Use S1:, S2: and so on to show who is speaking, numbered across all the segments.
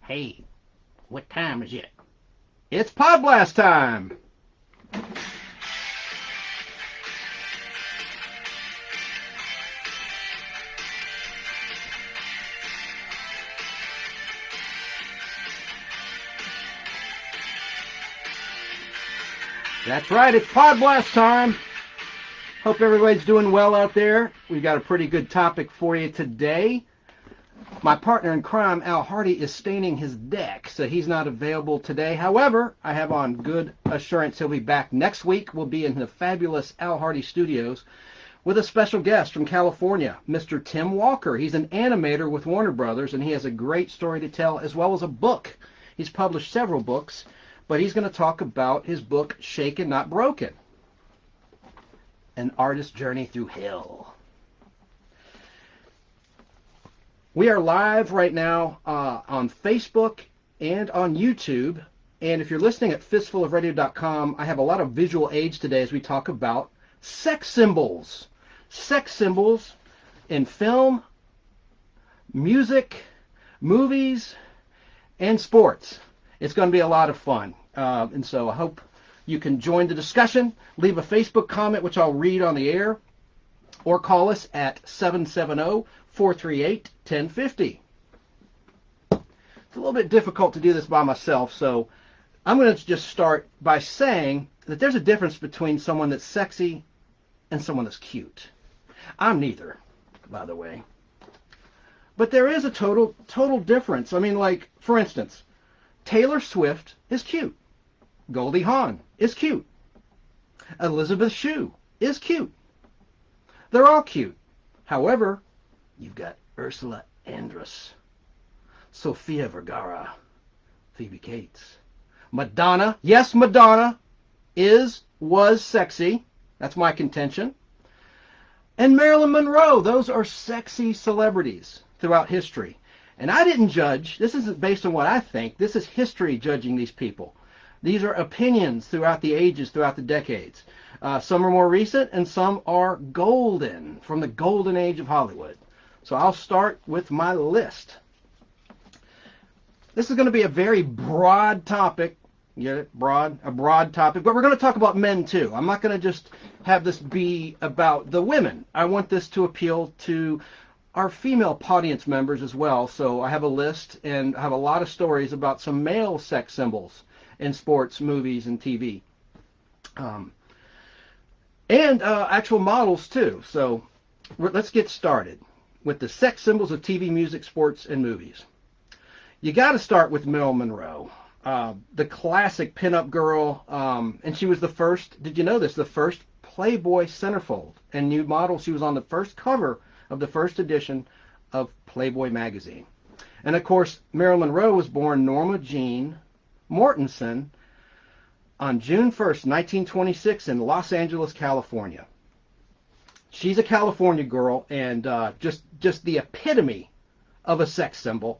S1: Hey, what time is it? It's Podblast time! That's right, it's Podblast time! Hope everybody's doing well out there. We've got a pretty good topic for you today. My partner in crime, Al Hardy, is staining his deck, so he's not available today. However, I have on good assurance he'll be back next week. We'll be in the fabulous Al Hardy Studios with a special guest from California, Mr. Tim Walker. He's an animator with Warner Brothers, and he has a great story to tell, as well as a book. He's published several books, but he's going to talk about his book, Shaken Not Broken, An Artist's Journey Through Hell. We are live right now on Facebook and on YouTube. And if you're listening at fistfulofradio.com, I have a lot of visual aids today as we talk about sex symbols. Sex symbols in film, music, movies, and sports. It's going to be a lot of fun. And so I hope you can join the discussion. Leave a Facebook comment, which I'll read on the air, or call us at 770-438-1050. It's a little bit difficult to do this by myself, so I'm going to just start by saying that there's a difference between someone that's sexy and someone that's cute. I'm neither, by the way. But there is a total difference. I mean, like, for instance, Taylor Swift is cute. Goldie Hawn is cute. Elizabeth Shue is cute. They're all cute. However, you've got Ursula Andress, Sofia Vergara, Phoebe Cates, Madonna. Yes, Madonna was sexy. That's my contention. And Marilyn Monroe. Those are sexy celebrities throughout history. And I didn't judge. This isn't based on what I think. This is history judging these people. These are opinions throughout the ages, throughout the decades. Some are more recent, and some are golden, from the golden age of Hollywood. So I'll start with my list. This is going to be a very broad topic. You get it? A broad topic. But we're going to talk about men, too. I'm not going to just have this be about the women. I want this to appeal to our female audience members as well. So I have a list, and I have a lot of stories about some male sex symbols in sports, movies, and TV. And actual models, too. So let's get started with the sex symbols of TV, music, sports, and movies. You got to start with Marilyn Monroe, the classic pinup girl. And she was the first, did you know this, the first Playboy centerfold and nude model. She was on the first cover of the first edition of Playboy magazine. And, of course, Marilyn Monroe was born Norma Jean Mortensen on June 1st, 1926 in Los Angeles, California. She's a California girl and just the epitome of a sex symbol.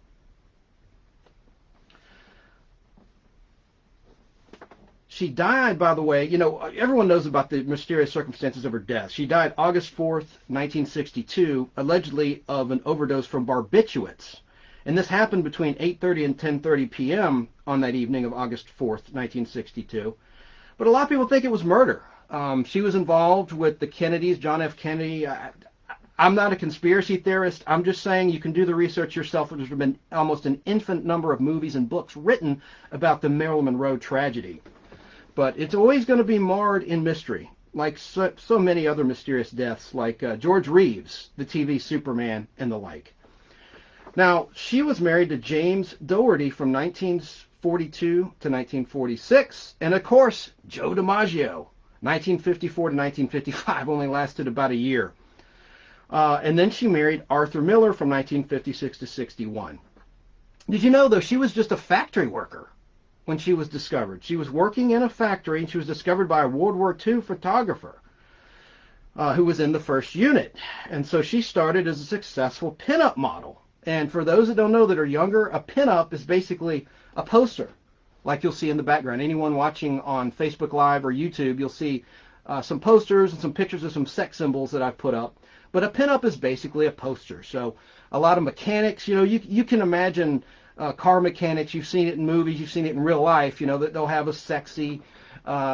S1: She died, by the way, you know, everyone knows about the mysterious circumstances of her death. She died August 4th, 1962, allegedly of an overdose from barbiturates. And this happened between 8:30 and 10:30 p.m. on that evening of August 4th, 1962. But a lot of people think it was murder. She was involved with the Kennedys, John F. Kennedy. I'm not a conspiracy theorist. I'm just saying you can do the research yourself. There's been almost an infinite number of movies and books written about the Marilyn Monroe tragedy. But it's always going to be marred in mystery, like so many other mysterious deaths, like George Reeves, the TV Superman, and the like. Now, she was married to James Dougherty from 1942 to 1946, and of course, Joe DiMaggio, 1954 to 1955, only lasted about a year. And then she married Arthur Miller from 1956 to 61. Did you know, though, she was just a factory worker when she was discovered? She was working in a factory, and she was discovered by a World War II photographer who was in the first unit. And so she started as a successful pinup model. And for those that don't know that are younger, a pinup is basically a poster, like you'll see in the background. Anyone watching on Facebook Live or YouTube, you'll see some posters and some pictures of some sex symbols that I've put up. But a pinup is basically a poster. So a lot of mechanics, you know, you can imagine car mechanics. You've seen it in movies. You've seen it in real life. You know that they'll have a sexy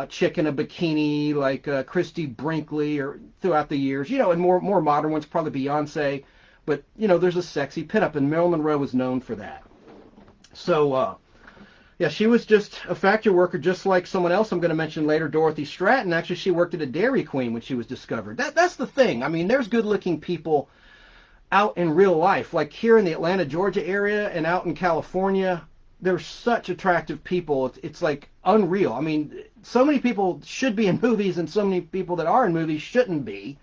S1: chick in a bikini like Christy Brinkley or throughout the years. You know, and more modern ones probably Beyonce. But you know, there's a sexy pinup, and Marilyn Monroe was known for that. So yeah, she was just a factory worker, just like someone else I'm going to mention later, Dorothy Stratton. Actually, she worked at a Dairy Queen when she was discovered. That's the thing. I mean, there's good-looking people out in real life, like here in the Atlanta, Georgia area, and out in California. There's such attractive people. It's like unreal. I mean, so many people should be in movies, and so many people that are in movies shouldn't be.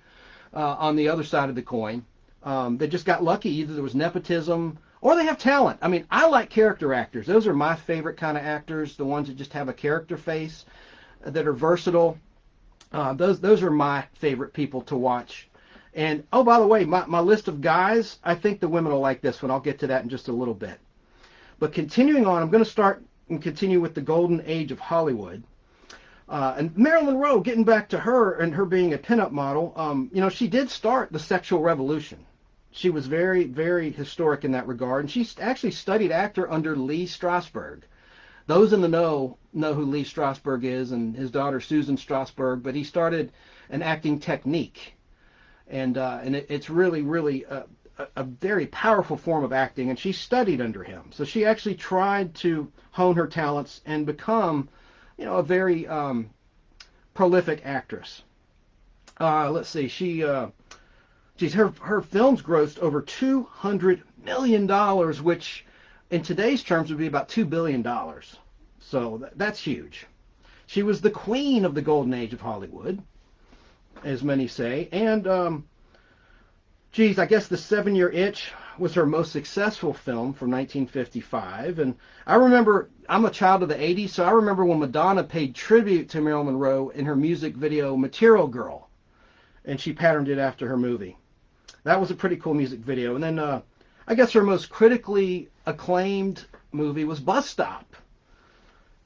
S1: On the other side of the coin, they just got lucky. Either there was nepotism or they have talent. I mean, I like character actors. Those are my favorite kind of actors, the ones that just have a character face, that are versatile. Those are my favorite people to watch. And, oh, by the way, my list of guys, I think the women will like this one. I'll get to that in just a little bit. But continuing on, I'm going to start and continue with the golden age of Hollywood. And Marilyn Monroe, getting back to her and her being a pinup model, you know, she did start the sexual revolution. She was very, very historic in that regard. And she actually studied actor under Lee Strasberg. Those in the know who Lee Strasberg is, and his daughter Susan Strasberg. But he started an acting technique. And it's really, really a very powerful form of acting. And she studied under him. So she actually tried to hone her talents and become, you know, a very prolific actress. Let's see. Her films grossed over $200 million, which in today's terms would be about $2 billion. So that's huge. She was the queen of the golden age of Hollywood, as many say. And, I guess The 7-Year Itch was her most successful film from 1955. And I remember, I'm a child of the 80s, so I remember when Madonna paid tribute to Marilyn Monroe in her music video Material Girl. And she patterned it after her movie. That was a pretty cool music video. And then I guess her most critically acclaimed movie was Bus Stop.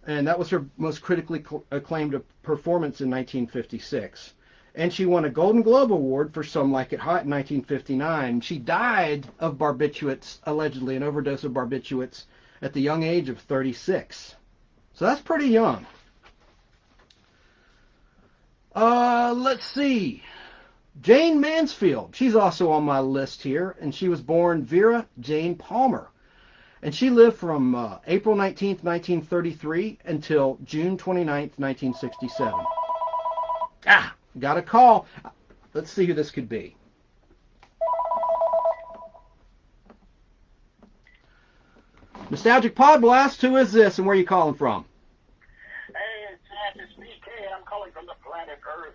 S1: And that was her most critically acclaimed performance in 1956. And she won a Golden Globe Award for Some Like It Hot in 1959. She died of barbiturates, allegedly, an overdose of barbiturates, at the young age of 36. So that's pretty young. Let's see. Jane Mansfield. She's also on my list here, and she was born Vera Jane Palmer. And she lived from April 19th, 1933 until June 29th, 1967. Got a call. Let's see who this could be. Nostalgic Podblast, who is this and where are you calling from?
S2: Hey, it's BK. I'm calling from the planet Earth.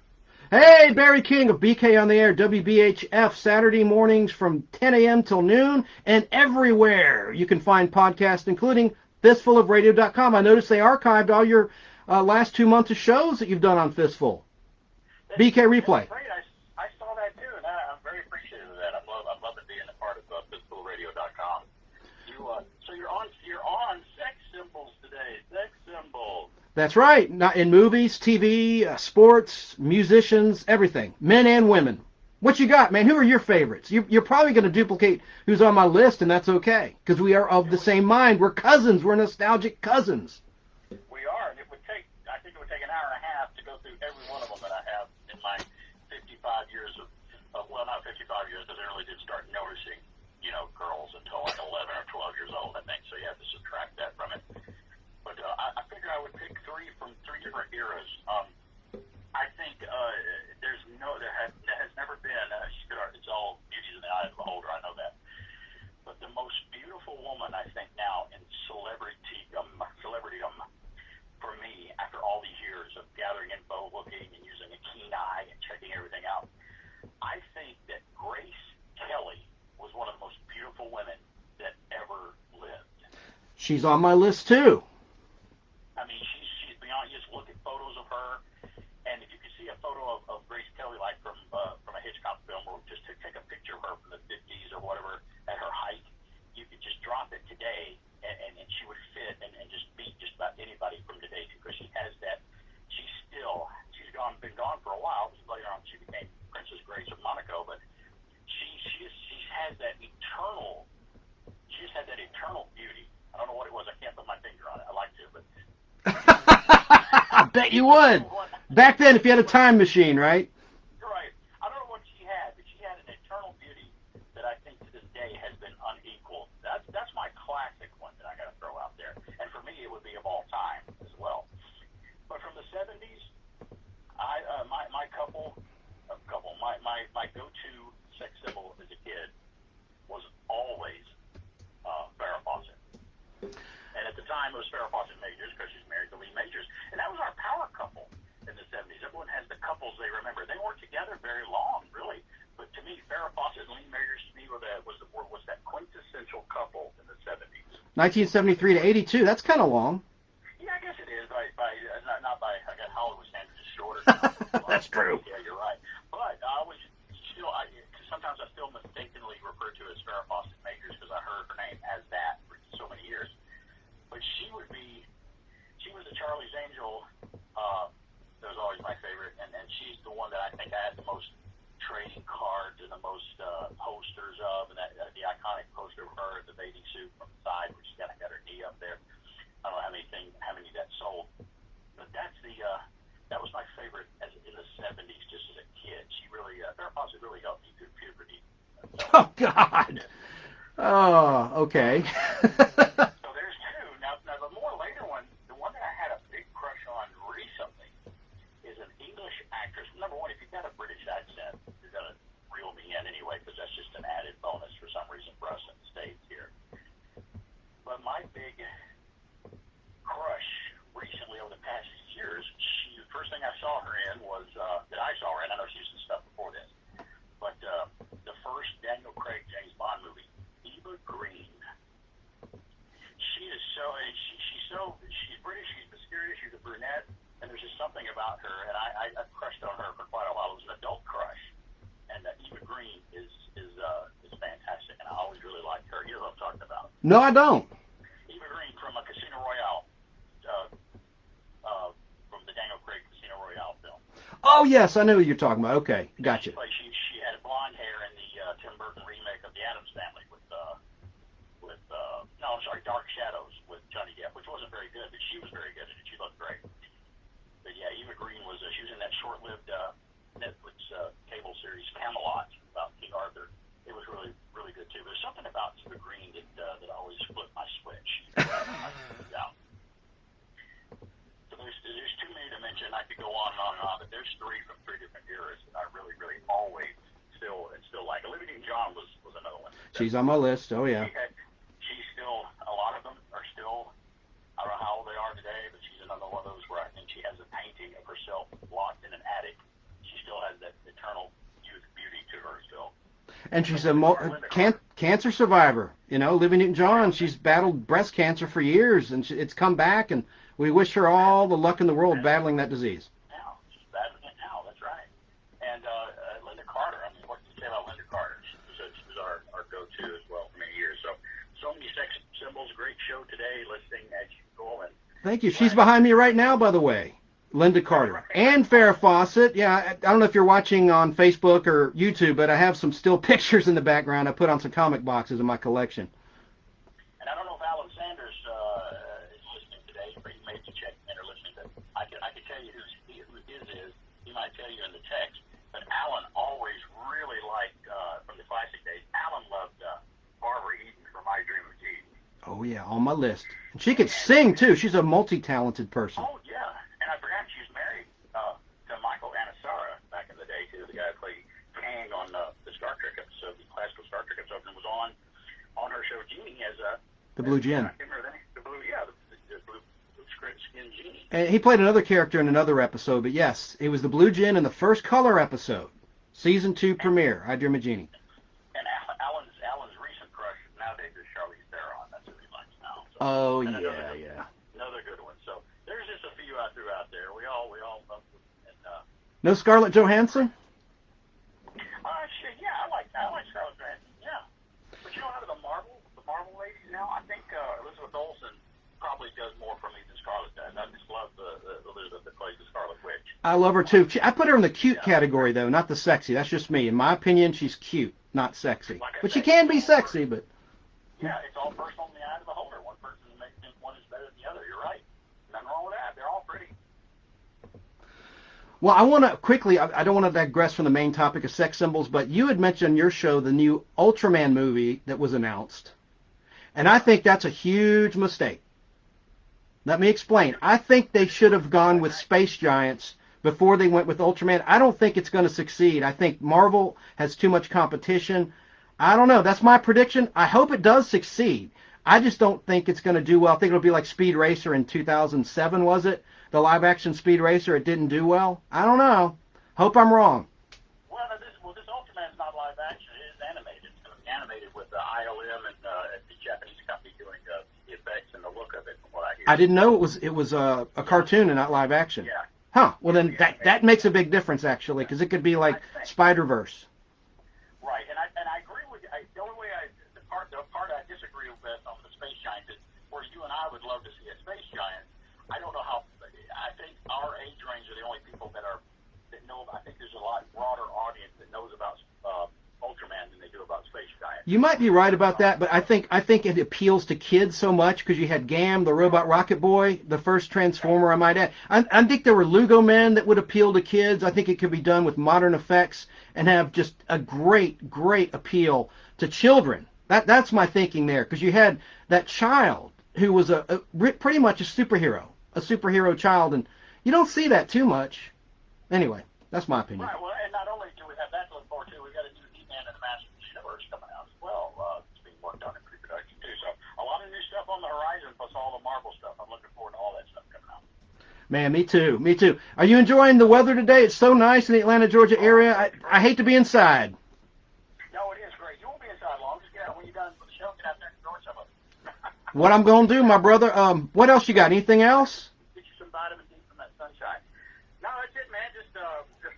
S1: Hey, Barry King of BK on the Air, WBHF, Saturday mornings from 10 a.m. till noon, and everywhere you can find podcasts, including fistfulofradio.com. I noticed they archived all your last 2 months of shows that you've done on Fistful. BK Replay.
S2: That's great. I saw that too, and I'm very appreciative of that. I'm loving being a part of fistfulradio.com. So you're on sex symbols today. Sex symbols.
S1: That's right. Not in movies, TV, sports, musicians, everything. Men and women. What you got, man? Who are your favorites? You're probably going to duplicate who's on my list, and that's okay, because we are of the same mind. We're cousins. We're nostalgic cousins.
S2: We are, and I think it would take an hour and a half to go through every one of them that I have in my 55 years of well, not 55 years, because I really did start noticing, girls until like 11 or 12 years old, I think, so you have to subtract that from it. But I figured I would pick three from three different eras. I think there has never been, it's all beauty in the eye of the beholder, I know that. But the most beautiful woman, I think now, in celebritydom, for me, after all these years of gathering info, looking, and using a keen eye and checking everything out, I think that Grace Kelly was one of the most beautiful women that ever lived.
S1: She's on my list, too.
S2: I mean, she's beyond. You just look at photos of her, and if you could see a photo of Grace Kelly, like from a Hitchcock film, or just to take a picture of her from the 50s or whatever at her height, you could just drop it today, and she would fit and just beat just about anybody from today, because she has that. She's been gone for a while. Later on, she became Princess Grace of Monaco, but she has that eternal. She's had that eternal beauty.
S1: You
S2: I don't
S1: would.
S2: know what.
S1: Back then, if you had a time machine, right?
S2: Right. I don't know what she had, but she had an eternal beauty that I think to this day has been unequaled. That's my classic one that I got to throw out there, and for me, it would be of all time as well. But from the '70s, my my go-to sex symbol as a kid was always Farrah Fawcett. And at the time, it was Farrah Fawcett Majors because she's married to Lee Majors. And that was our power couple in the '70s. Everyone has the couples they remember. They weren't together very long, really. But to me, Farrah Fawcett and Lee Majors to me was that quintessential couple in the '70s.
S1: 1973 to 82. That's kind of long.
S2: Yeah, I guess it is. Not by, I got Hollywood standards is shorter.
S1: That's true.
S2: Yeah, you're right. But I always still, sometimes I still mistakenly refer to as Farrah Fawcett Majors because I heard her name as that for so many years. But she was the Charlie's Angel. That was always my favorite, and she's the one that I think I had the most trading cards and the most posters of, and the iconic poster of her in the bathing suit from the side, where she's got her knee up there. I don't know how many that sold, but that was my favorite in the '70s, just as a kid. She really, Farrah Fawcett really helped me through puberty.
S1: Oh God. Oh, okay.
S2: So there's two. Now the more later one, the one that I had a big crush on recently is an English actress. Number one, if you've got a British accent, you're gonna reel me in anyway, because that's just an added bonus for some reason for us in the States here. But my big crush recently over the past years, the first thing I saw her in was I know she was in stuff before this, but the first Daniel Craig James Bond movie, Eva Green. She is she's British, she's mysterious, she's a brunette, and there's just something about her, and I crushed on her for quite a while. It was an adult crush, and Eva Green is fantastic, and I always really liked her. You know what I'm talking about?
S1: No, I don't.
S2: Eva Green from a Casino Royale, from the Daniel Craig Casino Royale film.
S1: Oh yes, I know who you're talking about. Okay, gotcha.
S2: She had blonde hair in the Tim Burton remake of The Addams Family Dark Shadows with Johnny Depp, which wasn't very good, but she was very good in it. She looked great. But yeah, Eva Green she was in that short-lived Netflix cable series Camelot about King Arthur. It was really, really good too. There's something about Eva Green that always flipped my switch. So there's too many to mention. I could go on and on, but there's three from three different eras that I really, really always still like. Olivia Newton-John was another one.
S1: She's on my list. Oh yeah.
S2: She's still, a lot of them are still, I don't know how old they are today, but she's another one of those where I think she has a painting of herself locked in an attic. She still has that eternal youth beauty to her still.
S1: And she's a cancer survivor. You know, Olivia Newton-John, she's battled breast cancer for years, and it's come back, and we wish her all the luck in the world battling that disease.
S2: Now, she's battling it now, that's right. And Linda Carter, I mean, what can you say about Linda Carter? She was our go-to as well for many years. So many sex symbols. Great show today, listening as usual.
S1: Thank you. She's behind me right now, by the way. Linda Carter and Farrah Fawcett. Yeah, I don't know if you're watching on Facebook or YouTube, but I have some still pictures in the background. I put on some comic boxes in my collection.
S2: And I don't know if Alan Sanders is listening today, but he may be checking in or listening. But I can tell you who his is. He might tell you in the text. But Alan always really liked, from the classic days, Alan loved Barbara Eden from My Dream of Jeannie.
S1: Oh, yeah, on my list. And she could sing, too. She's a multi-talented person.
S2: Oh, yeah. And I forgot she was married to Michael Anasara back in the day, too. The guy who played Kang on the Star Trek episode, the classical Star Trek episode, and was on her show Jeannie as
S1: the Blue Djinn.
S2: I can't remember the name. The blue skin Jeannie.
S1: And he played another character in another episode, but yes, it was the Blue Djinn in the first Color episode. Season 2 premiere, I Dream of Jeannie.
S2: And Alan's recent crush nowadays is Charlize Theron. That's who he likes now. So,
S1: oh, yeah.
S2: Another good one. So there's just a few I threw out there. We all love them. And,
S1: no Scarlett Johansson?
S2: Shit, yeah, I like Scarlett Johansson. Yeah. But you know, out of the Marvel ladies now, I think Elizabeth Olsen probably does more for me than Scarlett does. I just love the Elizabeth that plays the Scarlet Witch.
S1: I love her too. I put her in the cute category though, not the sexy. That's just me. In my opinion, she's cute, not sexy. But she can be sexy, but
S2: yeah, it's all personal in the eye of the beholder. One person makes think one is better than the other. You're right. Nothing wrong with that. They're all pretty.
S1: Well, I want to quickly, I don't want to digress from the main topic of sex symbols, but you had mentioned on your show the new Ultraman movie that was announced. And I think that's a huge mistake. Let me explain. I think they should have gone with Space Giants before they went with Ultraman. I don't think it's going to succeed. I think Marvel has too much competition. I don't know. That's my prediction. I hope it does succeed. I just don't think it's going to do well. I think it'll be like Speed Racer in 2007, was it? The live action Speed Racer, it didn't do well. I don't know. Hope I'm wrong.
S2: This Ultraman's not live action. It is animated. It's going to be animated with ILM and the Japanese company doing the effects and the look of it, from what I hear.
S1: I didn't know it was a cartoon and not live action.
S2: Yeah.
S1: Huh. Well, then that makes a big difference, actually, because it could be like Spider-Verse.
S2: Right, and I agree with you. The only way the part I disagree with on the Space Giant is where you and I would love to see a Space Giant. I don't know how. I think our age range are the only people that know. I think there's a lot broader audience that knows about Ultraman than they do about Space Giant.
S1: You might be right about that, but I think it appeals to kids so much because you had Gam, the robot rocket boy, the first Transformer, I might add. I think there were Lugo Men that would appeal to kids. I think it could be done with modern effects and have just a great appeal to children. That's my thinking there, because you had that child who was pretty much a superhero child, and you don't see that too much. Anyway, that's my opinion.
S2: Right. Well, and not only do we have that to look forward to, we got a new He-Man and the Master of the Universe coming out as well. It's being worked on in pre-production too. So a lot of new stuff on the horizon, plus all the Marvel stuff. I'm looking forward to all that stuff coming out.
S1: Man, me too. Are you enjoying the weather today? It's so nice in the Atlanta, Georgia area. I hate to be inside.
S2: No, it is great. You won't be inside long. Just get out when you're done with the show. Get out there and enjoy some of it.
S1: What I'm going to do, my brother. What else you got? Anything else?
S2: Get you some vitamin D from that sunshine. No, that's it, man. Just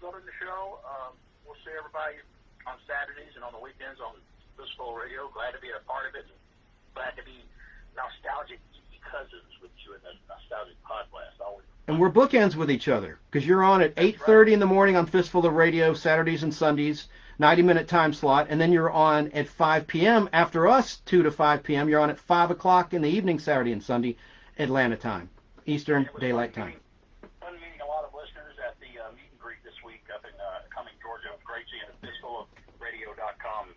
S2: loving the show. We'll see everybody on Saturdays and on the weekends on Fistful Radio. Glad to be a part of it. And glad to be nostalgic cousins with you in this nostalgic Podblast. Always.
S1: And we're bookends with each other, because you're on at 8:30 in the morning on Fistful of Radio, Saturdays and Sundays, 90-minute time slot, and then you're on at 5 p.m. after us, 2 to 5 p.m. You're on at 5 o'clock in the evening, Saturday and Sunday, Atlanta time, Eastern Daylight Time.
S2: Fun meeting a lot of listeners at the meet and greet this week up in Cumming, Georgia. It was great seeing the fistfulofradio.com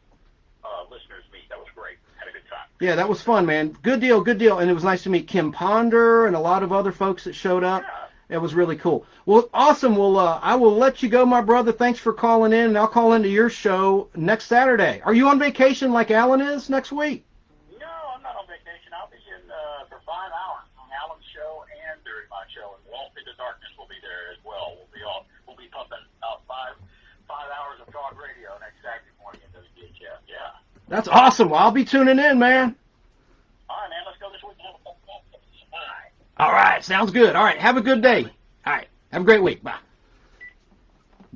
S2: listeners meet. That was great. Had a good time.
S1: Yeah, that was fun, man. Good deal. And it was nice to meet Kim Ponder and a lot of other folks that showed up.
S2: Yeah.
S1: It was really cool. Well, awesome. Well, I will let you go, my brother. Thanks for calling in, and I'll call into your show next Saturday. Are you on vacation like Alan is next week?
S2: No, I'm not on vacation. I'll be in for 5 hours on Alan's show and during my show, and Walt in the Darkness will be there as well. We'll be pumping out five hours of talk radio next Saturday morning into the DHF. Yeah.
S1: That's awesome. Well, I'll be tuning in, man.
S2: All right, man. Let's go this week. Bye.
S1: All right. Sounds good. All right. Have a good day. All right. Have a great week. Bye.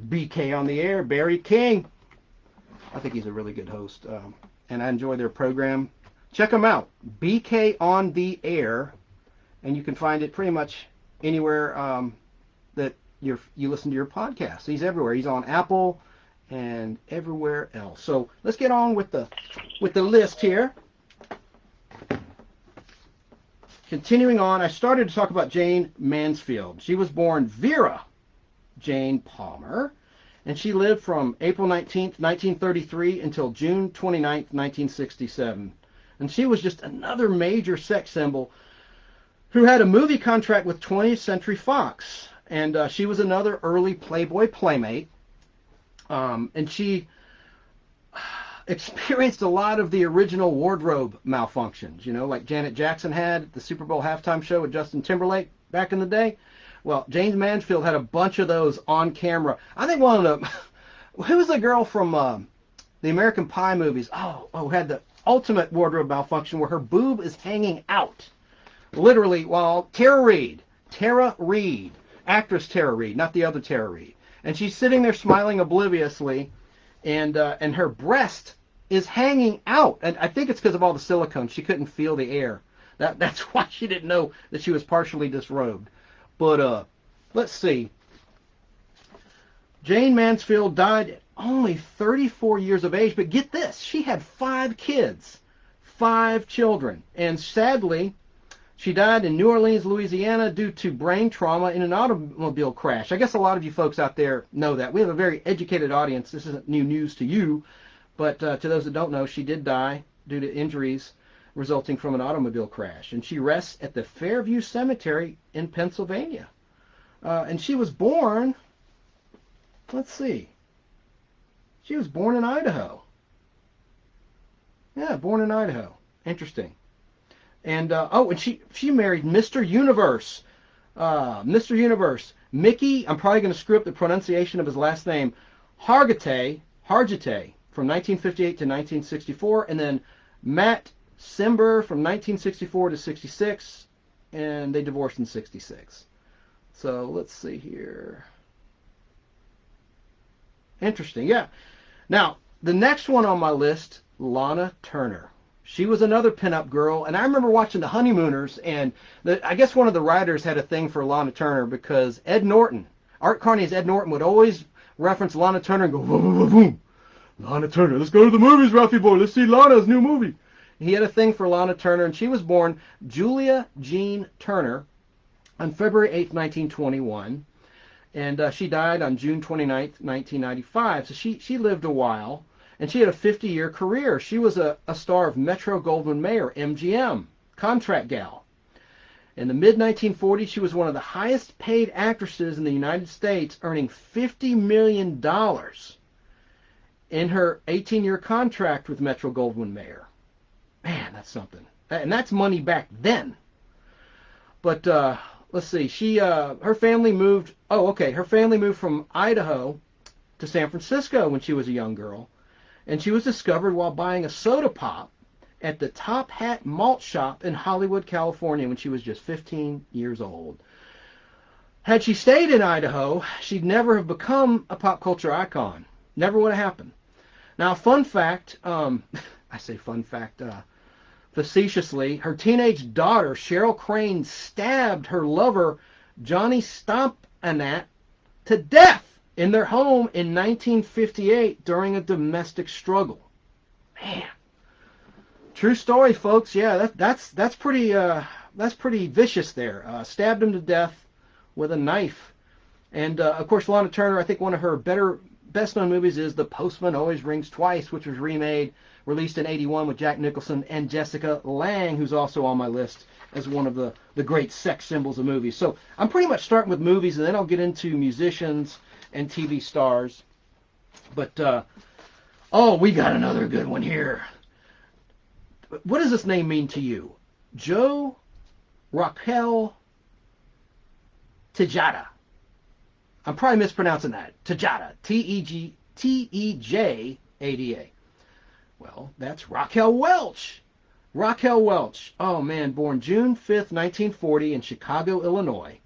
S1: BK on the air, Barry King. I think he's a really good host, and I enjoy their program. Check them out, BK on the air, and you can find it pretty much anywhere that you listen to your podcast. He's everywhere. He's on Apple and everywhere else. So let's get on with the list here. Continuing on, I started to talk about Jane Mansfield. She was born Vera Jane Palmer, and she lived from April 19th, 1933 until June 29th, 1967. And she was just another major sex symbol who had a movie contract with 20th Century Fox. And she was another early Playboy playmate. And she experienced a lot of the original wardrobe malfunctions, like Janet Jackson had at the Super Bowl halftime show with Justin Timberlake back in the day. Well, Jane Mansfield had a bunch of those on camera. I think one of them, who was the girl from the American Pie movies? Oh, had the ultimate wardrobe malfunction where her boob is hanging out. Literally, while Tara Reid, actress Tara Reid, not the other Tara Reid. And she's sitting there smiling obliviously, and her breast is hanging out. And I think it's because of all the silicone. She couldn't feel the air. That's why she didn't know that she was partially disrobed. But let's see. Jane Mansfield died at only 34 years of age. But get this, she had 5 kids, 5 children. And sadly, She died in New Orleans, Louisiana, due to brain trauma in an automobile crash. I guess a lot of you folks out there know that. We have a very educated audience. This isn't new news to you, but to those that don't know, she did die due to injuries resulting from an automobile crash. And she rests at the Fairview Cemetery in Pennsylvania. And she was born, let's see, she was born in Idaho. Yeah, born in Idaho. Interesting. And and she married Mr. Universe. Mr. Universe. Mickey, I'm probably going to screw up the pronunciation of his last name, Hargitay from 1958 to 1964, and then Matt Simber from 1964 to 66, and they divorced in 66. So let's see here. Interesting, yeah. Now, the next one on my list, Lana Turner. She was another pinup girl, and I remember watching The Honeymooners, and I guess one of the writers had a thing for Lana Turner because Ed Norton, Art Carney's Ed Norton, would always reference Lana Turner and go, boom, boom, boom, boom. Lana Turner, let's go to the movies, Ralphie boy, let's see Lana's new movie. He had a thing for Lana Turner, and she was born Julia Jean Turner on February 8th, 1921, and she died on June 29th, 1995, so she lived a while. And she had a 50-year career. She was a star of Metro-Goldwyn-Mayer, MGM, contract gal. In the mid-1940s, she was one of the highest paid actresses in the United States, earning $50 million in her 18-year contract with Metro-Goldwyn-Mayer. Man, that's something. And that's money back then. But let's see. Her family moved. Her family moved from Idaho to San Francisco when she was a young girl. And she was discovered while buying a soda pop at the Top Hat Malt Shop in Hollywood, California, when she was just 15 years old. Had she stayed in Idaho, she'd never have become a pop culture icon. Never would have happened. Now, fun fact, I say fun fact facetiously, her teenage daughter, Cheryl Crane, stabbed her lover, Johnny Stompanat, to death in their home in 1958 during a domestic struggle. Man, true story, folks. Yeah, that's pretty vicious there. Stabbed him to death with a knife. And of course, Lana Turner. I think one of her best known movies is The Postman Always Rings Twice, which was released in '81 with Jack Nicholson and Jessica Lange, who's also on my list as one of the great sex symbols of movies. So I'm pretty much starting with movies, and then I'll get into musicians and TV stars. But, we got another good one here. What does this name mean to you? Joe Raquel Tejada. I'm probably mispronouncing that. Tejada. Tejada. Well, that's Raquel Welch. Raquel Welch. Oh, man, born June 5th, 1940 in Chicago, Illinois.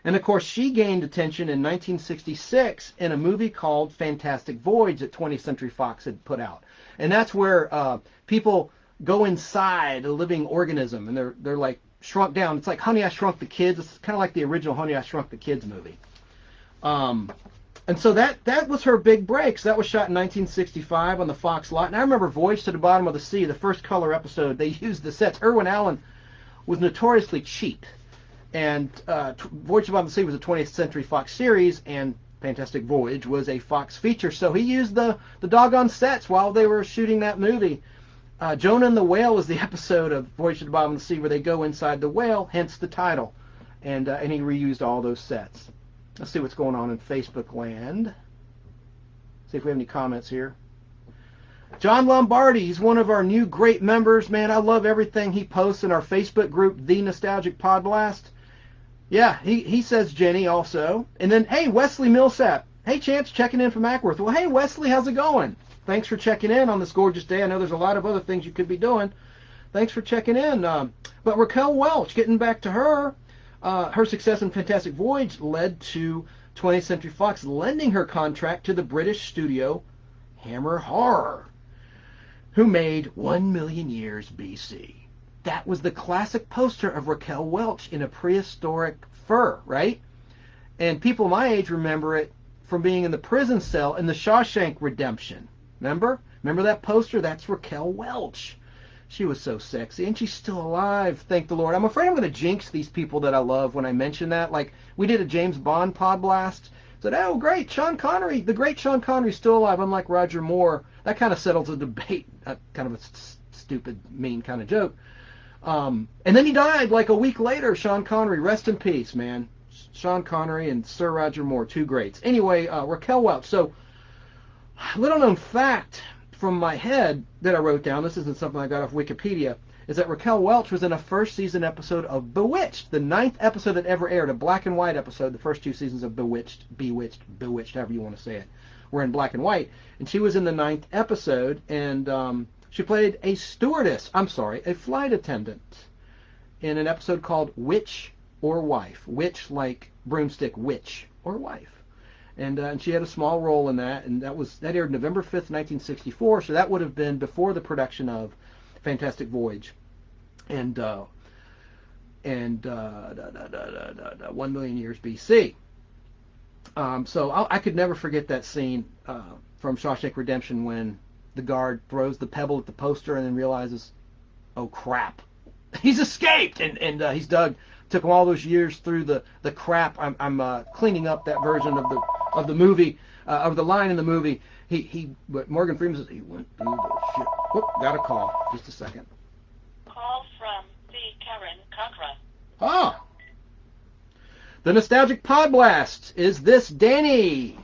S1: And, of course, she gained attention in 1966 in a movie called Fantastic Voyage that 20th Century Fox had put out. And that's where people go inside a living organism, and they're like shrunk down. It's like Honey, I Shrunk the Kids. It's kind of like the original Honey, I Shrunk the Kids movie. And so that was her big break. So that was shot in 1965 on the Fox lot. And I remember Voyage to the Bottom of the Sea, the first color episode, they used the sets. Irwin Allen was notoriously cheap. And Voyage to the Bottom of the Sea was a 20th Century Fox series, and Fantastic Voyage was a Fox feature. So he used the doggone sets while they were shooting that movie. Jonah and the Whale is the episode of Voyage to the Bottom of the Sea where they go inside the whale, hence the title. And he reused all those sets. Let's see what's going on in Facebook land. See if we have any comments here. John Lombardi, he's one of our new great members. Man, I love everything he posts in our Facebook group, The Nostalgic Podblast. Yeah, he says Jenny also. And then, hey, Wesley Millsap. Hey, Chance, checking in from Ackworth. Well, hey, Wesley, how's it going? Thanks for checking in on this gorgeous day. I know there's a lot of other things you could be doing. Thanks for checking in. But Raquel Welch, getting back to her, her success in Fantastic Voyage led to 20th Century Fox lending her contract to the British studio Hammer Horror, who made 1 Million Years BC. That was the classic poster of Raquel Welch in a prehistoric fur, right? And people my age remember it from being in the prison cell in the Shawshank Redemption. Remember that poster? That's Raquel Welch. She was so sexy, and she's still alive. Thank the Lord. I'm afraid I'm going to jinx these people that I love when I mention that. Like we did a James Bond Podblast. Said, oh great, Sean Connery, the great Sean Connery's still alive, unlike Roger Moore. That kind of settles the debate. Kind of a stupid, mean kind of joke. And then he died like a week later. Sean Connery, rest in peace, man. Sean Connery and Sir Roger Moore, two greats. Anyway, Raquel Welch. So, little known fact from my head that I wrote down, this isn't something I got off Wikipedia, is that Raquel Welch was in a first season episode of Bewitched, the 9th episode that ever aired, a black and white episode. The first 2 seasons of Bewitched, however you want to say it, were in black and white. And she was in the 9th episode, and she played a flight attendant in an episode called Witch or Wife. Witch like broomstick, witch or wife. And she had a small role in that, and that aired November 5th, 1964, so that would have been before the production of Fantastic Voyage and 1 million years BC. So I could never forget that scene from Shawshank Redemption when the guard throws the pebble at the poster and then realizes, oh crap, he's escaped, and he's dug. Took him all those years through the crap. I'm cleaning up that version of the movie, of the line in the movie. But Morgan Freeman says he went through the shit. Whoop, got a call. Just a second.
S3: Call from the Karen Cochran.
S1: Ah, the Nostalgic Podblast. Is this Danny?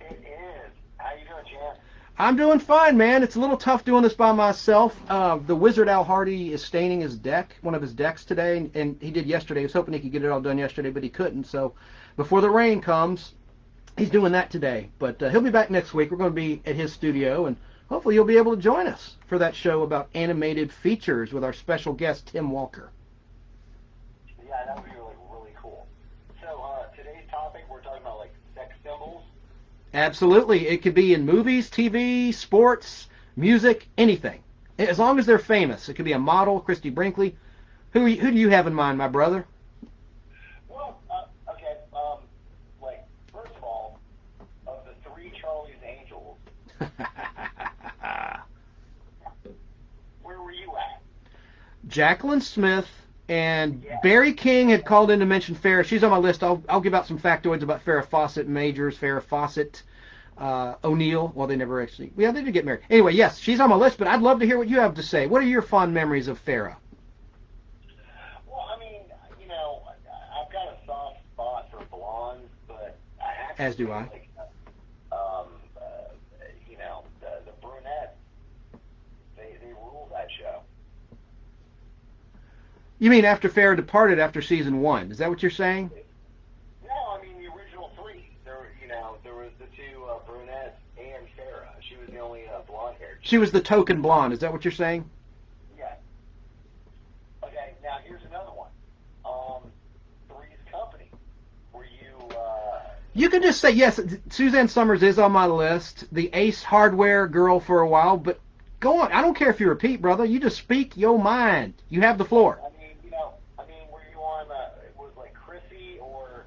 S2: It is. How you doing, Jan?
S1: I'm doing fine, man. It's a little tough doing this by myself. The wizard Al Hardy is staining his deck, one of his decks today, and he did yesterday. He was hoping he could get it all done yesterday, but he couldn't. So before the rain comes, he's doing that today. But he'll be back next week. We're going to be at his studio, and hopefully you'll be able to join us for that show about animated features with our special guest, Tim Walker.
S2: Yeah, that would be really, really cool. So today's topic, we're talking about like sex symbols.
S1: Absolutely. It could be in movies, TV, sports, music, anything. As long as they're famous. It could be a model, Christy Brinkley. Who do you have in mind, my brother?
S2: Well, okay, like, first of all, of the 3 Charlie's Angels, where were you at?
S1: Jacqueline Smith and Barry King had called in to mention Farrah. She's on my list. I'll give out some factoids about Farrah Fawcett Majors, Farrah Fawcett O'Neill. Well, they never actually... Yeah, they did get married. Anyway, yes, she's on my list, but I'd love to hear what you have to say. What are your fond memories of Farrah?
S2: Well, I mean, you know, I've got a soft spot for blondes, but I actually...
S1: As do I.
S2: Like, you know, the brunettes, they rule that show.
S1: You mean after Farrah departed after season 1? Is that what you're saying?
S2: No, I mean the original 3. There was the 2 brunettes and Farrah. She was the only blonde-haired.
S1: She was the token blonde. Is that what you're saying?
S2: Yes. Okay, now here's another one. Three's Company. Were you?
S1: You can just say yes. Suzanne Summers is on my list. The Ace Hardware girl for a while, but go on. I don't care if you repeat, brother. You just speak your mind. You have the floor.
S2: Were you on? It was like Chrissy or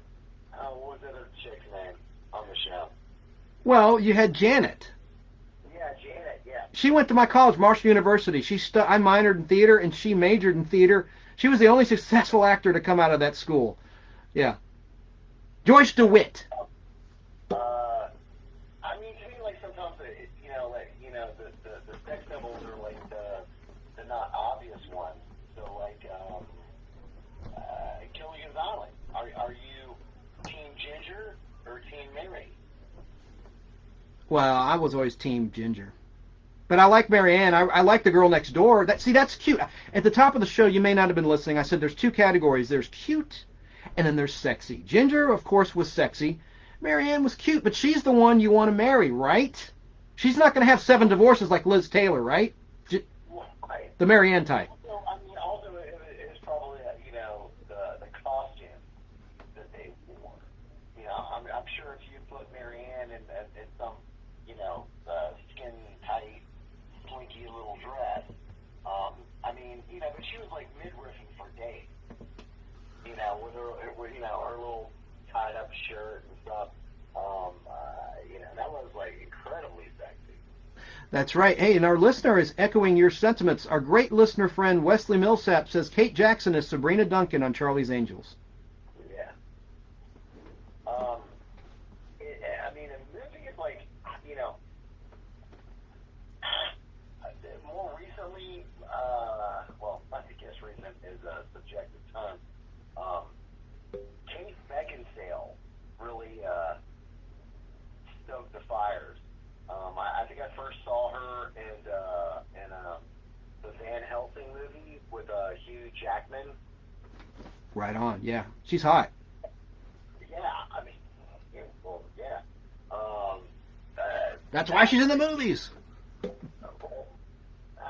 S2: what was the other chick's name on the show?
S1: Well, you had Janet.
S2: Yeah, Janet. Yeah.
S1: She went to my college, Marshall University. I minored in theater, and she majored in theater. She was the only successful actor to come out of that school. Yeah. Joyce DeWitt.
S2: I mean, to me, like sometimes, the sex symbols are like the not obvious ones. So like, Gilligan's Island. Are you Team Ginger or Team Mary?
S1: Well, I was always Team Ginger. But I like Marianne. I like the girl next door. That's cute. At the top of the show, you may not have been listening. I said there's 2 categories. There's cute, and then there's sexy. Ginger, of course, was sexy. Marianne was cute, but she's the one you want to marry, right? She's not going to have 7 divorces like Liz Taylor, right?
S2: Right.
S1: The Marianne type.
S2: Also, it was probably the costume that they wore. I'm sure if you put Marianne in some skin tight, slinky little dress, but she was like midriffing for days. With her little tied up shirt and stuff. That was like incredibly sexy.
S1: That's right. Hey, and our listener is echoing your sentiments. Our great listener friend Wesley Millsap says Kate Jackson is Sabrina Duncan on Charlie's Angels.
S4: Yeah. I mean, a movie is like, you know, more recently, well, I guess recent is a subjective term. Kate Beckinsale really stoked the fires. I think I first saw her in the Van Helsing movie with Hugh Jackman.
S1: Right on. Yeah, she's hot.
S4: Yeah, I mean, yeah, well, yeah. Um,
S1: That's why she's in the movies.
S4: I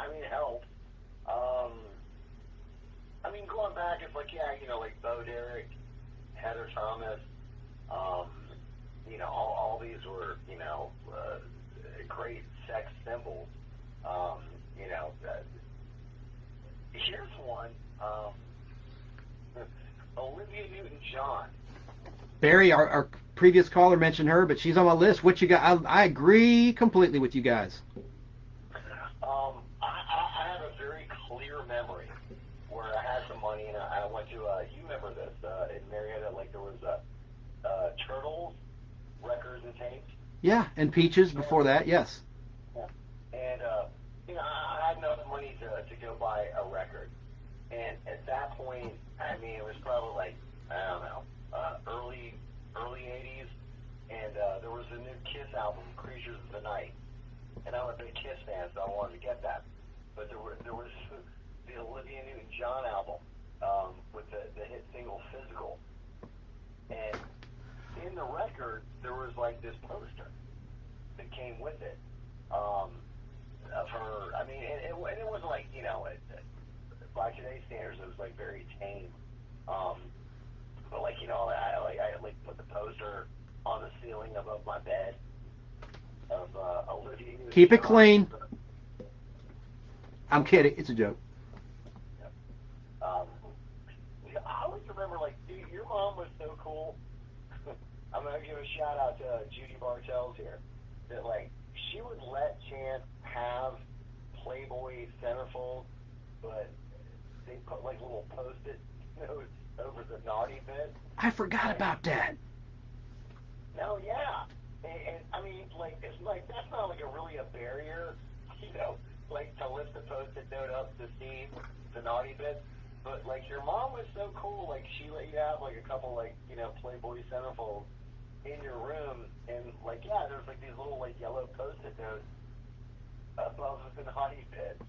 S4: mean, it helps. I mean, going back, it's like, yeah, you know, like Bo Derek, Heather Thomas, you know, all these were, you know, great sex symbols. You know, here's one. Olivia Newton-John.
S1: Barry, our previous caller mentioned her, but she's on my list. What you got? I agree completely with you guys.
S4: I have a very clear memory where I had some money and I went to, you remember this, in Marietta, like there was Turtles, records and tapes.
S1: Yeah, and Peaches before that, yes.
S4: Yeah. And, you know, I had enough money to go buy a record. And at that point, I mean, it was probably like, I don't know, early 80s. And there was a new Kiss album, Creatures of the Night. And I'm a big Kiss fan, so I wanted to get that. But there was the Olivia Newton-John album with the hit single Physical. And in the record, there was like this poster that came with it of her. I mean, and it wasn't like, you know, by today's standards, it was like very tame. But like, you know, I put the poster on the ceiling above my bed of Olivia Newton-John.
S1: Keep it clean. I'm kidding. It's a joke.
S4: I always remember, like, dude, your mom was so cool. I'm going to give a shout out to Judy Bartels here. That, like, she would let Chance have Playboy centerfold, but they put, like, little post-it notes over the naughty bit.
S1: I forgot about that.
S4: No, yeah. And I mean, like, it's like, that's not, like, really a barrier, you know, like, to lift the post-it note up to see the naughty bit. But, like, your mom was so cool. Like, she let you have, like, a couple, like, you know, Playboy centerfolds in your room. And, like, yeah, there's, like, these little, like, yellow post-it notes above the naughty bit.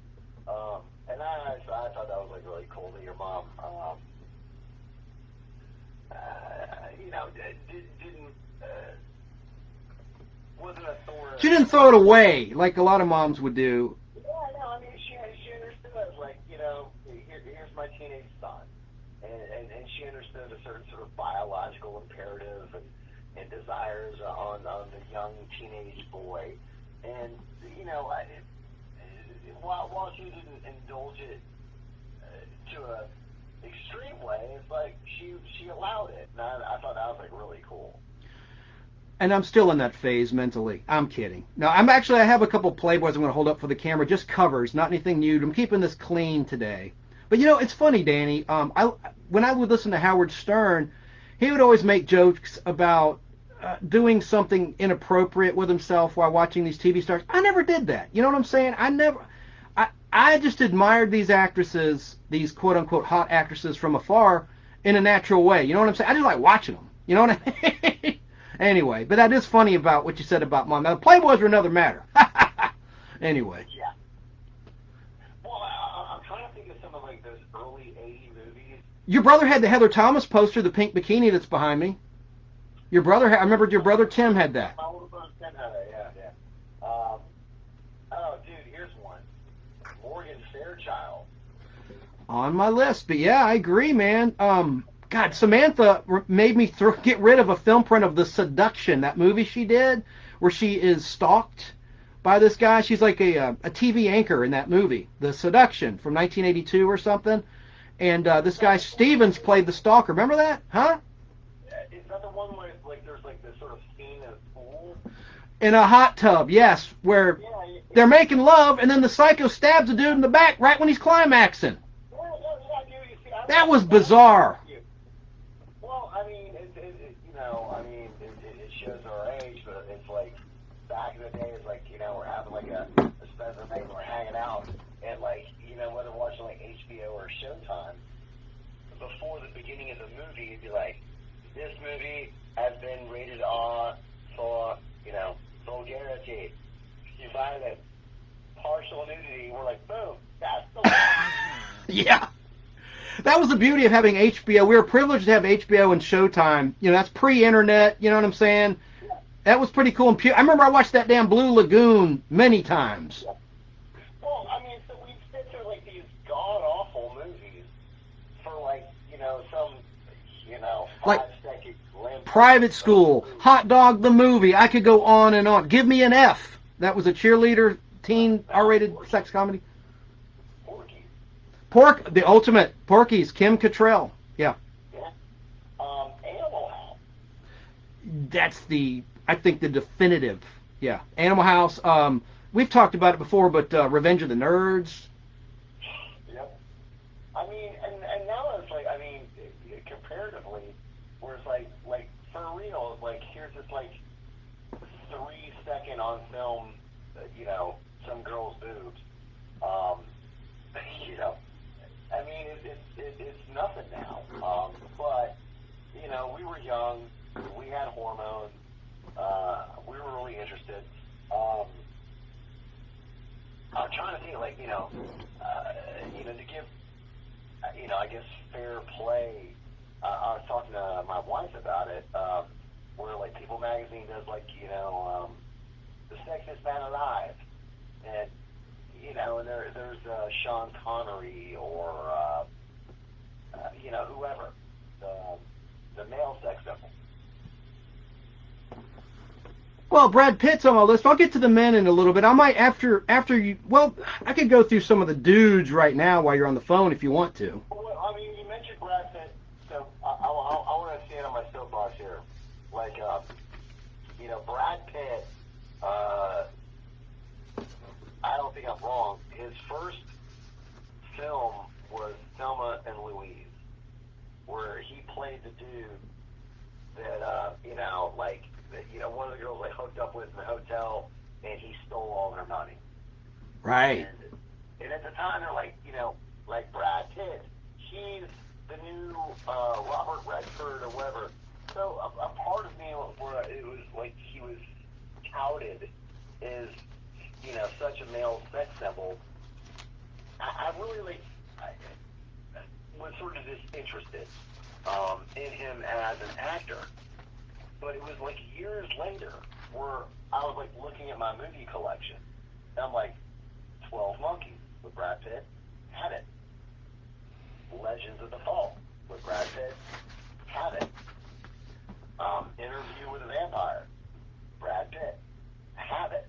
S4: And I thought that was, like, really cool that your mom, you know, didn't, wasn't a thorn.
S1: She didn't throw it away like a lot of moms would do.
S4: Yeah, no, I mean, she understood, like, you know, here's my teenage son. And she understood a certain sort of biological imperative and desires on the young teenage boy. And, you know, while she didn't indulge it to a extreme way, it's like she allowed it. And I thought that was, like, really cool.
S1: And I'm still in that phase mentally. I'm kidding. No, I have a couple Playboys I'm going to hold up for the camera, just covers, not anything nude. I'm keeping this clean today. But you know, it's funny, Danny. When I would listen to Howard Stern, he would always make jokes about doing something inappropriate with himself while watching these TV stars. I never did that. You know what I'm saying? I just admired these actresses, these quote unquote hot actresses from afar in a natural way. You know what I'm saying? I just like watching them. You know what I mean? Anyway, but that is funny about what you said about Mom. Now, the Playboys are another matter. Anyway.
S4: Yeah. Well, I'm trying to think of some of, like, those early 80 movies.
S1: Your brother had the Heather Thomas poster, the pink bikini that's behind me. I remember your brother Tim had that.
S4: My older brother Tim had it, yeah. Oh, dude, here's one. Morgan Fairchild.
S1: On my list, but yeah, I agree, man. God, Samantha made me get rid of a film print of The Seduction, that movie she did, where she is stalked by this guy. She's like a TV anchor in that movie, The Seduction, from 1982 or something. And this guy Stevens played the stalker. Remember that? Huh?
S4: Is that the one where, like, there's, like, this sort of scene in a pool?
S1: In a hot tub, yes, where...
S4: Yeah,
S1: They're making love, and then the psycho stabs the dude in the back right when he's climaxing. That was bizarre.
S4: Well, I mean, it shows our age, but it's like back in the day, it's like, we're having like a Spencer night, we're hanging out, and like, whether watching like HBO or Showtime, before the beginning of the movie, you'd be like, this movie has been rated R for, vulgarity, violence, partial nudity. We're like, boom, that's the one.
S1: Yeah. That was the beauty of having HBO. We were privileged to have HBO and Showtime. That's pre-internet. You know what I'm saying? That was pretty cool. I remember I watched that damn Blue Lagoon many times.
S4: Well, I mean, so we'd sit through like these god-awful movies for like, some, 5-second glimpse.
S1: Private School, Hot Dog the Movie. I could go on and on. Give Me an F. That was a cheerleader, teen, R-rated sex comedy. The ultimate Porky's, Kim Cattrall. Yeah.
S4: Animal House.
S1: That's I think the definitive. Yeah. Animal House. We've talked about it before, but Revenge of the Nerds.
S4: Yep. I mean, and now it's like, comparatively, where it's like for real, like here's this like 3-second on film, some girl's boobs. I mean, it's nothing now. But, we were young. We had hormones. We were really interested. I'm trying to think, like, to give, I guess, fair play. I was talking to my wife about it, where, like, People Magazine does, like, the sexiest man alive. And, and there's Sean Connery or, whoever, the male sex symbol.
S1: Well, Brad Pitt's on my list. I'll get to the men in a little bit. I might, after you, well, I could go through some of the dudes right now while you're on the phone if you want to.
S4: Well, I mean, you mentioned Brad Pitt, so I want to stand on my soapbox here. Like, Brad Pitt, I don't think I'm wrong. His first film was Thelma and Louise, where he played the dude that, one of the girls like hooked up with in the hotel, and he stole all their money.
S1: Right.
S4: And at the time, they're like, like Brad Pitt, he's the new Robert Redford or whatever. So a part of me where it was like he was touted as, such a male sex symbol, I really was sort of disinterested in him as an actor. But it was like years later where I was like looking at my movie collection, and I'm like, 12 Monkeys with Brad Pitt, had it. Legends of the Fall with Brad Pitt, had it. Interview with a Vampire, Brad Pitt, have it.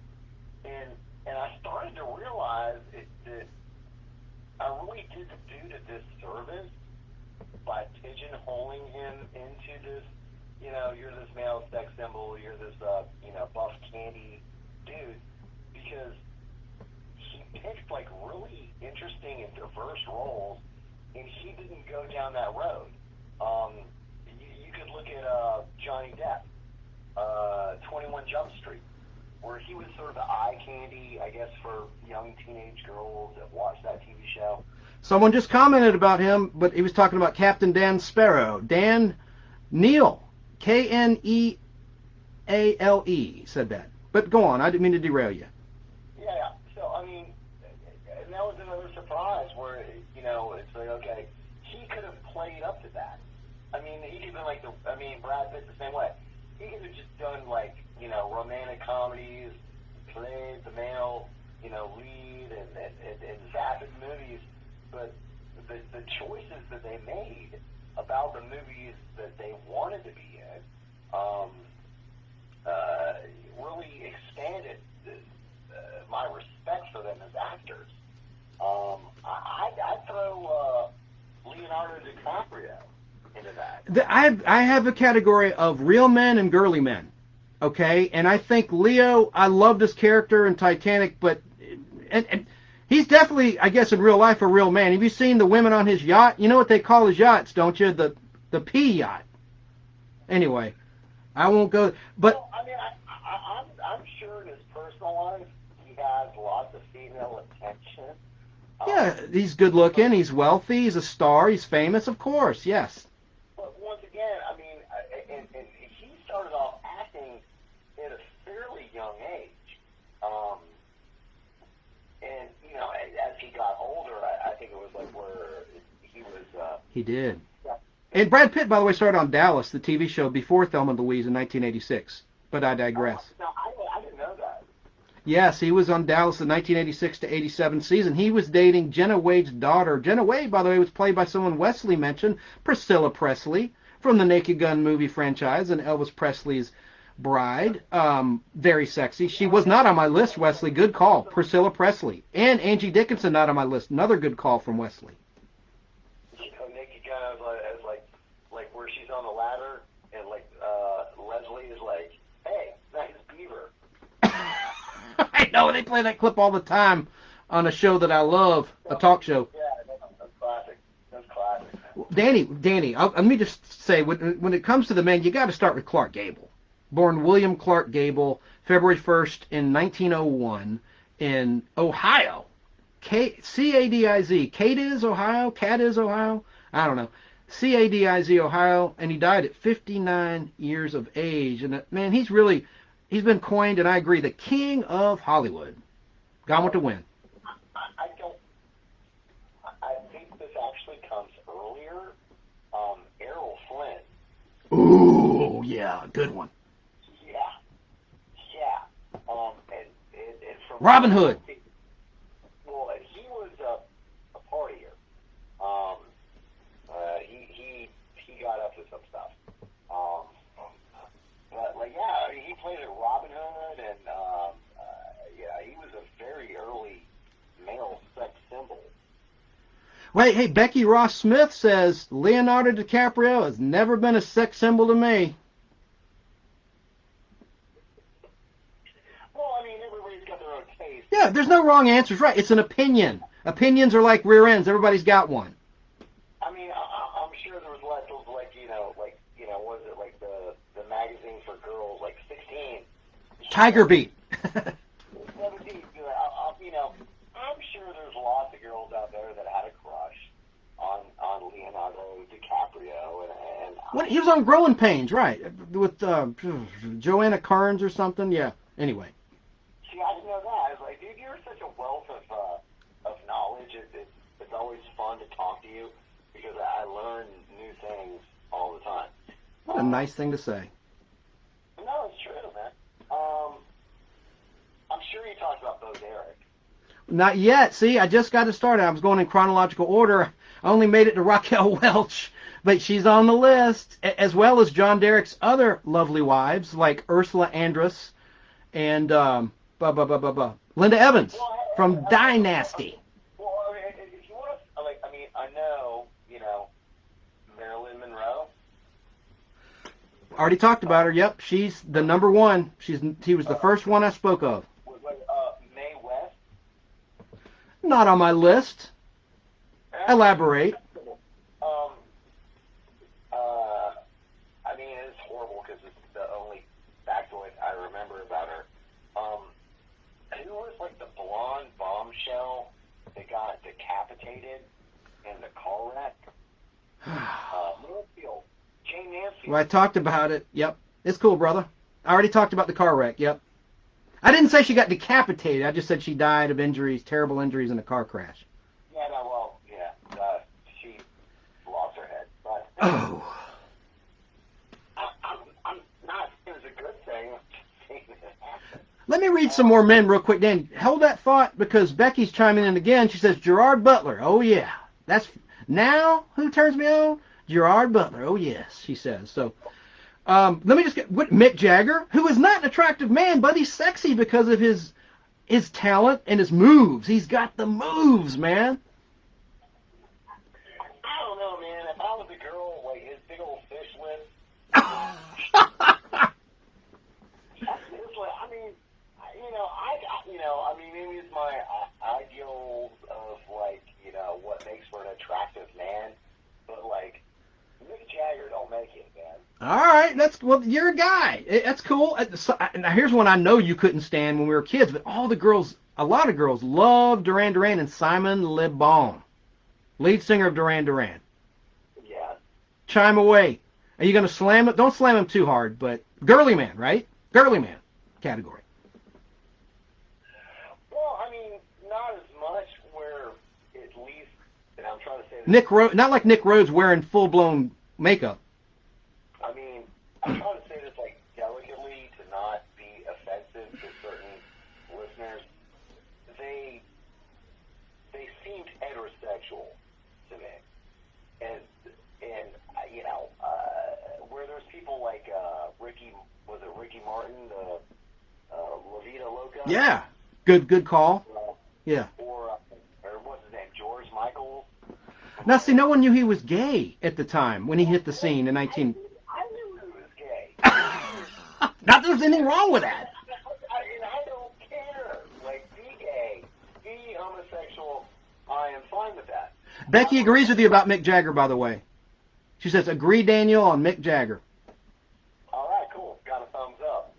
S4: And I started to realize that I really did the dude a disservice by pigeonholing him into this, you're this male sex symbol, you're this, buff candy dude, because he picked like really interesting and diverse roles, and he didn't go down that road. You could look at Johnny Depp, 21 Jump Street, where he was sort of the eye candy, I guess, for young teenage girls that watch that TV show.
S1: Someone just commented about him, but he was talking about Captain Dan Sparrow. Dan Neal, Kneale, said that. But go on, I didn't mean to derail you.
S4: Yeah, so, I mean, and that was another surprise where, it's like, okay, he could have played up to that. I mean, he could have been Brad Pitt the same way. He could have just done, romantic comedies, played the male, lead, and vapid movies. But the choices that they made about the movies that they wanted to be in really expanded my respect for them as actors. I'd throw Leonardo DiCaprio into that.
S1: I have a category of real men and girly men, okay? And I think Leo, I loved his character in Titanic, but and he's definitely, I guess, in real life, a real man. Have you seen the women on his yacht? You know what they call his yachts, don't you? The P yacht. Anyway, I won't go. But
S4: well, I mean, I'm sure in his personal life he has lots of female attention.
S1: Yeah, he's good looking. He's wealthy. He's a star. He's famous, of course. Yes.
S4: But once again, I mean, and he started off acting at a fairly young age. And, you know, as he got older, I think it was like where he was...
S1: He did.
S4: Yeah.
S1: And Brad Pitt, by the way, started on Dallas, the TV show, before Thelma and Louise in 1986. But I digress.
S4: No, I didn't know that.
S1: Yes, he was on Dallas the 1986 to 87 season. He was dating Jenna Wade's daughter. Jenna Wade, by the way, was played by someone Wesley mentioned, Priscilla Presley, from the Naked Gun movie franchise and Elvis Presley's bride. Very sexy. She was not on my list, Wesley. Good call. Priscilla Presley. And Angie Dickinson not on my list. Another good call from Wesley.
S4: You know, Naked Gun as like where she's on the ladder and like Leslie is like, hey, nice beaver.
S1: I know, they play that clip all the time on a show that I love, a talk show.
S4: Yeah, that's classic. That's classic.
S1: Danny, let me just say, when it comes to the men, you got to start with Clark Gable. Born William Clark Gable, February 1st in 1901 in Ohio. C-A-D-I-Z. Cadiz, Ohio? Cadiz, Ohio? I don't know. C-A-D-I-Z, Ohio, and he died at 59 years of age. And, man, he's been coined, and I agree, the king of Hollywood. Gone with the Wind.
S4: I think this actually comes earlier. Errol Flynn.
S1: Ooh, yeah, good one.
S4: Yeah. And from
S1: Robin Hood.
S4: Well, and he was a partier. He got up to some stuff. But like, yeah, he played at Robin Hood, and yeah, he was a very early male sex symbol.
S1: Wait, hey, Becky Ross Smith says Leonardo DiCaprio has never been a sex symbol to me.
S4: Well, I mean, everybody's got their own taste.
S1: Yeah, there's no wrong answers, right? It's an opinion. Opinions are like rear ends. Everybody's got one.
S4: I mean, I'm sure there was lots of like, was it like the magazine for girls, like 16?
S1: Tiger Beat.
S4: 17, I'm sure there's lots of girls out there that had a crush on Leonardo DiCaprio, and
S1: What, he was on Growing Pains, right? With Joanna Carnes or something. Yeah. Anyway.
S4: see, I didn't know that. I was like, dude, you're such a wealth of knowledge. It's always fun to talk to you because I learn new things all the time.
S1: What a nice thing to say.
S4: No, it's true, man. I'm sure you talked about Bo Derek.
S1: Not yet. See, I just got it started. I was going in chronological order. I only made it to Raquel Welch, but she's on the list, as well as John Derek's other lovely wives, like Ursula Andress and Linda Evans from Dynasty.
S4: Well, if you want to, like, I mean, I know, Marilyn Monroe.
S1: Already talked about her. Yep, she's the number one. He was the first one I spoke of.
S4: Mae West.
S1: Not on my list. Elaborate.
S4: I mean, it's horrible because it's the only factoid I remember about her. Who was like the blonde bombshell that got decapitated in the car wreck? Mansfield. Jane Mansfield.
S1: Well, I talked about it. Yep. It's cool, brother. I already talked about the car wreck. Yep. I didn't say she got decapitated. I just said she died of injuries, terrible injuries in a car crash.
S4: Yeah, no, well, yeah. She lost her head. But
S1: Oh.
S4: I'm not saying it's a good thing. I'm just saying it happened.
S1: Let me read some more men real quick, Dan. Hold that thought because Becky's chiming in again. She says, Gerard Butler. Oh, yeah. That's now who turns me on? Gerard Butler. Oh, yes, she says. So let me just get Mick Jagger, who is not an attractive man, but he's sexy because of his talent and his moves. He's got the moves, man.
S4: I don't know, man. If I was a girl, like his big old fish lips. I mean, maybe it's my
S1: right. Well, you're a guy. That's cool. Now here's one I know you couldn't stand when we were kids, but a lot of girls love Duran Duran and Simon Le Bon, lead singer of Duran Duran.
S4: Yeah.
S1: Chime away. Are you gonna slam it? Don't slam him too hard, but girly man, right? Girly man category.
S4: Well, I mean, not as much where at least, and I'm trying to say this.
S1: Not like Nick Rhodes wearing full blown makeup.
S4: I mean, I'm trying to say this like delicately to not be offensive to certain listeners. They seemed heterosexual to me, and you know, where there's people like Ricky Martin, the La Vida Loca.
S1: Yeah, good call. Yeah.
S4: Or what's his name, George Michael.
S1: Now, see, no one knew he was gay at the time when he hit the scene in 19.
S4: I knew he was gay.
S1: Not that there's anything wrong with that.
S4: And I don't care. Like, be gay, be homosexual. I am fine with that.
S1: Becky agrees with you about Mick Jagger, by the way. She says, agree, Daniel, on Mick Jagger.
S4: All right, cool. Got a thumbs up.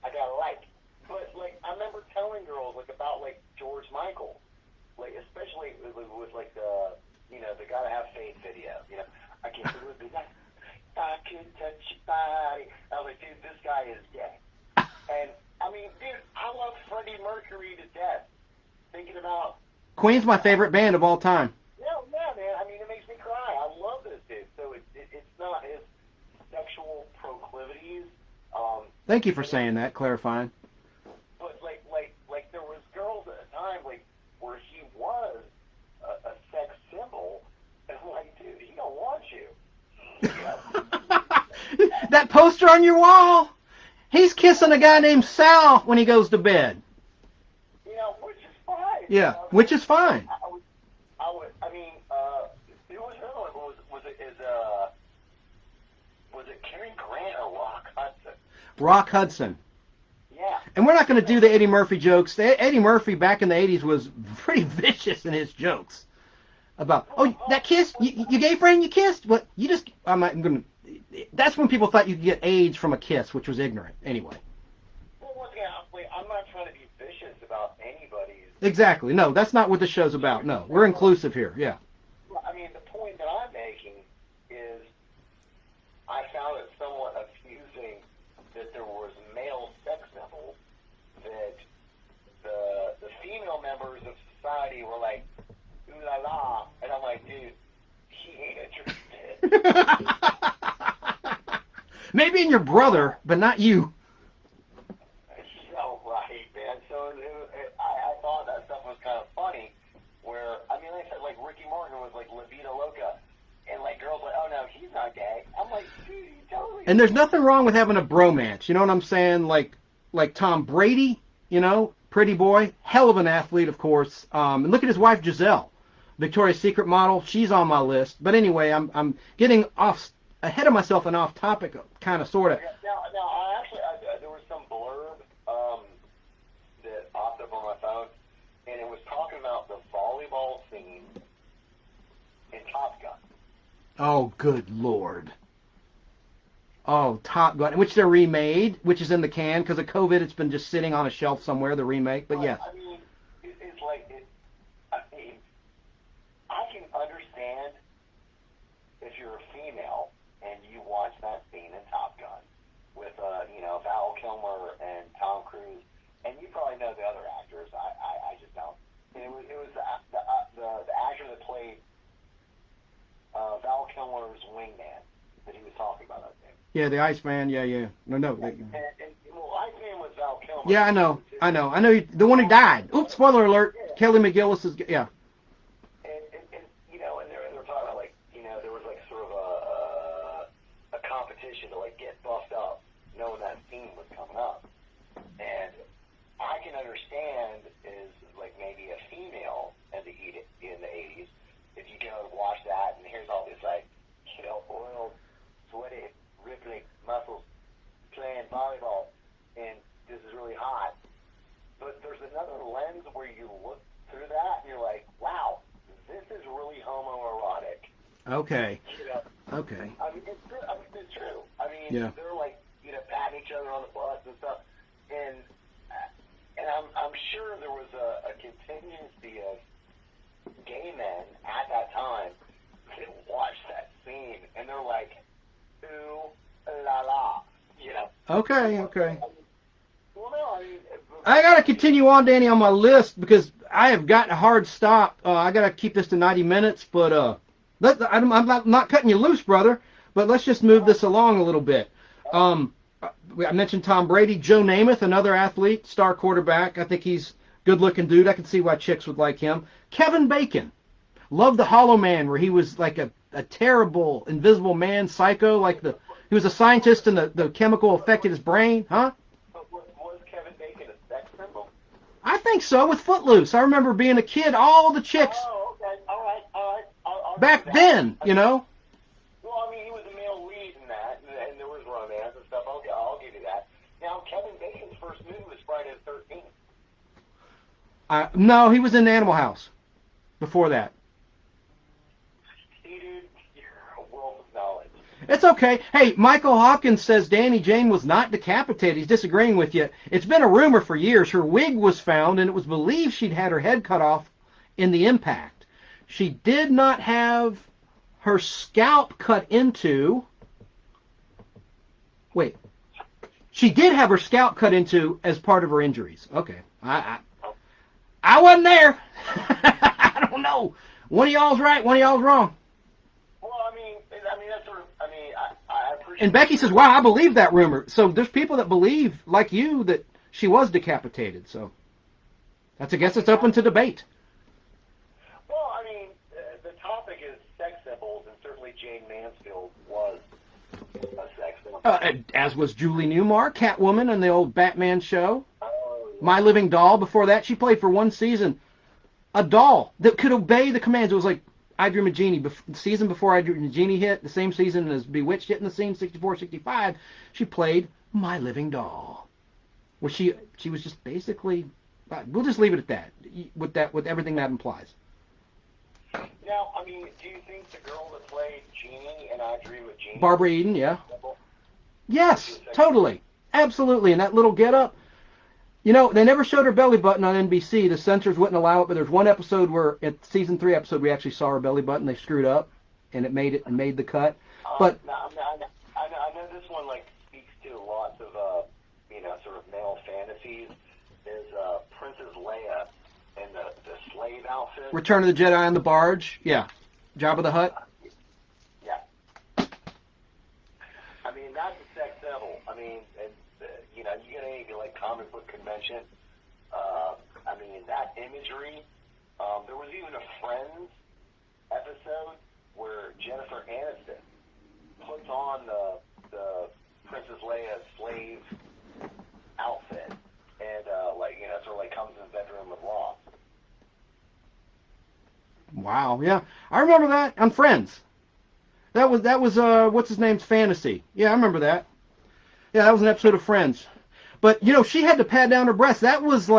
S4: I got a like. But, like, I remember telling girls, like, about, like, George Michael. Like, especially with like, the, you know, the Gotta Have Faith video. You know, I can't believe it. I can touch your body. I was like, dude, this guy is gay. And, I mean, dude, I love Freddie Mercury to death. Thinking about...
S1: Queen's my favorite band of all time.
S4: Yeah, man. I mean, it makes me cry. I love this dude. So it's not his sexual proclivities.
S1: Thank you for saying that, clarifying.
S4: But like there was girls at a time like where he was a sex symbol, and I'm like, dude, he don't want you.
S1: That poster on your wall. He's kissing a guy named Sal when he goes to bed.
S4: You know, which is fine.
S1: Yeah, which is fine.
S4: I mean, who was the other one? Was it Cary Grant or Rock Hudson?
S1: Rock Hudson.
S4: Yeah.
S1: And we're not going to do the Eddie Murphy jokes. Eddie Murphy back in the 80s was pretty vicious in his jokes. About, that kiss? You gay friend, you kissed? What? You just, I'm not going to, that's when people thought you could get AIDS from a kiss, which was ignorant. Anyway.
S4: Well, once again, I'm not trying to be vicious about anybody's.
S1: Exactly. No, that's not what the show's about. No, we're inclusive here. Yeah.
S4: I mean, the point that I'm making is I found it somewhat amusing that there was male sex symbols that the female members of society were like, ooh la la, and I'm like, dude, he ain't interested.
S1: Maybe in your brother, but not you.
S4: So, right, man. So I thought that stuff was kind of funny. Where, I mean, like I said, like Ricky Martin was like La Vida Loca, and like girls like, oh no, he's not gay. I'm like, dude, he totally.
S1: And there's nothing wrong with having a bromance. You know what I'm saying? Like Tom Brady, you know, pretty boy, hell of an athlete, of course. And look at his wife Giselle, Victoria's Secret model. She's on my list. But anyway, I'm getting ahead of myself and off topic, kind of, sort of.
S4: Now, I actually, there was some blurb that popped up on my phone, and it was talking about the volleyball scene in Top Gun.
S1: Oh, good Lord. Oh, Top Gun, which they're remade, which is in the can because of COVID. It's been just sitting on a shelf somewhere, the remake. But yes.
S4: I mean, it's like, I mean, I can understand if you're a female and you watch that scene in Top Gun with, you know, Val Kilmer and Tom Cruise, and you probably know the other actors. I just don't. And it was the actor that played Val Kilmer's wingman that he was talking about, I think.
S1: Yeah, the Iceman. Yeah. No.
S4: Well, Iceman was Val Kilmer.
S1: Yeah, I know. The one who died. Oops, spoiler alert.
S4: Yeah.
S1: Kelly McGillis is. Yeah.
S4: And you know, and they're talking about, like, you know, there was like sort of a competition to like get buffed up, knowing that scene was coming up. And I can understand is like maybe a female in the 80s, if you go and watch that and here's all this like, you know, oiled, sweaty, rippling muscles playing volleyball, and this is really hot. But there's another lens where you look through that and you're like, wow, this is really homoerotic.
S1: Okay.
S4: You know?
S1: Okay.
S4: I mean, it's true. I mean, mean,
S1: Yeah.
S4: they're like, patting each other on the bus and stuff. And I'm sure there was a contingency of gay men at that time that watched that scene, and they're like, ooh la la,
S1: Okay.
S4: Well, no, I mean,
S1: I got to continue on, Danny, on my list because I have got a hard stop. I got to keep this to 90 minutes, but I'm not cutting you loose, brother, but let's just move this along a little bit. I mentioned Tom Brady, Joe Namath, another athlete, star quarterback. I think he's a good-looking dude. I can see why chicks would like him. Kevin Bacon. Love the Hollow Man, where he was like a terrible, invisible man, psycho, he was a scientist and the chemical affected his brain, huh?
S4: was Kevin Bacon a sex symbol?
S1: I think so, with Footloose. I remember being a kid, all the chicks
S4: Oh, okay. All right. I'll
S1: back
S4: give
S1: then,
S4: that. Well, I mean, he was a male lead in that, and there was romance and stuff. I'll give you that. Now, Kevin Bacon's first movie was Friday the 13th.
S1: No, he was in Animal House before that.
S4: See, dude, you're a wealth of knowledge.
S1: It's okay. Hey, Michael Hopkins says Danny Jane was not decapitated. He's disagreeing with you. It's been a rumor for years. Her wig was found, and it was believed she'd had her head cut off in the impact. She did not have her scalp cut into. Wait. She did have her scalp cut into as part of her injuries. Okay. I wasn't there. I don't know. One of y'all's right, one of y'all's wrong.
S4: Well, I mean, that's sort of, I appreciate.
S1: And Becky says, wow, I believe that rumor. So there's people that believe, like you, that she was decapitated. So I guess it's open to debate.
S4: Well, I mean, the topic is sex symbols, and certainly Jane Mansfield was a sex symbol.
S1: As was Julie Newmar, Catwoman in the old Batman show.
S4: Oh, yeah.
S1: My Living Doll. Before that, she played for one season a doll that could obey the commands. It was like I Dream of Jeannie. The season before I Dream of Jeannie hit, the same season as Bewitched hit in the scene, 64, 65, she played My Living Doll. Where she was just basically, we'll just leave it at that, with everything that implies.
S4: Now, I mean, do you think the girl that played Jeannie and I Dream of Jeannie...
S1: Barbara Eden, yeah. Yes, totally. Absolutely. And that little get-up. They never showed her belly button on NBC. The censors wouldn't allow it, but there's one episode where, at season 3 episode, we actually saw her belly button. They screwed up, and it made the cut. But
S4: I know this one speaks to lots of sort of male fantasies. Is Princess Leia in the slave outfit?
S1: Return of the Jedi on the barge, yeah. Jabba the Hutt.
S4: Yeah. I mean, that's a sex symbol. I mean, you get any comic book convention. I mean, that imagery. There was even a Friends episode where Jennifer Aniston puts on the Princess Leia slave outfit and sort of comes in the bedroom with Ross.
S1: Wow, yeah, I remember that on Friends. That was what's his name's fantasy. Yeah, I remember that. Yeah, that was an episode of Friends. But she had to pad down her breasts. That was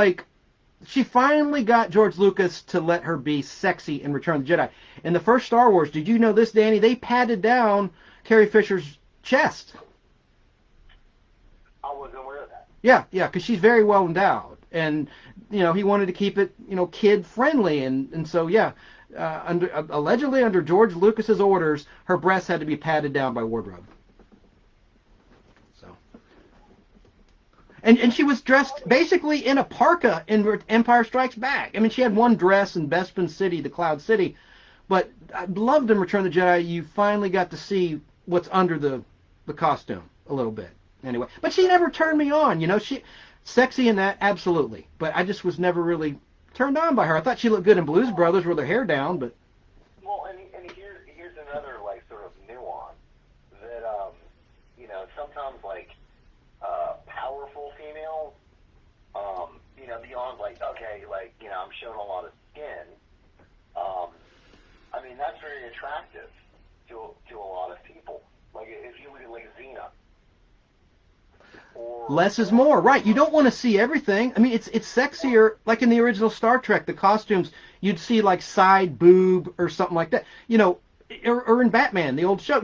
S1: she finally got George Lucas to let her be sexy in Return of the Jedi. In the first Star Wars, did you know this, Danny? They padded down Carrie Fisher's chest.
S4: I wasn't aware of that.
S1: Yeah, because she's very well endowed, and he wanted to keep it kid friendly, and so yeah, allegedly under George Lucas's orders, her breasts had to be padded down by wardrobe. So, and she was dressed basically in a parka in Empire Strikes Back. I mean, she had one dress in Bespin City, the Cloud City, but I loved in Return of the Jedi. You finally got to see what's under the costume a little bit. Anyway, but she never turned me on. She sexy in that, absolutely. But I just was never really turned on by her. I thought she looked good in Blues Brothers with her hair down, but.
S4: Well, and here's another sort of nuance that sometimes powerful females, beyond okay, I'm showing a lot of skin. I mean that's very attractive to a lot of people. If you look at Xena.
S1: Less is more, right? You don't want to see everything. I mean, it's sexier, like in the original Star Trek, the costumes, you'd see side boob or something like that. or in Batman, the old show.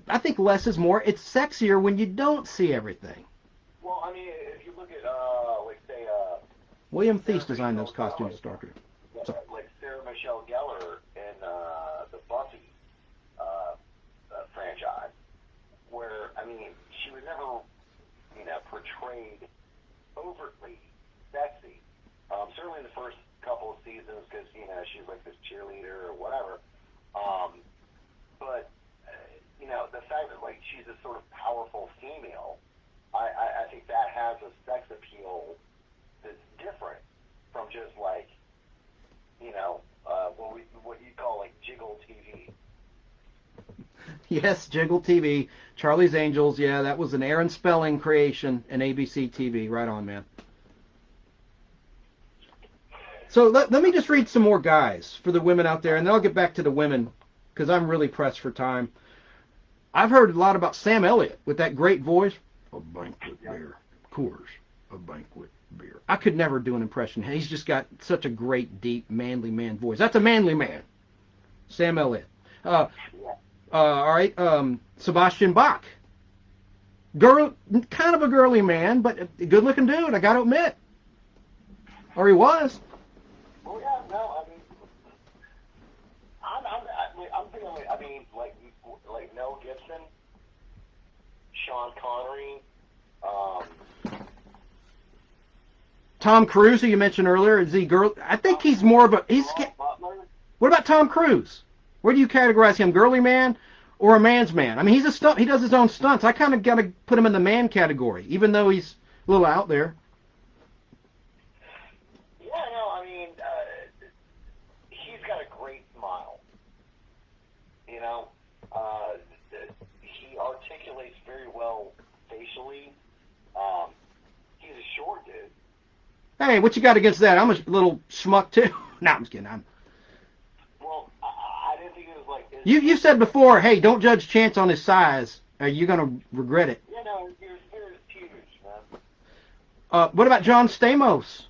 S1: I think less is more. It's sexier when you don't see everything.
S4: Well, I mean, if you look at, like, say,
S1: William
S4: Sarah
S1: Thies designed those
S4: Michelle
S1: costumes
S4: Gellar,
S1: to Star Trek. So,
S4: like Sarah Michelle Gellar in the Buffy franchise, where, I mean, she was never, portrayed overtly sexy. Certainly in the first couple of seasons, because, she's like this cheerleader or whatever. But, the fact that, like, she's a sort of powerful female, I think that has a sex appeal that's different from just, like, what you call, like, jiggle TV.
S1: yes, Jiggle TV, Charlie's Angels. Yeah, that was an Aaron Spelling creation in ABC TV. Right on, man. So let me just read some more guys for the women out there, and then I'll get back to the women because I'm really pressed for time. I've heard a lot about Sam Elliott with that great voice. A banquet beer, Coors, a banquet beer. I could never do an impression. He's just got such a great, deep, manly man voice. That's a manly man. Sam Elliott. All right, Sebastian Bach. Kind of a girly man, but a good-looking dude, I got to admit. Or he was.
S4: Oh, yeah, no, I mean, I'm thinking, like Mel Gibson, Sean Connery,
S1: Tom Cruise, who you mentioned earlier, is he girl? I think he's more of a.
S4: Butler.
S1: What about Tom Cruise? Where do you categorize him, girly man or a man's man? I mean, he's a stunt. He does his own stunts. I kind of got to put him in the man category, even though he's a little out there.
S4: Yeah, no, I mean, he's got a great smile. He articulates very well facially. He's a short dude.
S1: Hey, what you got against that? I'm a little schmuck too. No, I'm just kidding.
S4: Well, I didn't think it was like...
S1: You said before, hey, don't judge Chance on his size. You're going to regret it.
S4: Yeah, no, your spirit is huge, man.
S1: What about John Stamos?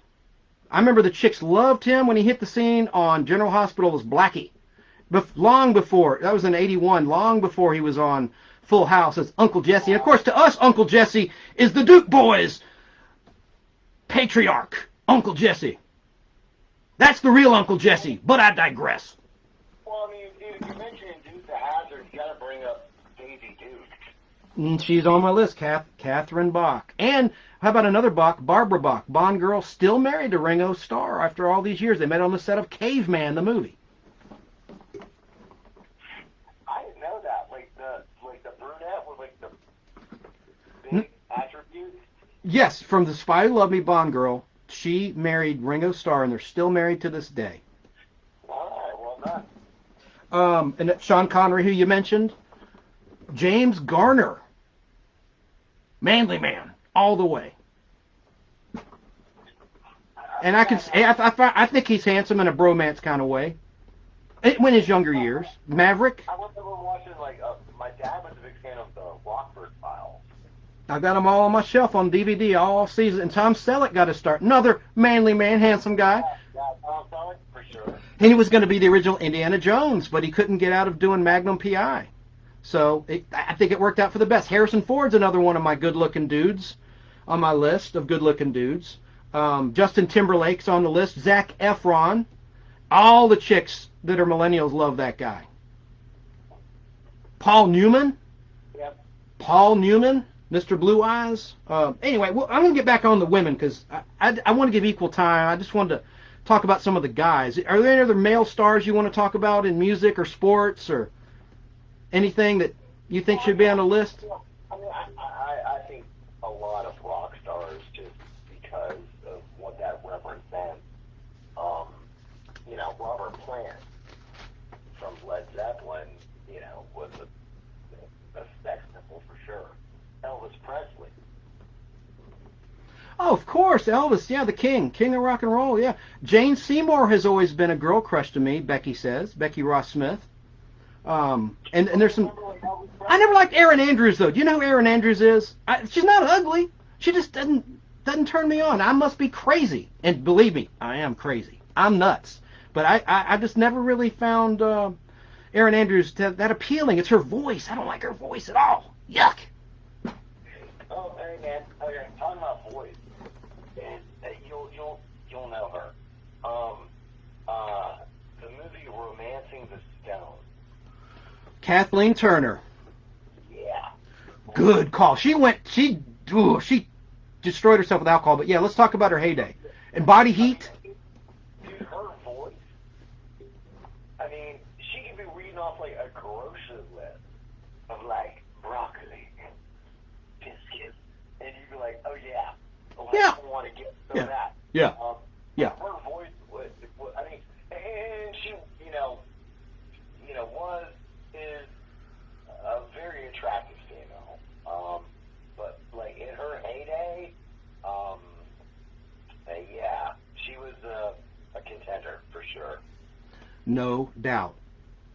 S1: I remember the chicks loved him when he hit the scene on General Hospital as Blackie. Long before, that was in 81, long before he was on Full House as Uncle Jesse. And of course, to us, Uncle Jesse is the Duke Boys patriarch, Uncle Jesse. That's the real Uncle Jesse, but I digress.
S4: Well, I mean, if you mention Duke the Hazard, you got to bring up Daisy Duke.
S1: She's on my list, Catherine Bach. And how about another Bach, Barbara Bach, Bond girl, still married to Ringo Starr after all these years. They met on the set of Caveman, the movie.
S4: I didn't know that. Like the brunette with like the big attributes.
S1: Yes, from The Spy Who Loved Me, Bond girl. She married Ringo Starr, and they're still married to this day.
S4: All right, well done.
S1: And Sean Connery, who you mentioned, James Garner, manly man, all the way. And I think he's handsome in a bromance kind of way. When his younger years, Maverick.
S4: I remember watching my dad was a big fan of the Rockford Files.
S1: I got them all on my shelf on DVD all season. And Tom Selleck got to start. Another manly man, handsome guy.
S4: Yeah, Tom Selleck, for sure.
S1: And he was going to be the original Indiana Jones, but he couldn't get out of doing Magnum P.I. So I think it worked out for the best. Harrison Ford's another one of my good-looking dudes on my list of good-looking dudes. Justin Timberlake's on the list. Zac Efron. All the chicks that are millennials love that guy. Paul Newman.
S4: Yep.
S1: Paul Newman. Mr. Blue Eyes. Anyway, well, I'm going to get back on the women because I want to give equal time. I just wanted to talk about some of the guys. Are there any other male stars you want to talk about in music or sports or anything that you think should be on the list?
S4: I mean, I think a lot of rock stars just because of what that represents. Robert Plant from Led Zeppelin, was a sex symbol for sure. Elvis Presley.
S1: Oh, of course, Elvis. Yeah, the king of rock and roll. Yeah, Jane Seymour has always been a girl crush to me. Becky says, Becky Ross Smith. And there's some. I never liked Erin Andrews though. Do you know who Erin Andrews is? She's not ugly. She just doesn't turn me on. I must be crazy, and believe me, I am crazy. I'm nuts. But I just never really found Erin Andrews that appealing. It's her voice. I don't like her voice at all. Yuck.
S4: Oh, hey man. Okay, talking about voice, and you'll know her. The movie Romancing the Stone.
S1: Kathleen Turner.
S4: Yeah.
S1: Good call. She destroyed herself with alcohol. But yeah, let's talk about her heyday. And Body Heat.
S4: Dude, her voice. I mean, she could be reading off like a grocery list of like broccoli and biscuits, and you'd be like, oh yeah,
S1: Yeah.
S4: I want to get some of that.
S1: Yeah. Yeah.
S4: Her voice was, I mean, and she, is a very attractive female. But like in her heyday, yeah, she was a contender for sure.
S1: No doubt.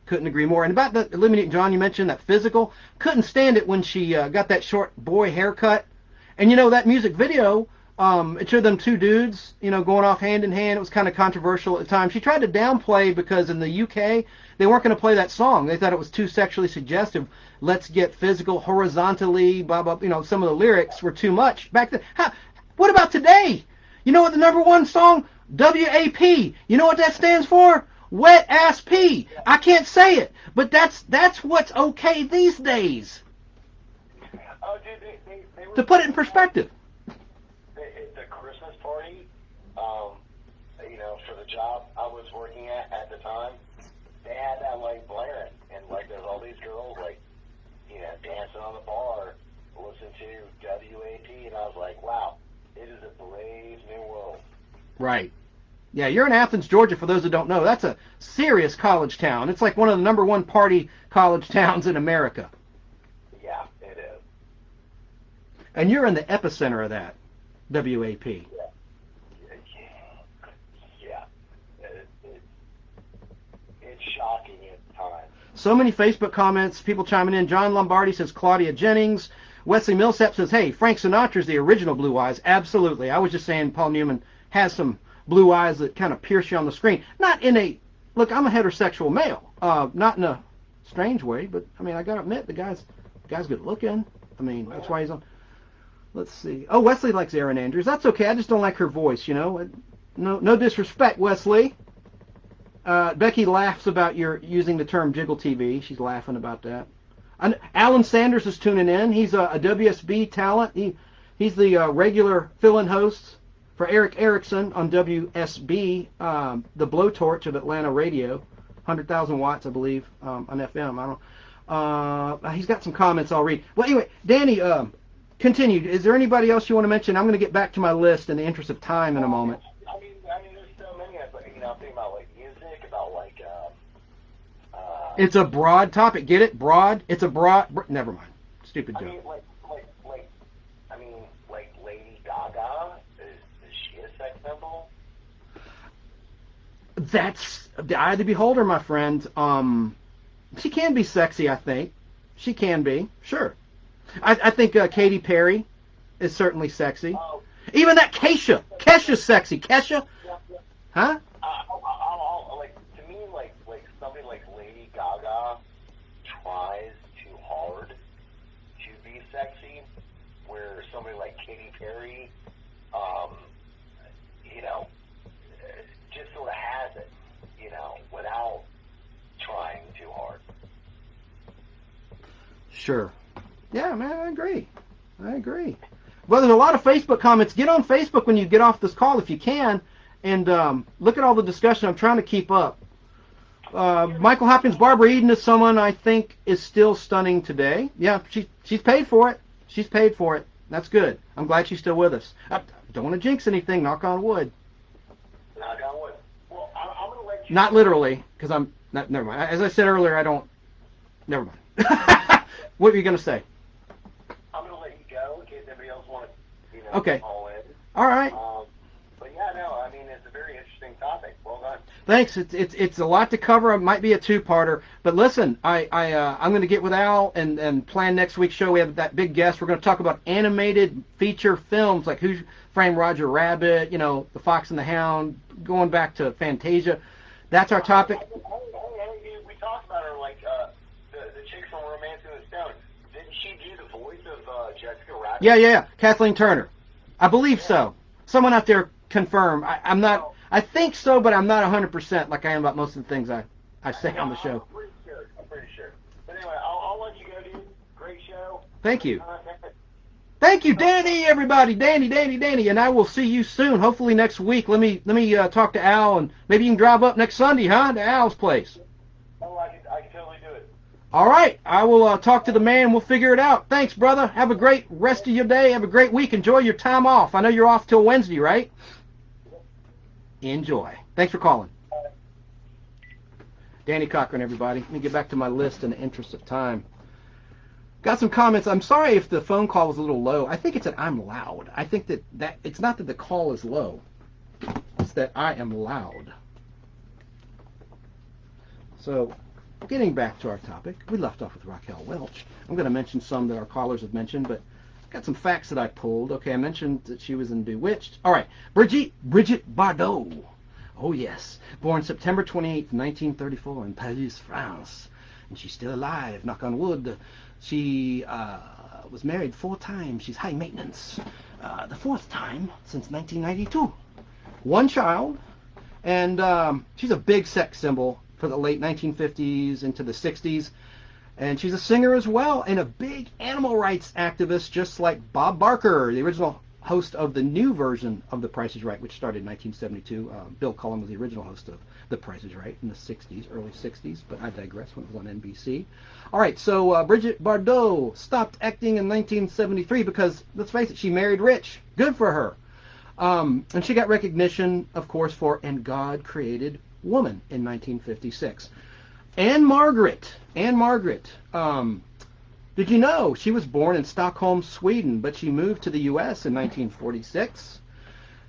S1: Couldn't agree more. And about the Olivia Newton-John, you mentioned that physical. Couldn't stand it when she got that short boy haircut. And that music video, it showed them two dudes, going off hand in hand. It was kind of controversial at the time. She tried to downplay because in the UK, they weren't going to play that song. They thought it was too sexually suggestive. Let's get physical horizontally, blah, blah. Some of the lyrics were too much back then. What about today? You know what the number one song? WAP. You know what that stands for? Wet ass pee. I can't say it, but that's what's okay these days.
S4: Oh, dude, they were
S1: To put it in perspective.
S4: The Christmas party, for the job I was working at the time, they had that like blaring, and like there's all these girls like, dancing on the bar, listening to WAP, and I was like, wow, it is a brave new world.
S1: Right. Yeah, you're in Athens, Georgia, for those that don't know. That's a serious college town. It's like one of the number one party college towns in America.
S4: Yeah, it is.
S1: And you're in the epicenter of that, WAP.
S4: Yeah. It's shocking at times.
S1: So many Facebook comments, people chiming in. John Lombardi says Claudia Jennings. Wesley Millsap says, hey, Frank Sinatra's the original Blue Eyes. Absolutely. I was just saying Paul Newman has some blue eyes that kind of pierce you on the screen. Not in a, look, I'm a heterosexual male. Not in a strange way, but, I mean, I got to admit, the guy's good looking. I mean, that's why he's on. Let's see. Oh, Wesley likes Erin Andrews. That's okay. I just don't like her voice, No disrespect, Wesley. Becky laughs about your using the term jiggle TV. She's laughing about that. Alan Sanders is tuning in. He's a WSB talent. He's the regular fill-in host for Eric Erickson on WSB, the blowtorch of Atlanta radio, 100,000 watts, I believe, on FM. I don't. He's got some comments I'll read. Well, anyway, Danny, continue. Is there anybody else you want to mention? I'm going to get back to my list in the interest of time in a moment.
S4: I mean, there's so many. I'm thinking about like music, about like.
S1: It's a broad topic. Get it? Broad. It's a broad. Never mind. Stupid joke.
S4: I mean, like Lady Gaga. Is she a sex symbol?
S1: That's the eye of the beholder, my friend. She can be sexy, I think. She can be. Sure. I think Katy Perry is certainly sexy. Even that Kesha. Kesha's sexy. Kesha? Huh?
S4: Like, to me, like somebody like Lady Gaga tries too hard to be sexy, where somebody like Katy Perry, just sort of has it, without trying too hard.
S1: Sure. Yeah, man, I agree. Well, there's a lot of Facebook comments. Get on Facebook when you get off this call if you can, and look at all the discussion. I'm trying to keep up. Michael Hopkins, Barbara Eden is someone I think is still stunning today. Yeah, she's paid for it. She's paid for it. That's good. I'm glad she's still with us. I don't want to jinx anything. Knock on wood.
S4: Knock on wood. Well, I'm going to let you...
S1: Not literally, because I'm... never mind. As I said earlier, I don't... Never mind. What were you going to say?
S4: I'm going to let you go in case anybody else wants to,
S1: okay.
S4: call in.
S1: All right.
S4: But yeah, no, I mean, it's a very interesting topic. Well done.
S1: Thanks. It's a lot to cover. It might be a two-parter. But listen, I'm going to get with Al and plan next week's show. We have that big guest. We're going to talk about animated feature films like Who Framed Roger Rabbit, The Fox and the Hound, going back to Fantasia. That's our topic.
S4: Hey, we talked about her like she do the voice of Jessica Rabbit?
S1: Yeah. Kathleen Turner. I believe so. Someone out there confirm. I'm not. I think so, but I'm not 100% like I am about most of the things I say on the show.
S4: I'm pretty sure. But anyway, I'll let you go, dude. Great show.
S1: Thank you. Thank you, Danny, everybody. Danny. And I will see you soon, hopefully next week. Let me talk to Al, and maybe you can drive up next Sunday, huh, to Al's place.
S4: Oh, I can totally do it.
S1: All right. I will talk to the man. We'll figure it out. Thanks, brother. Have a great rest of your day. Have a great week. Enjoy your time off. I know you're off till Wednesday, right? Enjoy. Thanks for calling. Danny Cochran, everybody. Let me get back to my list in the interest of time. Got some comments. I'm sorry if the phone call was a little low. I think it's that I'm loud. I think that it's not that the call is low. It's that I am loud. So, getting back to our topic, we left off with Raquel Welch. I'm going to mention some that our callers have mentioned, but got some facts that I pulled. Okay, I mentioned that she was in Bewitched. All right, Brigitte Bardot. Oh, yes. Born September 28, 1934 in Paris, France. And she's still alive, knock on wood. She was married 4 times. She's high maintenance. The 4th time since 1992. 1 child. And she's a big sex symbol for the late 1950s into the 60s. And she's a singer as well, and a big animal rights activist, just like Bob Barker, the original host of the new version of The Price is Right, which started in 1972. Bill Cullen was the original host of The Price is Right in the 60s, early 60s, but I digress, when it was on NBC. All right, so Brigitte Bardot stopped acting in 1973 because, let's face it, she married rich. Good for her. And she got recognition, of course, for And God Created Woman in 1956. Anne Margaret. Did you know she was born in Stockholm, Sweden, but she moved to the U.S. in 1946?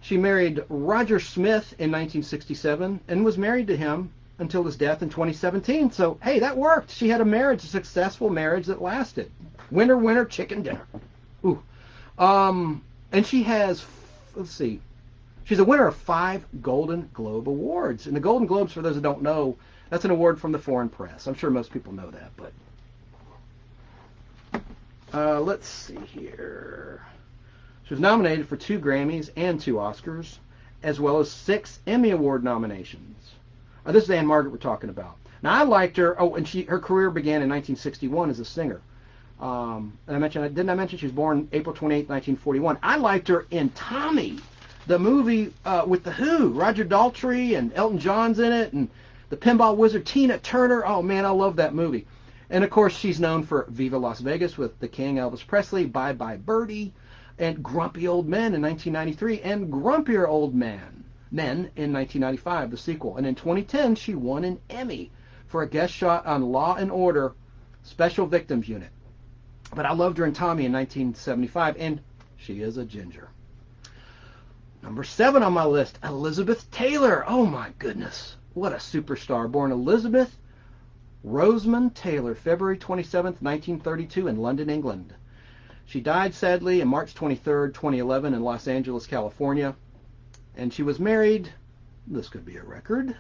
S1: She married Roger Smith in 1967 and was married to him until his death in 2017. So, hey, that worked. She had a successful marriage that lasted. Winner, winner, chicken dinner. Ooh. And she has, let's see, she's a winner of 5 Golden Globe Awards. And the Golden Globes, for those who don't know, that's an award from the foreign press. I'm sure most people know that, but let's see here. She was nominated for 2 Grammys and 2 Oscars, as well as 6 Emmy Award nominations. This is Anne Margaret we're talking about. Now, I liked her. Oh, and her career began in 1961 as a singer. And didn't I mention she was born April 28, 1941? I liked her in Tommy, the movie with The Who. Roger Daltrey and Elton John's in it, and the pinball wizard Tina Turner. Oh, man, I love that movie. And, of course, she's known for Viva Las Vegas with the King, Elvis Presley, Bye Bye Birdie, and Grumpy Old Men in 1993, and Grumpier Old Men in 1995, the sequel. And in 2010, she won an Emmy for a guest shot on Law and Order Special Victims Unit. But I loved her in Tommy in 1975, and she is a ginger. Number 7 on my list, Elizabeth Taylor. Oh, my goodness. What a superstar. Born Elizabeth Rosamond Taylor, February 27th, 1932 in London, England. She died, sadly, on March 23rd, 2011 in Los Angeles, California. And she was married, this could be a record,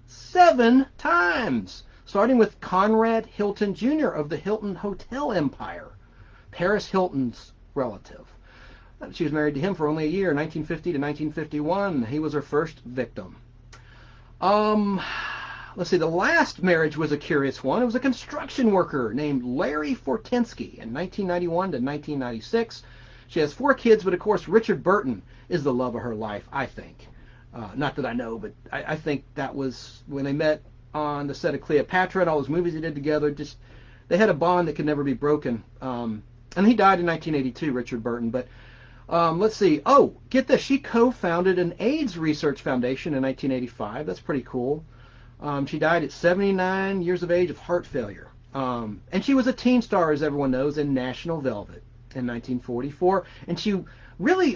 S1: 7 times, starting with Conrad Hilton Jr. of the Hilton Hotel Empire, Paris Hilton's relative. She was married to him for only a year, 1950 to 1951. He was her first victim. Let's see, the last marriage was a curious one. It was a construction worker named Larry Fortensky in 1991 to 1996. She has 4 kids, but of course Richard Burton is the love of her life, I think. Not that I know, but I think that was when they met on the set of Cleopatra and all those movies they did together. Just they had a bond that could never be broken. And he died in 1982, Richard Burton. But let's see. Oh, get this. She co-founded an AIDS research foundation in 1985. That's pretty cool. She died at 79 years of age of heart failure. And she was a teen star, as everyone knows, in National Velvet in 1944. And she really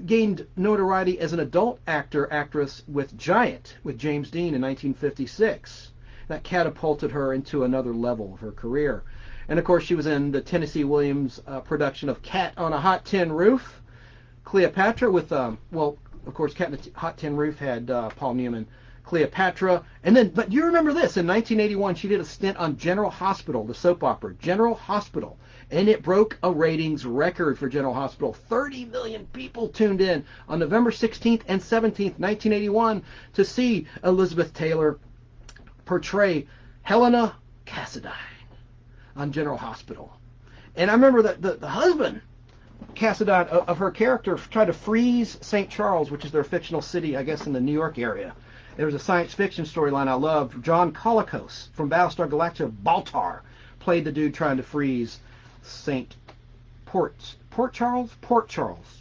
S1: gained notoriety as an adult actress with Giant, with James Dean in 1956. That catapulted her into another level of her career. And, of course, she was in the Tennessee Williams production of Cat on a Hot Tin Roof, Cleopatra with, well, of course, Cat on a Hot Tin Roof had Paul Newman Cleopatra. And then, but you remember this, in 1981, she did a stint on General Hospital, the soap opera, General Hospital. And it broke a ratings record for General Hospital. 30 million people tuned in on November 16th and 17th, 1981, to see Elizabeth Taylor portray Helena Cassadine on General Hospital. And I remember that the husband, Cassadine, of her character, tried to freeze St. Charles, which is their fictional city, I guess, in the New York area. There was a science fiction storyline I loved. John Colicos from Battlestar Galactica, Baltar, played the dude trying to freeze Port Charles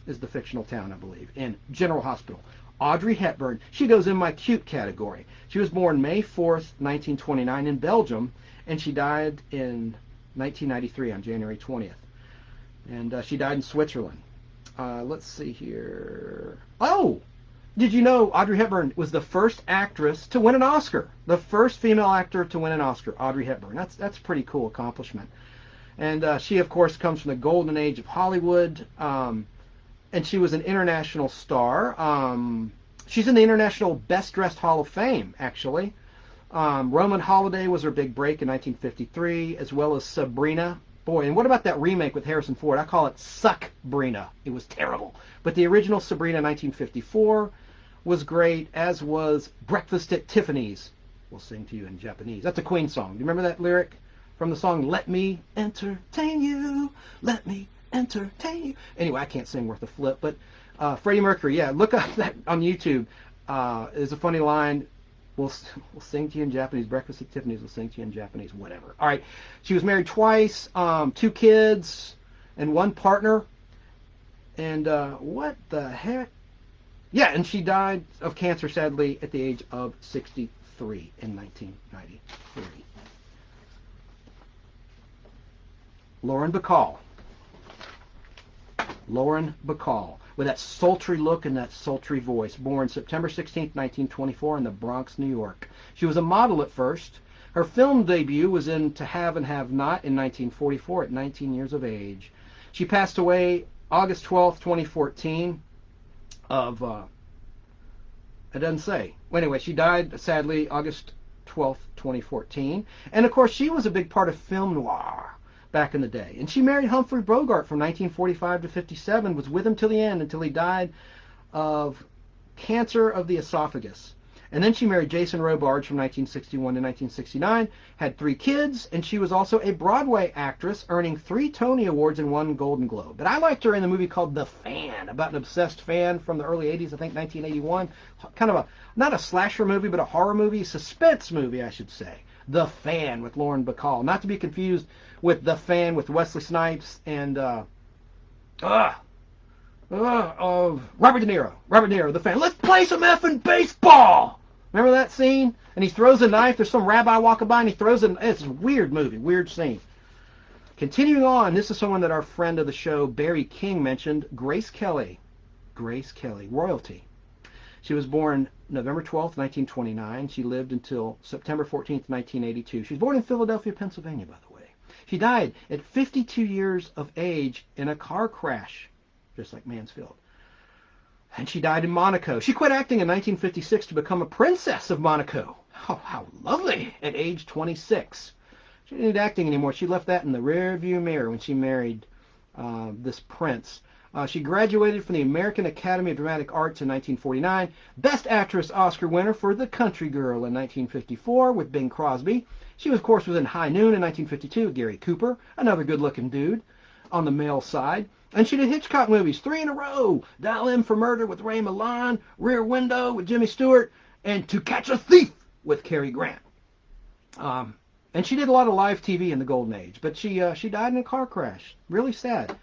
S1: is the fictional town, I believe, in General Hospital. Audrey Hepburn, she goes in my cute category. She was born May 4th, 1929 in Belgium, and she died in 1993 on January 20th. And she died in Switzerland. Let's see here. Oh! Did you know Audrey Hepburn was the first actress to win an Oscar? The first female actor to win an Oscar, Audrey Hepburn. That's a pretty cool accomplishment. And she, of course, comes from the golden age of Hollywood. And she was an international star. She's in the International Best Dressed Hall of Fame, actually. Roman Holiday was her big break in 1953, as well as Sabrina. Boy, and what about that remake with Harrison Ford? I call it Suck-brina. It was terrible. But the original Sabrina 1954 was great, as was Breakfast at Tiffany's. We'll sing to you in Japanese. That's a Queen song. Do you remember that lyric from the song, Let Me Entertain You, Let Me Entertain You? Anyway, I can't sing worth a flip, but Freddie Mercury, yeah, look up that on YouTube. There's a funny line. We'll sing to you in Japanese. Breakfast at Tiffany's, we'll sing to you in Japanese. Whatever. All right. She was married twice, 2 kids, and 1 partner. And what the heck? Yeah, and she died of cancer, sadly, at the age of 63 in 1993. Lauren Bacall. Lauren Bacall, with that sultry look and that sultry voice, born September 16, 1924 in the Bronx, New York. She was a model at first. Her film debut was in To Have and Have Not in 1944 at 19 years of age. She passed away August 12, 2014 of, it doesn't say. Well, anyway, she died, sadly, August 12, 2014. And, of course, she was a big part of film noir back in the day. And she married Humphrey Bogart from 1945 to 57, was with him till the end, until he died of cancer of the esophagus. And then she married Jason Robards from 1961 to 1969, had 3 kids, and she was also a Broadway actress, earning 3 Tony Awards and 1 Golden Globe. But I liked her in the movie called The Fan, about an obsessed fan from the early 80s, I think 1981. Kind of not a slasher movie, but a horror movie, suspense movie, I should say. The Fan with Lauren Bacall. Not to be confused with The Fan with Wesley Snipes and Robert De Niro. Robert De Niro, The Fan. Let's play some effing baseball! Remember that scene? And he throws a knife. There's some rabbi walking by and he throws it. It's a weird movie, weird scene. Continuing on, this is someone that our friend of the show, Barry King, mentioned. Grace Kelly. Grace Kelly, royalty. She was born November 12th, 1929. She lived until September 14th, 1982. She was born in Philadelphia, Pennsylvania, by the way. She died at 52 years of age in a car crash, just like Mansfield. And she died in Monaco. She quit acting in 1956 to become a princess of Monaco. Oh, how lovely, at age 26. She didn't need acting anymore. She left that in the rearview mirror when she married this prince. She graduated from the American Academy of Dramatic Arts in 1949. Best Actress Oscar winner for The Country Girl in 1954 with Bing Crosby. She, of course, was in High Noon in 1952 with Gary Cooper, another good-looking dude on the male side. And she did Hitchcock movies 3 in a row. Dial M for Murder with Ray Milland, Rear Window with Jimmy Stewart, and To Catch a Thief with Cary Grant. And she did a lot of live TV in the Golden Age, but she died in a car crash. Really sad.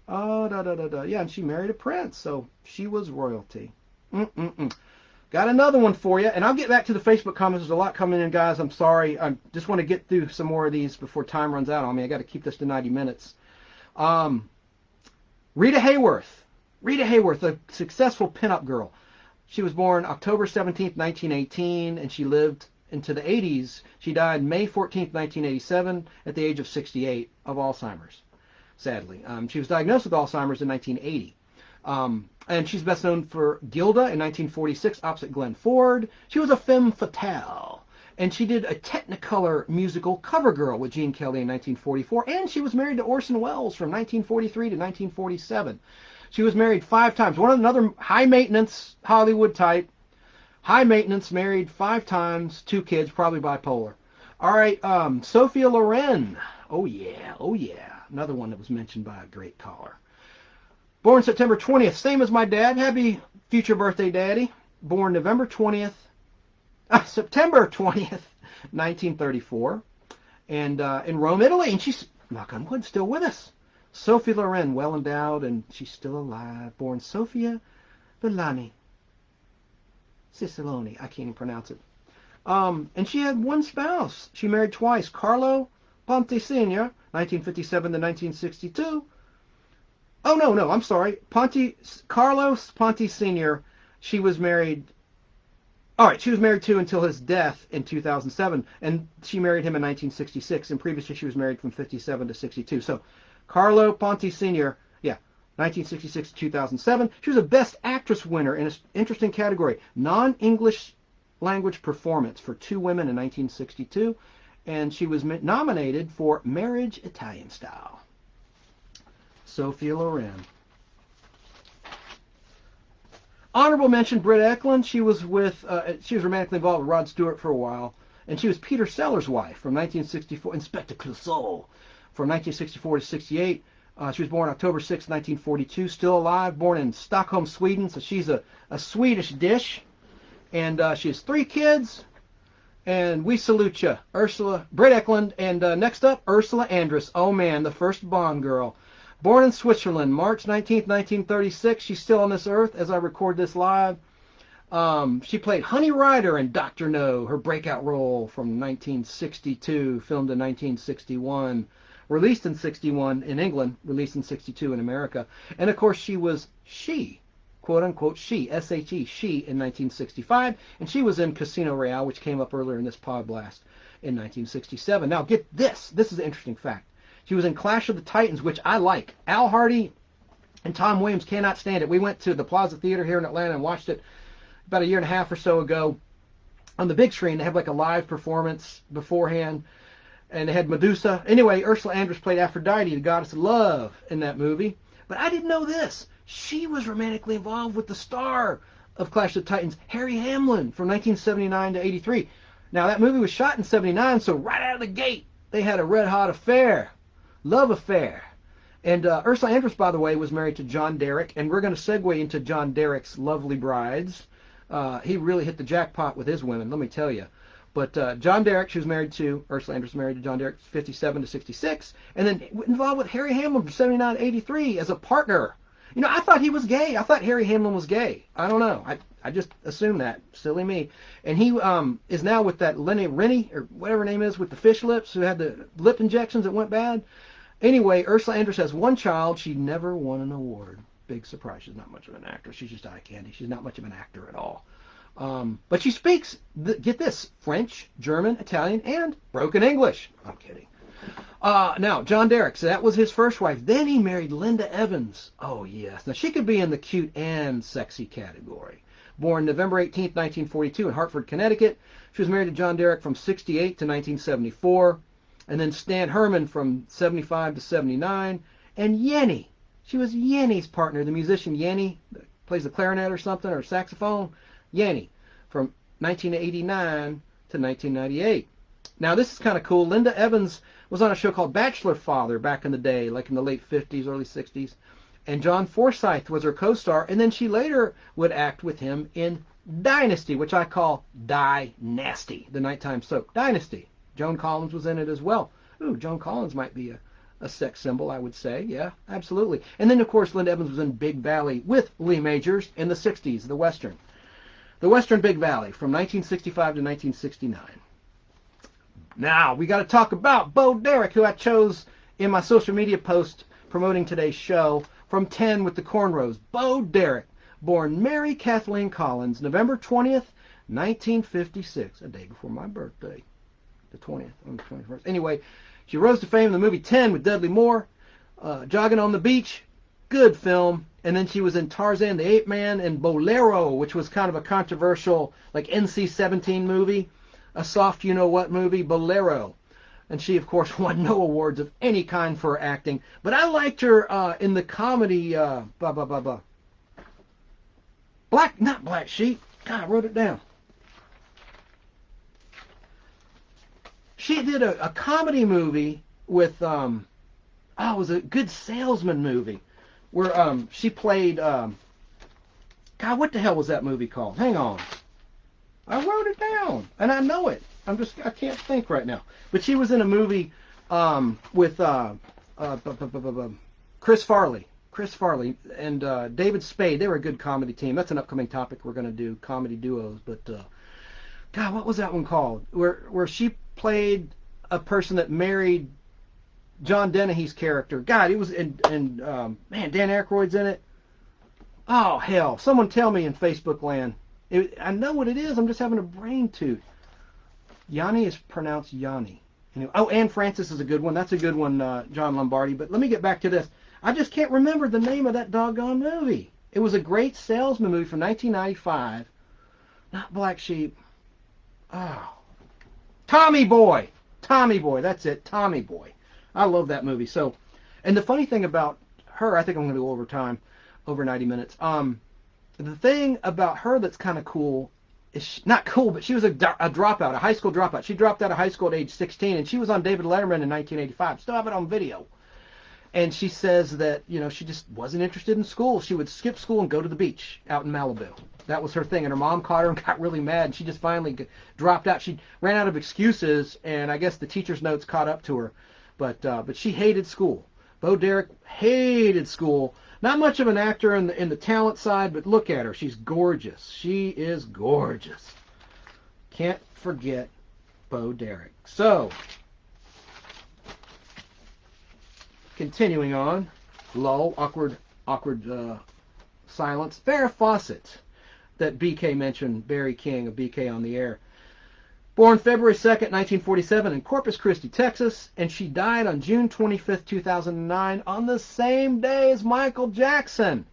S1: Yeah, and she married a prince, so she was royalty. Got another one for you, and I'll get back to the Facebook comments. There's a lot coming in, guys. I'm sorry. I just want to get through some more of these before time runs out on me. I got to keep this to 90 minutes. Rita Hayworth. Rita Hayworth, a successful pinup girl. She was born October 17th, 1918, and she lived into the 80s. She died May 14th, 1987, at the age of 68 of Alzheimer's, sadly. She was diagnosed with Alzheimer's in 1980. And she's best known for Gilda in 1946 opposite Glenn Ford. She was a femme fatale. And she did a Technicolor musical Covergirl with Gene Kelly in 1944. And she was married to Orson Welles from 1943 to 1947. She was married 5 times. Another high-maintenance Hollywood type. High maintenance, married 5 times, 2 kids, probably bipolar. All right, Sophia Loren. Oh yeah. Another one that was mentioned by a great caller. Born September 20th, same as my dad. Happy future birthday, Daddy. Born September 20th, 1934. And in Rome, Italy. And she's, knock on wood, still with us. Sophia Loren, well endowed, and she's still alive. Born Sophia Villani. Cicilline, I can't even pronounce it. And she had 1 spouse. She married twice. Carlo Ponte Sr., 1957 to 1962. Oh, no, I'm sorry. Carlos Ponte Sr., she was married... All right, she was married to until his death in 2007, and she married him in 1966, and previously she was married from 57 to 62. So, Carlo Ponte Sr., 1966 to 2007. She was a Best Actress winner in an interesting category, non-English language performance, for 2 women in 1962, and she was nominated for Marriage Italian Style. Sophia Loren. Honorable mention, Britt Eklund. She was romantically involved with Rod Stewart for a while, and she was Peter Sellers' wife from 1964, Inspector Clouseau, from 1964 to 68. She was born October 6, 1942, still alive, born in Stockholm, Sweden, so she's a Swedish dish. And she has 3 kids, and we salute you, Britt Eklund, and next up, Ursula Andress. Oh man, the first Bond girl. Born in Switzerland, March 19th, 1936. She's still on this earth as I record this live. She played Honey Rider in Dr. No, her breakout role from 1962, filmed in 1961. Released in 61 in England, released in 62 in America. And of course she, quote unquote she, S-H-E, she in 1965. And she was in Casino Royale, which came up earlier in this Podblast, in 1967. Now get this. This is an interesting fact. She was in Clash of the Titans, which I like. Al Hardy and Tom Williams cannot stand it. We went to the Plaza Theater here in Atlanta and watched it about a year and a half or so ago. On the big screen, they have like a live performance beforehand. And they had Medusa. Anyway, Ursula Andress played Aphrodite, the goddess of love, in that movie. But I didn't know this. She was romantically involved with the star of Clash of the Titans, Harry Hamlin, from 1979 to 83. Now, that movie was shot in 79, so right out of the gate, they had a red-hot affair. Love affair. And Ursula Andress, by the way, was married to John Derek, and we're going to segue into John Derek's lovely brides. He really hit the jackpot with his women, let me tell you. But John Derek, she was married to, Ursula Andress married to John Derek, 57 to 66, and then involved with Harry Hamlin from 79 to 83 as a partner. You know, I thought he was gay. I thought Harry Hamlin was gay. I don't know. I just assumed that. Silly me. And he is now with that Rennie, or whatever her name is, with the fish lips, who had the lip injections that went bad. Anyway, Ursula Andress has one child. She never won an award. Big surprise. She's not much of an actress. She's just eye candy. She's not much of an actor at all. But she speaks, get this, French, German, Italian, and broken English. I'm kidding. Now, John Derek, so that was his first wife. Then he married Linda Evans. Oh, yes. Now, she could be in the cute and sexy category. Born November 18th, 1942 in Hartford, Connecticut. She was married to John Derek from 68 to 1974. And then Stan Herman from 75 to 79. And Yenny. She was Yenny's partner, the musician Yenny, plays the clarinet or something, or saxophone. Yenny, from 1989 to 1998. Now, this is kind of cool. Linda Evans was on a show called Bachelor Father back in the day, like in the late 50s, early 60s. And John Forsythe was her co-star, and then she later would act with him in Dynasty, which I call Die-nasty, the nighttime soap. Dynasty. Joan Collins was in it as well. Ooh, Joan Collins might be a sex symbol, I would say. Yeah, absolutely. And then, of course, Linda Evans was in Big Valley with Lee Majors in the 60s, the Western. The Western Big Valley from 1965 to 1969. Now, we got to talk about Bo Derek, who I chose in my social media post promoting today's show, from 10 with the cornrows. Bo Derek, born Mary Kathleen Collins, November 20th, 1956, a day before my birthday, the 20th, on the 21st. Anyway, she rose to fame in the movie 10 with Dudley Moore, jogging on the beach. good film. And then she was in Tarzan the Ape Man and Bolero, which was kind of a controversial, like NC-17 movie, a soft you-know-what movie, Bolero. And she, of course, won no awards of any kind for her acting. But I liked her in the comedy, not Black Sheep. God, I wrote it down. She did a comedy movie with, it was a Good Salesman movie where she played, God, what the hell was that movie called? Hang on. I wrote it down, and I know it. I can't think right now. But she was in a movie with Chris Farley. Chris Farley and David Spade. They were a good comedy team. That's an upcoming topic we're going to do, comedy duos. But, God, what was that one called? Where she played a person that married John Dennehy's character. God, he was in Dan Aykroyd's in it. Oh, hell. Someone tell me in Facebook land. I know what it is. I'm just having a brain toot. Yanni is pronounced Yanni. Anyway, Anne Francis is a good one. That's a good one, John Lombardi. But let me get back to this. I just can't remember the name of that doggone movie. It was a great salesman movie from 1995. Not Black Sheep. Oh. Tommy Boy. Tommy Boy. That's it. Tommy Boy. I love that movie. So, and the funny thing about her, I think I'm going to go over time, over 90 minutes. The thing about her that's kind of cool is not cool, but she was a dropout, a high school dropout. She dropped out of high school at age 16, and she was on David Letterman in 1985. Still have it on video. And she says that, she just wasn't interested in school. She would skip school and go to the beach out in Malibu. That was her thing. And her mom caught her and got really mad. And she just finally dropped out. She ran out of excuses, and I guess the teacher's notes caught up to her. But she hated school. Bo Derek hated school. Not much of an actor in the talent side, but look at her. She's gorgeous. She is gorgeous. Can't forget Bo Derek. So, continuing on. Lull, awkward silence. Farrah Fawcett, that BK mentioned, Barry King of BK on the Air. Born February 2nd, 1947 in Corpus Christi, Texas, and she died on June 25th, 2009, on the same day as Michael Jackson.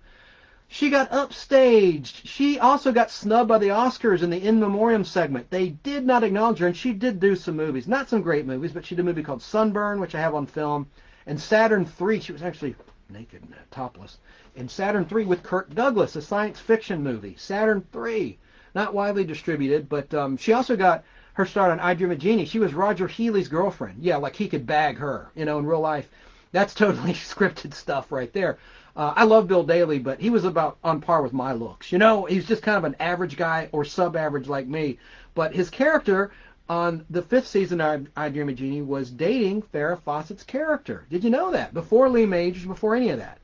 S1: She got upstaged. She also got snubbed by the Oscars in the In Memoriam segment. They did not acknowledge her, and she did do some movies. Not some great movies, but she did a movie called Sunburn, which I have on film, and Saturn III. She was actually naked and topless. In Saturn III with Kirk Douglas, a science fiction movie. Saturn III. Not widely distributed, but she also got her start on I Dream of Jeannie. She was Roger Healy's girlfriend. Yeah, like he could bag her, in real life. That's totally scripted stuff right there. I love Bill Daly, but he was about on par with my looks. He's just kind of an average guy or sub-average like me. But his character on the 5th season of I Dream of Jeannie was dating Farrah Fawcett's character. Did you know that? Before Lee Majors, before any of that.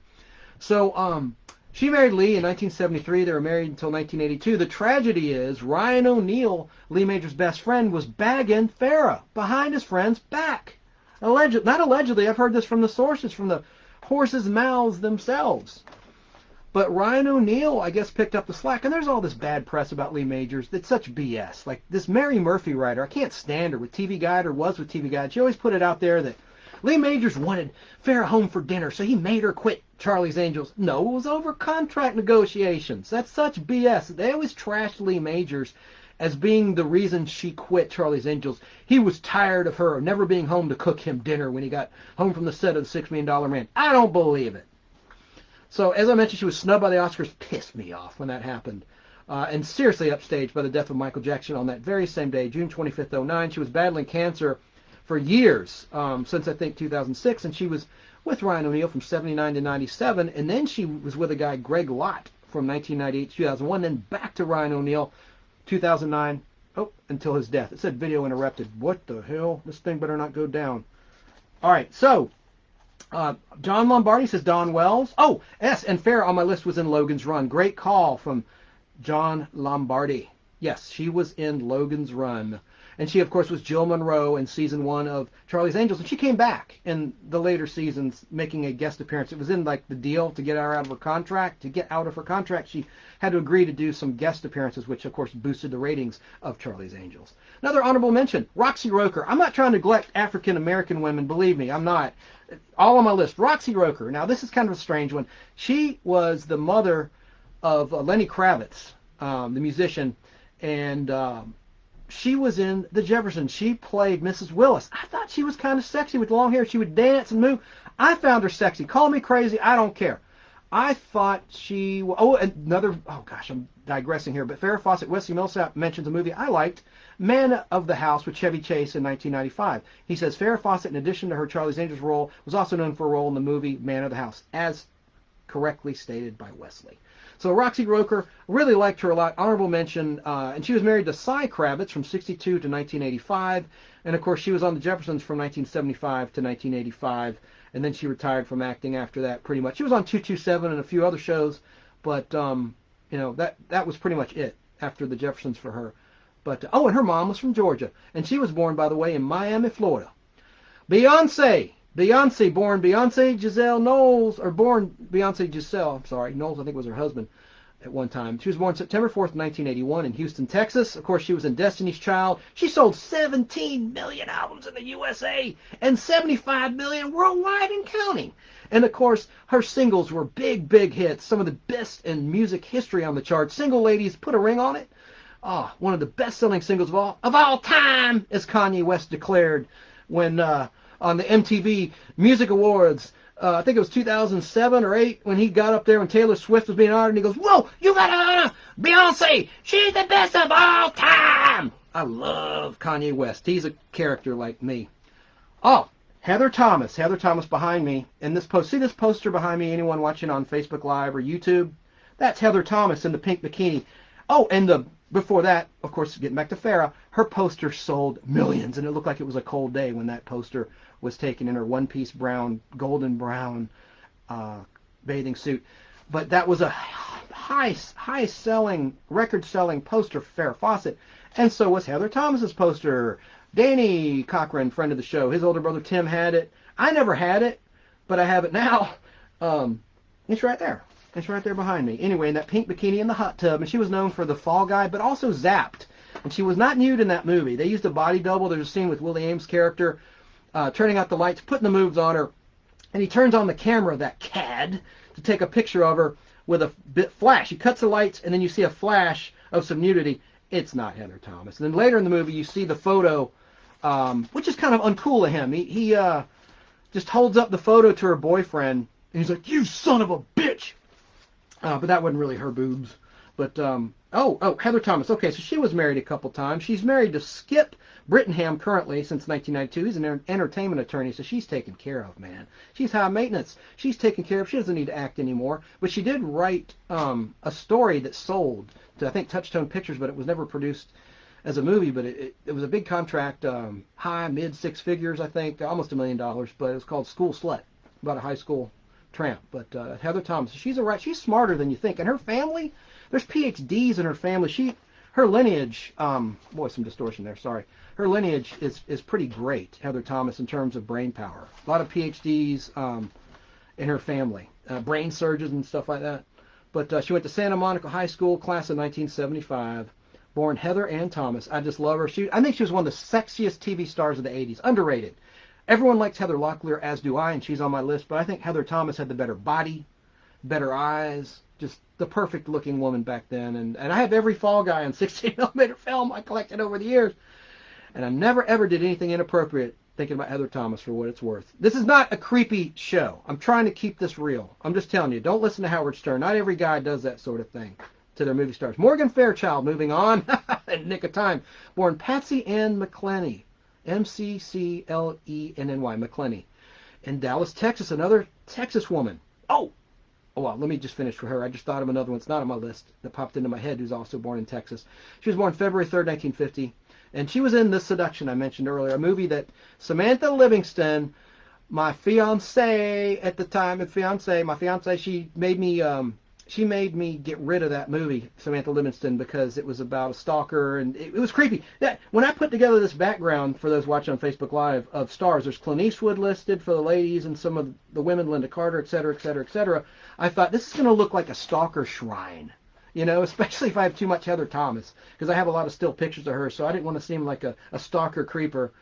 S1: So, she married Lee in 1973. They were married until 1982. The tragedy is Ryan O'Neal, Lee Majors' best friend, was bagging Farrah behind his friend's back. Not allegedly. I've heard this from the sources, from the horses' mouths themselves. But Ryan O'Neal, I guess, picked up the slack. And there's all this bad press about Lee Majors. It's such BS. Like this Mary Murphy writer, I can't stand her with TV Guide, or was with TV Guide. She always put it out there that Lee Majors wanted Farrah home for dinner, so he made her quit Charlie's Angels. No, it was over contract negotiations. That's such BS. They always trashed Lee Majors as being the reason she quit Charlie's Angels. He was tired of her never being home to cook him dinner when he got home from the set of the $6 Million Man. I don't believe it. So, as I mentioned, she was snubbed by the Oscars. Pissed me off when that happened. And seriously upstaged by the death of Michael Jackson on that very same day, June 25th, 2009. She was battling cancer for years, since I think 2006, and she was with Ryan O'Neal from 79 to 97, and then she was with a guy, Greg Lott, from 1998 to 2001, then back to Ryan O'Neal, 2009, until his death. It said video interrupted. What the hell? This thing better not go down. All right, so, John Lombardi says Dawn Wells. Oh, yes, and Farrah on my list was in Logan's Run. Great call from John Lombardi. Yes, she was in Logan's Run. And she, of course, was Jill Monroe in season 1 of Charlie's Angels. And she came back in the later seasons making a guest appearance. It was in like the deal to get her out of her contract. To get out of her contract, she had to agree to do some guest appearances, which, of course, boosted the ratings of Charlie's Angels. Another honorable mention, Roxy Roker. I'm not trying to neglect African-American women. Believe me, I'm not. All on my list. Roxy Roker. Now, this is kind of a strange one. She was the mother of Lenny Kravitz, the musician, and she was in The Jeffersons. She played Mrs. Willis. I thought she was kind of sexy with long hair. She would dance and move. I found her sexy. Call me crazy. I don't care. I thought she... Oh, another... Oh, gosh, I'm digressing here. But Farrah Fawcett, Wesley Millsap mentions a movie I liked, Man of the House with Chevy Chase in 1995. He says Farrah Fawcett, in addition to her Charlie's Angels role, was also known for a role in the movie Man of the House, as correctly stated by Wesley. So Roxy Roker, really liked her a lot. Honorable mention. And she was married to Cy Kravitz from 62 to 1985. And, of course, she was on The Jeffersons from 1975 to 1985. And then she retired from acting after that, pretty much. She was on 227 and a few other shows. But, you know, that was pretty much it after The Jeffersons for her. But, oh, and her mom was from Georgia. And she was born, by the way, in Miami, Florida. Beyonce, born Beyonce Giselle Knowles, or born Beyonce Giselle, I'm sorry, Knowles I think was her husband at one time. She was born September 4th, 1981 in Houston, Texas. Of course, she was in Destiny's Child. She sold 17 million albums in the USA and 75 million worldwide and counting. And, of course, her singles were big, big hits, some of the best in music history on the charts. Single Ladies, Put a Ring on It. Oh, one of the best-selling singles of all time, as Kanye West declared when... on the MTV Music Awards, I think it was 2007 or 8, when he got up there when Taylor Swift was being honored, and he goes, "Whoa, you got to honor Beyonce! She's the best of all time!" I love Kanye West. He's a character like me. Oh, Heather Thomas behind me. And this see this poster behind me, anyone watching on Facebook Live or YouTube? That's Heather Thomas in the pink bikini. Oh, and before that, of course, getting back to Farrah, her poster sold millions, and it looked like it was a cold day when that poster was taken in her one-piece golden brown bathing suit. But that was a high-selling, record-selling poster for Farrah Fawcett, and so was Heather Thomas's poster. Danny Cochran, friend of the show, his older brother Tim had it. I never had it, but I have it now. It's right there. It's right there behind me. Anyway, in that pink bikini in the hot tub, and she was known for The Fall Guy, but also Zapped. And she was not nude in that movie. They used a body double. There's a scene with Willie Ames' character turning out the lights, putting the moves on her, and he turns on the camera, that cad, to take a picture of her with a bit flash. He cuts the lights, and then you see a flash of some nudity. It's not Heather Thomas. And then later in the movie, you see the photo, which is kind of uncool of him. He just holds up the photo to her boyfriend, and he's like, "You son of a bitch!" But that wasn't really her boobs. But, Heather Thomas. Okay, so she was married a couple times. She's married to Skip Brittenham currently since 1992. He's an entertainment attorney, so she's taken care of, man. She's high maintenance. She's taken care of. She doesn't need to act anymore. But she did write a story that sold to, I think, Touchstone Pictures, but it was never produced as a movie. But it was a big contract, high, mid-six figures, I think, almost $1 million. But it was called School Slut, about a high school tramp. But Heather Thomas, she's smarter than you think. And her family... There's PhDs in her family. Her lineage, boy, some distortion there, sorry. Her lineage is pretty great, Heather Thomas, in terms of brain power. A lot of PhDs in her family, brain surgeons and stuff like that. But she went to Santa Monica High School, class of 1975. Born Heather Ann Thomas. I just love her. I think she was one of the sexiest TV stars of the 80s. Underrated. Everyone likes Heather Locklear, as do I, and she's on my list. But I think Heather Thomas had the better body, better eyes, just the perfect looking woman back then. And I have every Fall Guy on 16mm film I collected over the years. And I never ever did anything inappropriate thinking about Heather Thomas for what it's worth. This is not a creepy show. I'm trying to keep this real. I'm just telling you, don't listen to Howard Stern. Not every guy does that sort of thing to their movie stars. Morgan Fairchild, moving on, in nick of time. Born Patsy Ann McClenny, McClenny, McClenny, in Dallas, Texas. Another Texas woman. Oh, well, let me just finish for her. I just thought of another one. It's not on my list that popped into my head, who's also born in Texas. She was born February 3rd, 1950. And she was in The Seduction I mentioned earlier, a movie that Samantha Livingston, my fiancée at the time, my fiancée, she made me she made me get rid of that movie, Samantha Livingston, because it was about a stalker, and it was creepy. That when I put together this background for those watching on Facebook Live of stars, there's Clint Eastwood listed for the ladies and some of the women, Linda Carter, et cetera, et cetera, et cetera. I thought this is going to look like a stalker shrine, especially if I have too much Heather Thomas, because I have a lot of still pictures of her, so I didn't want to seem like a stalker creeper.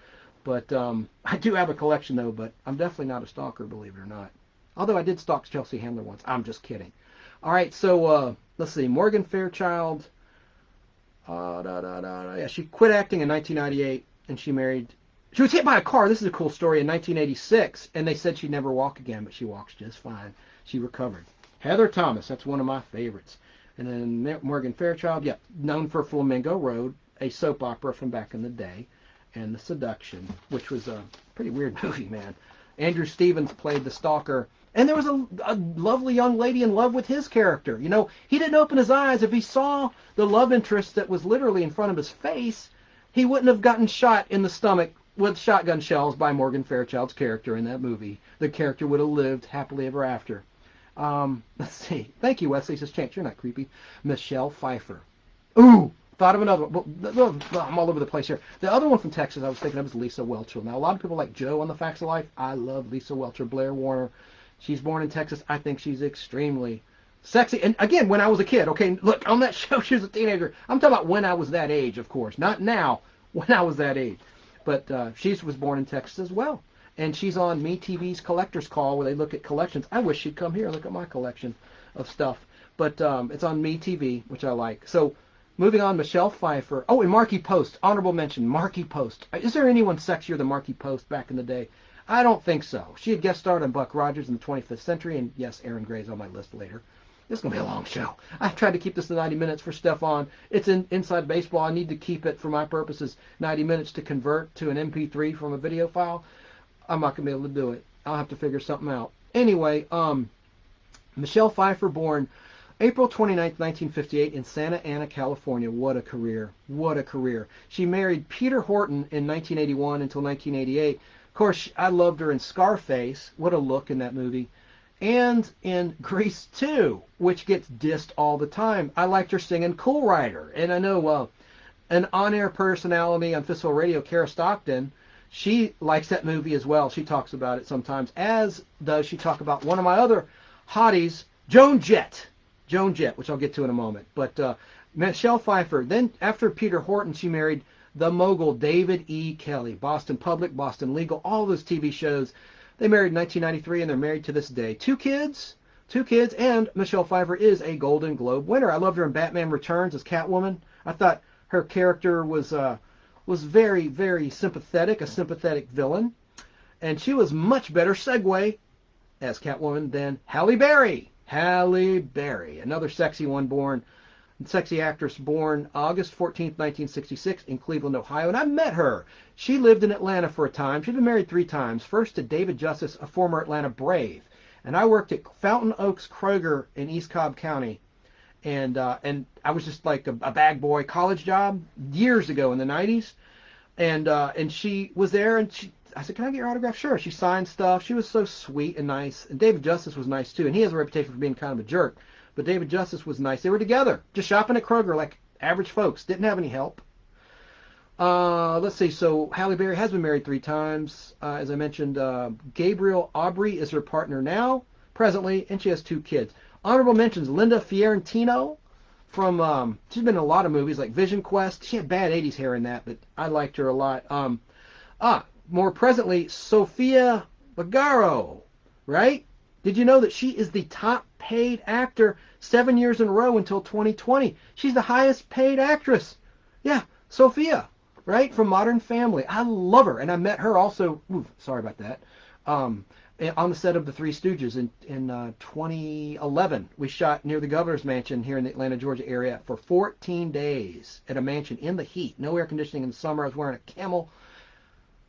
S1: But I do have a collection, though, but I'm definitely not a stalker, believe it or not. Although I did stalk Chelsea Handler once. I'm just kidding. All right, so let's see. Morgan Fairchild. Yeah, she quit acting in 1998, and she married. She was hit by a car. This is a cool story in 1986, and they said she'd never walk again, but she walks just fine. She recovered. Heather Thomas, that's one of my favorites. And then Morgan Fairchild, yeah, known for Flamingo Road, a soap opera from back in the day, and The Seduction, which was a pretty weird movie, man. Andrew Stevens played the stalker. And there was a lovely young lady in love with his character. He didn't open his eyes. If he saw the love interest that was literally in front of his face, he wouldn't have gotten shot in the stomach with shotgun shells by Morgan Fairchild's character in that movie. The character would have lived happily ever after. Let's see. Thank you, Wesley. Says, Chance, you're not creepy. Michelle Pfeiffer. Ooh! Thought of another one. Well, I'm all over the place here. The other one from Texas I was thinking of is Lisa Welcher. Now, a lot of people like Joe on The Facts of Life. I love Lisa Welcher. Blair Warner. She's born in Texas. I think she's extremely sexy. And again, when I was a kid, okay, look, on that show, she was a teenager. I'm talking about when I was that age, of course. Not now, when I was that age. But she was born in Texas as well. And she's on MeTV's Collector's Call where they look at collections. I wish she'd come here and look at my collection of stuff. But it's on MeTV, which I like. So moving on, Michelle Pfeiffer. Oh, and Markie Post. Honorable mention, Markie Post. Is there anyone sexier than Markie Post back in the day? I don't think so. She had guest starred on Buck Rogers in the 25th Century, and yes, Aaron Gray's on my list later. This is going to be a long show. I've tried to keep this to 90 minutes for Stefan. It's Inside Baseball. I need to keep it, for my purposes, 90 minutes to convert to an MP3 from a video file. I'm not going to be able to do it. I'll have to figure something out. Anyway, Michelle Pfeiffer, born April 29th, 1958 in Santa Ana, California. What a career. What a career. She married Peter Horton in 1981 until 1988. Of course, I loved her in Scarface. What a look in that movie. And in Grease 2, which gets dissed all the time. I liked her singing Cool Rider. And I know an on-air personality on Fistful Radio, Kara Stockton, she likes that movie as well. She talks about it sometimes, as does she talk about one of my other hotties, Joan Jett. Joan Jett, which I'll get to in a moment. But Michelle Pfeiffer, then after Peter Horton, she married the mogul David E. Kelly. Boston Public, Boston Legal, all those TV shows. They married in 1993, and they're married to this day. Two kids, and Michelle Pfeiffer is a Golden Globe winner. I loved her in Batman Returns as Catwoman. I thought her character was very, very sympathetic, a sympathetic villain. And she was much better segue as Catwoman than Halle Berry. Halle Berry, another sexy actress born August 14th, 1966 in Cleveland, Ohio. And I met her. She lived in Atlanta for a time. She'd been married 3 times. First to David Justice, a former Atlanta Brave. And I worked at Fountain Oaks Kroger in East Cobb County. And I was just like a bag boy college job years ago in the 90s. And she was there, and I said, can I get your autograph? Sure. She signed stuff. She was so sweet and nice. And David Justice was nice, too. And he has a reputation for being kind of a jerk. But David Justice was nice. They were together, just shopping at Kroger like average folks. Didn't have any help. Let's see. So Halle Berry has been married 3 times. As I mentioned, Gabriel Aubry is her partner now, presently, and she has 2 kids. Honorable mentions, Linda Fiorentino from, she's been in a lot of movies like Vision Quest. She had bad 80s hair in that, but I liked her a lot. More presently, Sofia Vergara, right? Did you know that she is the top paid actor 7 years in a row until 2020? She's the highest paid actress. Yeah, Sophia, right? From Modern Family. I love her. And I met her also, sorry about that, on the set of The Three Stooges in 2011. We shot near the governor's mansion here in the Atlanta, Georgia area for 14 days at a mansion in the heat. No air conditioning in the summer. I was wearing a camel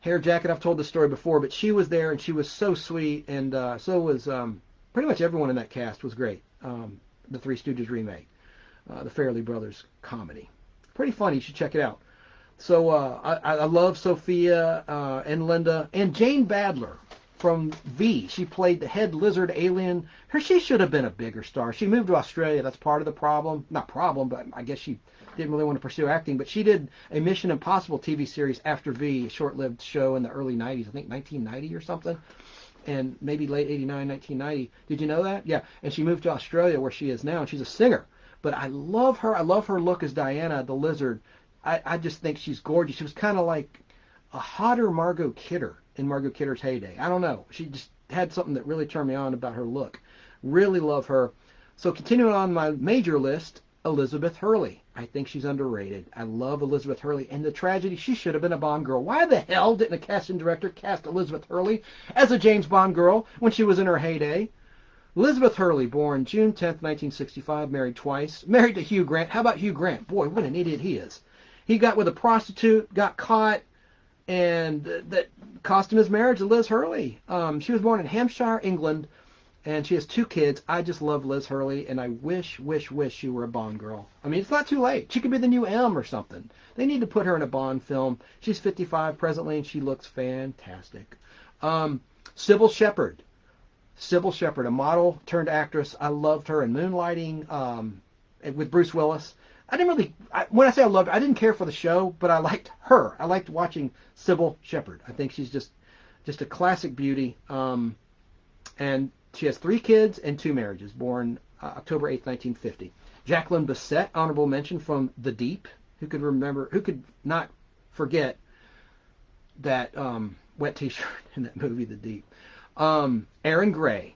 S1: hair jacket. I've told this story before, but she was there, and she was so sweet, and so was pretty much everyone in that cast was great. The Three Stooges remake, the Farrelly Brothers comedy. Pretty funny. You should check it out. So I love Sophia and Linda and Jane Badler from V. She played the head lizard alien. She should have been a bigger star. She moved to Australia. That's part of the problem. Not problem, but I guess she didn't really want to pursue acting. But she did a Mission Impossible TV series after V, a short-lived show in the early 90s, I think 1990 or something, and maybe late 89, 1990. Did you know that? Yeah. And she moved to Australia where she is now, and she's a singer. But I love her. I love her look as Diana, the lizard. I just think she's gorgeous. She was kind of like a hotter Margot Kidder in Margot Kidder's heyday. I don't know. She just had something that really turned me on about her look. Really love her. So continuing on my major list, Elizabeth Hurley. I think she's underrated. I love Elizabeth Hurley. And the tragedy, she should have been a Bond girl. Why the hell didn't a casting director cast Elizabeth Hurley as a James Bond girl when she was in her heyday? Elizabeth Hurley, born June 10th, 1965, married twice. Married to Hugh Grant. How about Hugh Grant? Boy, what an idiot he is. He got with a prostitute, got caught, and that cost him his marriage to Liz Hurley. She was born in Hampshire, England, and she has 2 kids. I just love Liz Hurley, and I wish she were a Bond girl. I mean, it's not too late. She could be the new M or something. They need to put her in a Bond film. She's 55 presently, and she looks fantastic. Sybil Shepherd. Sybil Shepherd, a model turned actress. I loved her in Moonlighting with Bruce Willis. When I say I loved her, I didn't care for the show, but I liked her. I liked watching Sybil Shepherd. I think she's just a classic beauty. And she has 3 kids and 2 marriages, born October 8th, 1950. Jacqueline Bisset, honorable mention from The Deep. Who could not forget that wet t-shirt in that movie, The Deep. Erin Gray,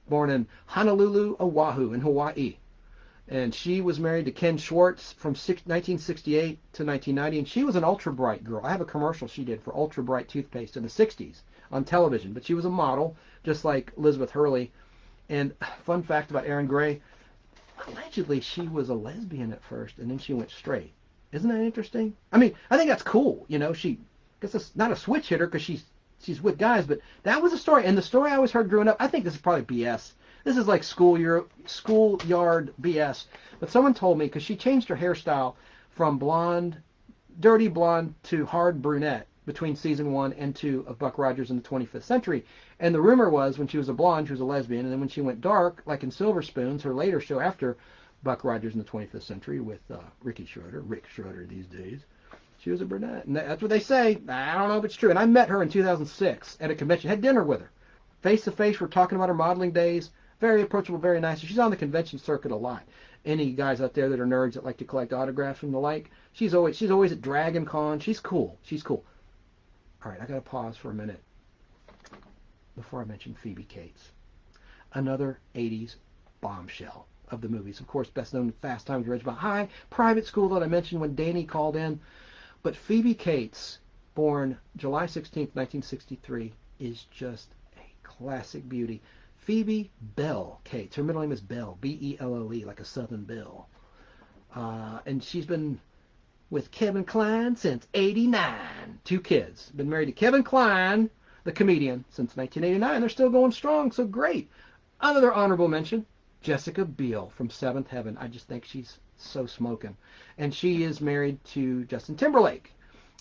S1: born in Honolulu, Oahu, in Hawaii. And she was married to Ken Schwartz from 1968 to 1990. And she was an Ultra Bright girl. I have a commercial she did for Ultra Bright toothpaste in the 60s on television. But she was a model, just like Elizabeth Hurley. And fun fact about Erin Gray, allegedly she was a lesbian at first, and then she went straight. Isn't that interesting? I mean, I think that's cool. You know, I guess it's not a switch hitter because she's with guys, but that was a story. And the story I always heard growing up, I think this is probably BS. This is like schoolyard BS. But someone told me, because she changed her hairstyle from dirty blonde to hard brunette between season 1 and 2 of Buck Rogers in the 25th Century. And the rumor was when she was a blonde, she was a lesbian. And then when she went dark, like in Silver Spoons, her later show after Buck Rogers in the 25th Century with Rick Schroeder these days, she was a brunette. And that's what they say. I don't know if it's true. And I met her in 2006 at a convention. Had dinner with her. Face to face, we're talking about her modeling days. Very approachable, very nice. She's on the convention circuit a lot. Any guys out there that are nerds that like to collect autographs and the like, she's always at Dragon Con. She's cool. All right, I got to pause for a minute before I mention Phoebe Cates. Another 80s bombshell of the movies. Of course, best known Fast Times at Ridgemont High, Private School that I mentioned when Danny called in. But Phoebe Cates, born July 16th, 1963, is just a classic beauty. Phoebe Bell Cates. Her middle name is Bell, B-E-L-L-E, like a Southern belle. And she's been with Kevin Kline since '89. 2 kids. Been married to Kevin Kline, the comedian, since 1989. They're still going strong, so great. Another honorable mention, Jessica Biel from Seventh Heaven. I just think she's so smoking. And she is married to Justin Timberlake.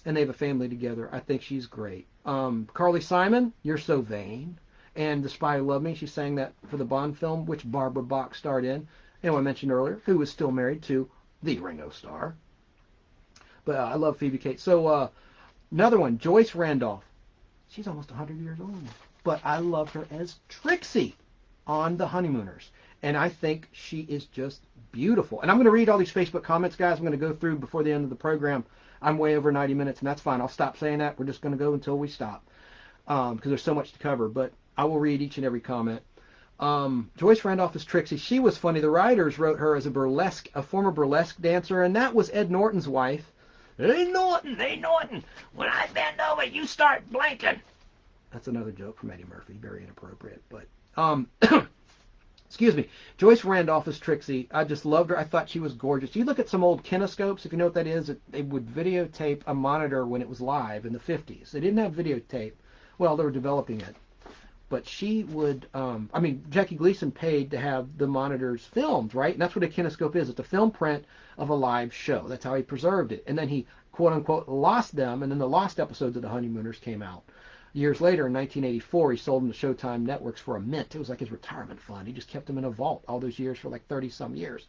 S1: And they have a family together. I think she's great. Carly Simon, You're So Vain. And The Spy Who Loved Me, she sang that for the Bond film, which Barbara Bach starred in, and I mentioned earlier, who was still married to the Ringo Starr. But I love Phoebe Cates. So another one, Joyce Randolph. She's almost 100 years old. But I love her as Trixie on The Honeymooners. And I think she is just beautiful. And I'm going to read all these Facebook comments, guys. I'm going to go through before the end of the program. I'm way over 90 minutes, and that's fine. I'll stop saying that. We're just going to go until we stop because there's so much to cover. But I will read each and every comment. Joyce Randolph is Trixie. She was funny. The writers wrote her as a former burlesque dancer, and that was Ed Norton's wife. Hey Norton, when I bend over, you start blinking. That's another joke from Eddie Murphy. Very inappropriate, but excuse me. Joyce Randolph is Trixie. I just loved her. I thought she was gorgeous. You look at some old kinescopes, if you know what that is. They would videotape a monitor when it was live in the 50s. They didn't have videotape. Well, they were developing it. But she would, Jackie Gleason paid to have the monitors filmed, right? And that's what a kinescope is. It's a film print of a live show. That's how he preserved it. And then he, quote unquote, lost them, and then the lost episodes of The Honeymooners came out. Years later, in 1984, he sold them to Showtime Networks for a mint. It was like his retirement fund. He just kept them in a vault all those years for like 30-some years.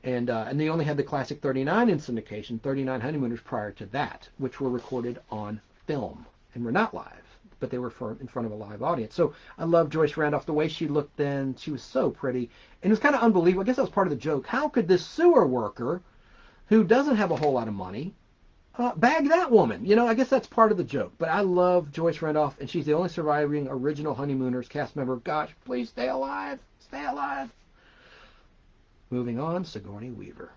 S1: And they only had the classic 39 in syndication, 39 Honeymooners prior to that, which were recorded on film and were not live, but they were in front of a live audience. So I love Joyce Randolph, the way she looked then. She was so pretty. And it was kind of unbelievable. I guess that was part of the joke. How could this sewer worker, who doesn't have a whole lot of money, bag that woman? You know, I guess that's part of the joke. But I love Joyce Randolph, and she's the only surviving original Honeymooners cast member. Gosh, please stay alive. Stay alive. Moving on, Sigourney Weaver.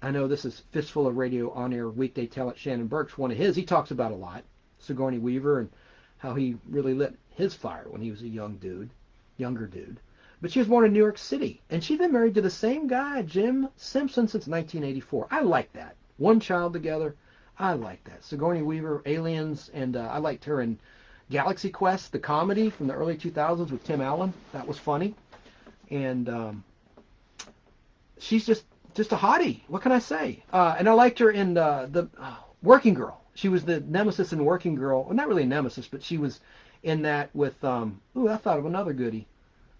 S1: I know this is Fistful of Radio on-air weekday talent. Shannon Burke's one of his. He talks about a lot. Sigourney Weaver and how he really lit his fire when he was a younger dude. But she was born in New York City, and she's been married to the same guy, Jim Simpson, since 1984. I like that. One child together. I like that. Sigourney Weaver, Aliens, and I liked her in Galaxy Quest, the comedy from the early 2000s with Tim Allen. That was funny. And she's just a hottie. What can I say? And I liked her in the Working Girl. She was the nemesis in Working Girl. Well, not really a nemesis, but she was in that with, I thought of another goodie.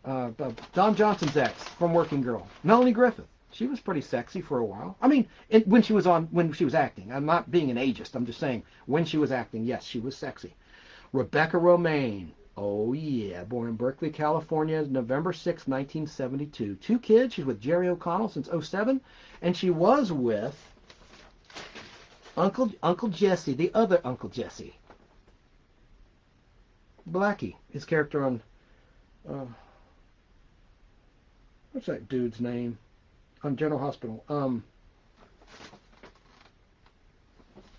S1: Don Johnson's ex from Working Girl, Melanie Griffith. She was pretty sexy for a while. I mean, when she was acting. I'm not being an ageist. I'm just saying when she was acting, yes, she was sexy. Rebecca Romijn. Oh, yeah. Born in Berkeley, California, November 6, 1972. 2 kids. She's with Jerry O'Connell since 2007. And she was with Uncle Jesse, the other Uncle Jesse. Blackie, his character on... what's that dude's name? On General Hospital.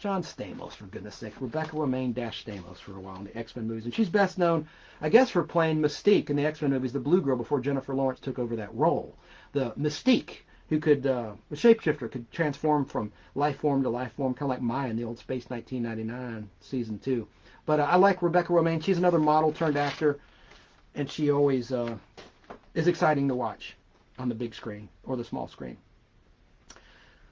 S1: John Stamos, for goodness sake. Rebecca Romijn Stamos for a while in the X-Men movies. And she's best known, I guess, for playing Mystique in the X-Men movies, the Blue Girl, before Jennifer Lawrence took over that role. The Mystique, who could, the shapeshifter, could transform from life form to life form, kind of like Maya in the old Space 1999 season 2. But I like Rebecca Romijn. She's another model turned actor, and she always is exciting to watch on the big screen or the small screen.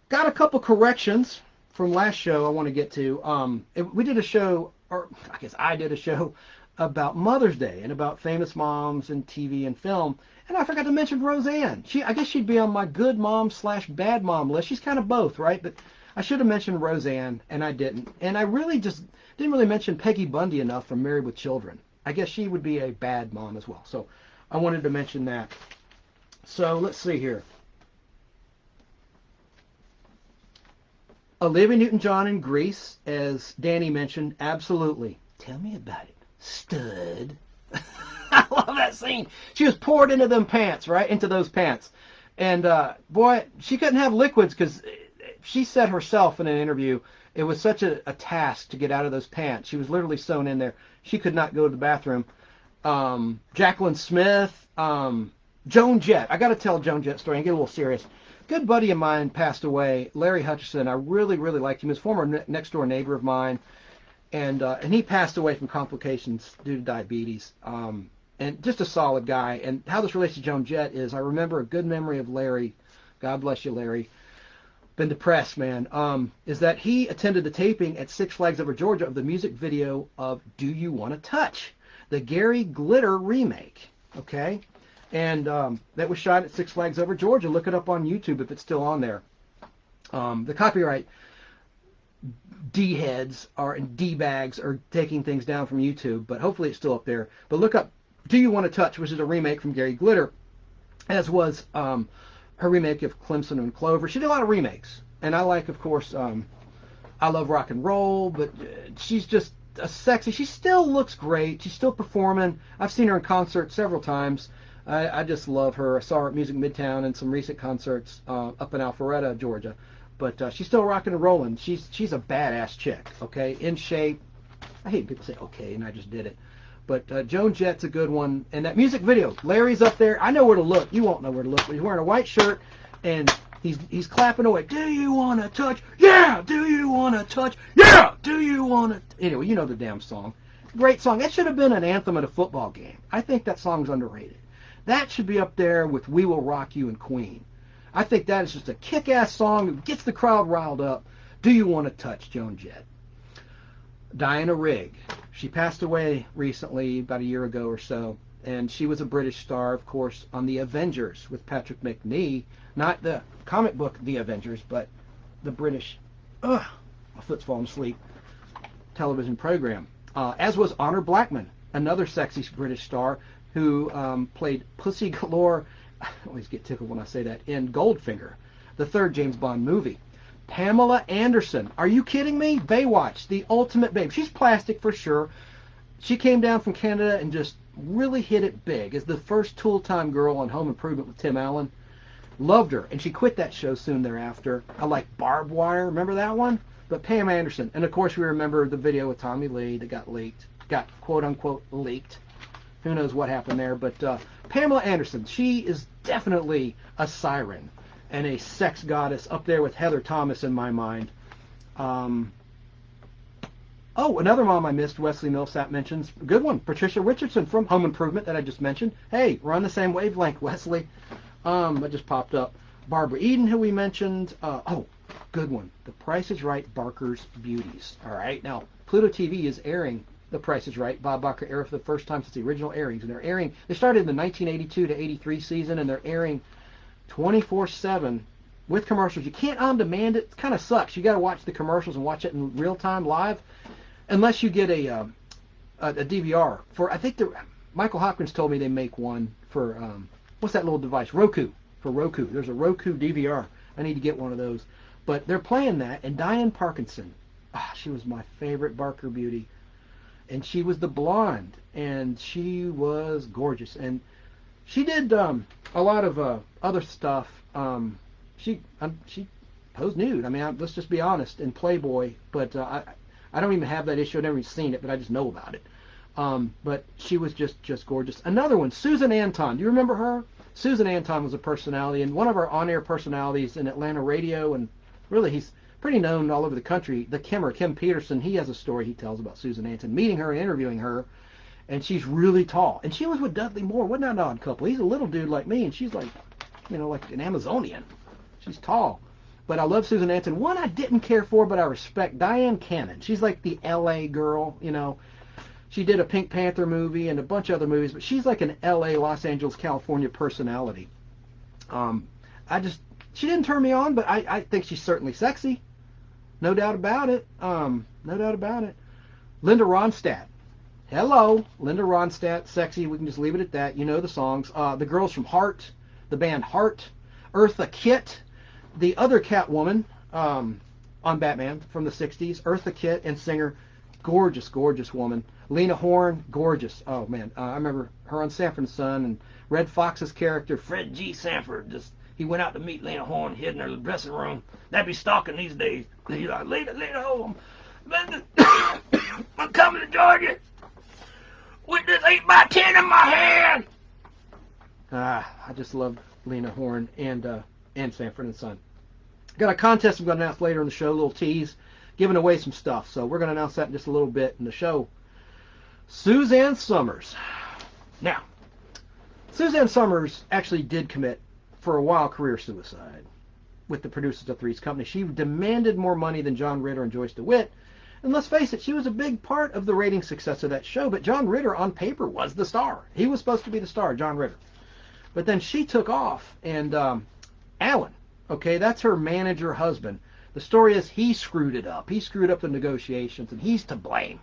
S1: Got a couple corrections from last show I want to get to. We did a show, or I guess I did a show, about Mother's Day and about famous moms in TV and film, and I forgot to mention Roseanne. I guess she'd be on my good mom / bad mom list. She's kind of both, right? But I should have mentioned Roseanne, and I didn't. And I really just didn't really mention Peggy Bundy enough from Married with Children. I guess she would be a bad mom as well. So I wanted to mention that. So let's see here. Olivia Newton-John in Grease, as Danny mentioned, absolutely. Tell me about it, stud. I love that scene. She was poured into them pants, right? Into those pants. And, boy, she couldn't have liquids because she said herself in an interview it was such a task to get out of those pants. She was literally sewn in there. She could not go to the bathroom. Jacqueline Smith, Joan Jett. I got to tell Joan Jett's story and get a little serious. Good buddy of mine passed away, Larry Hutchison. I really, really liked him. He was a former next-door neighbor of mine, and he passed away from complications due to diabetes. And just a solid guy. And how this relates to Joan Jett is I remember a good memory of Larry. God bless you, Larry. Been depressed, man. Is that he attended the taping at Six Flags Over Georgia of the music video of Do You Want to Touch? The Gary Glitter remake. Okay? And that was shot at Six Flags Over Georgia. Look it up on YouTube if it's still on there. The copyright D-heads and D-bags are taking things down from YouTube, but hopefully it's still up there. But look up Do You Want to Touch, which is a remake from Gary Glitter, as was her remake of Clemson and Clover. She did a lot of remakes. And I like, of course, I Love Rock and Roll, but she's just a sexy. She still looks great. She's still performing. I've seen her in concert several times. I just love her. I saw her at Music Midtown and some recent concerts up in Alpharetta, Georgia. But she's still rocking and rolling. She's a badass chick, okay? In shape. I hate people say okay, and I just did it. But Joan Jett's a good one. And that music video, Larry's up there. I know where to look. You won't know where to look. But he's wearing a white shirt, and he's clapping away. Do you want to touch? Yeah! Do you want to touch? Yeah! Do you want to... Anyway, you know the damn song. Great song. That should have been an anthem at a football game. I think that song's underrated. That should be up there with We Will Rock You and Queen. I think that is just a kick-ass song that gets the crowd riled up. Do you want to touch, Joan Jett? Diana Rigg. She passed away recently, about a year ago or so, and she was a British star, of course, on The Avengers with Patrick Macnee, not the comic book The Avengers, but the British, my foot's falling asleep, television program. As was Honor Blackman, another sexy British star who played Pussy Galore, I always get tickled when I say that, in Goldfinger, the third James Bond movie. Pamela Anderson. Are you kidding me? Baywatch, the ultimate babe. She's plastic for sure. She came down from Canada and just really hit it big as the first Tool Time girl on Home Improvement with Tim Allen. Loved her, and she quit that show soon thereafter. I like Barbed Wire. Remember that one? But Pam Anderson. And, of course, we remember the video with Tommy Lee that got leaked. Got, quote-unquote, leaked. Who knows what happened there. But Pamela Anderson, she is definitely a siren and a sex goddess up there with Heather Thomas in my mind. Another mom I missed, Wesley Millsap mentions. Good one, Patricia Richardson from Home Improvement that I just mentioned. Hey, we're on the same wavelength, Wesley. That just popped up. Barbara Eden, who we mentioned. Good one. The Price is Right, Barker's Beauties. All right, now, Pluto TV is airing The Price is Right. Bob Barker aired for the first time since the original airings. And they started in the 1982 to 83 season, and they're airing 24/7 with commercials. You can't on demand it. It kind of sucks. You got to watch the commercials and watch it in real time live, unless you get a DVR. I think Michael Hopkins told me they make one for what's that little device? Roku. For Roku. There's a Roku DVR. I need to get one of those. But they're playing that, and Diane Parkinson. She was my favorite Barker beauty, and she was the blonde, and she was gorgeous, and she did a lot of other stuff. She posed nude. I mean, let's just be honest, in Playboy. But I don't even have that issue. I've never even seen it, but I just know about it. But she was just gorgeous. Another one, Susan Anton. Do you remember her? Susan Anton was a personality, and one of our on-air personalities in Atlanta radio, and really he's pretty known all over the country. The Kimmer, Kim Peterson, he has a story he tells about Susan Anton, meeting her and interviewing her. And she's really tall. And she was with Dudley Moore. Wasn't that an odd couple? He's a little dude like me, and she's like, like an Amazonian. She's tall. But I love Susan Anton. One I didn't care for, but I respect, Diane Cannon. She's like the L.A. girl, She did a Pink Panther movie and a bunch of other movies, but she's like an L.A., Los Angeles, California personality. She didn't turn me on, but I think she's certainly sexy. No doubt about it. Linda Ronstadt. Hello, Linda Ronstadt, sexy. We can just leave it at that. You know the songs. The girls from Heart, the band Heart. Eartha Kitt, the other Catwoman on Batman from the 60s. Eartha Kitt and singer, gorgeous, gorgeous woman. Lena Horne, gorgeous. Oh, man. I remember her on Sanford and Son, and Red Fox's character, Fred G. Sanford, he went out to meet Lena Horne, hid in her dressing room. That'd be stalking these days. He's like, Lena Horne, I'm coming to Georgia with this 8x10 in my hand. I just love Lena Horne and Sanford and Son. Got a contest I'm going to announce later in the show, a little tease, giving away some stuff. So we're going to announce that in just a little bit in the show. Suzanne Summers. Now, Suzanne Summers actually did commit, for a while, career suicide with the producers of Three's Company. She demanded more money than John Ritter and Joyce DeWitt. And let's face it, she was a big part of the rating success of that show, but John Ritter, on paper, was the star. He was supposed to be the star, John Ritter. But then she took off, and Alan, okay, that's her manager husband. The story is he screwed it up. He screwed up the negotiations, and he's to blame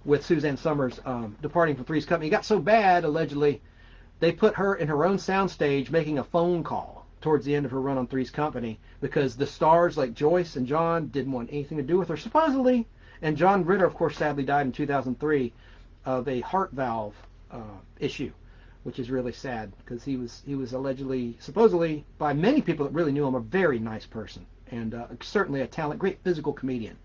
S1: with Suzanne Summers departing from Three's Company. It got so bad, allegedly, they put her in her own soundstage making a phone call towards the end of her run on Three's Company because the stars like Joyce and John didn't want anything to do with her, supposedly. And John Ritter, of course, sadly died in 2003 of a heart valve issue, which is really sad because he was allegedly, supposedly, by many people that really knew him, a very nice person and certainly a talent, great physical comedian.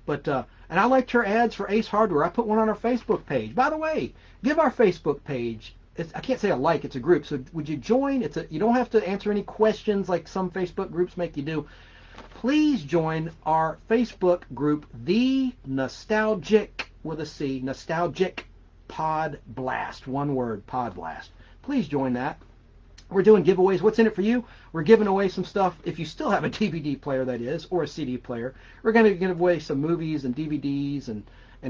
S1: But and I liked her ads for Ace Hardware. I put one on our Facebook page. By the way, give our Facebook page. I can't say a like, it's a group. So would you join? You don't have to answer any questions like some Facebook groups make you do. Please join our Facebook group, The Nostalgic, with a C, Nostalgic Podblast. One word, Podblast. Please join that. We're doing giveaways. What's in it for you? We're giving away some stuff. If you still have a DVD player, that is, or a CD player, we're going to give away some movies and DVDs and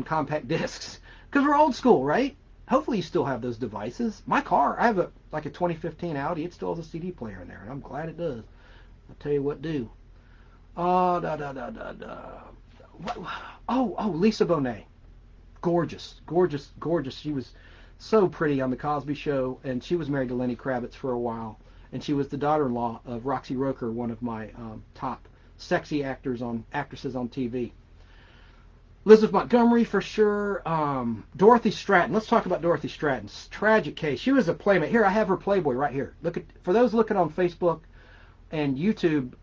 S1: compact discs Because we're old school, right? Hopefully you still have those devices. My car, I have a 2015 Audi. It still has a CD player in there, and I'm glad it does. I'll tell you what do. Lisa Bonet. Gorgeous, gorgeous, gorgeous. She was so pretty on the Cosby Show, and she was married to Lenny Kravitz for a while, and she was the daughter-in-law of Roxy Roker, one of my top sexy actresses on TV. Elizabeth Montgomery for sure. Dorothy Stratton. Let's talk about Dorothy Stratton. Tragic case. She was a playmate. Here, I have her Playboy right here. For those looking on Facebook and YouTube,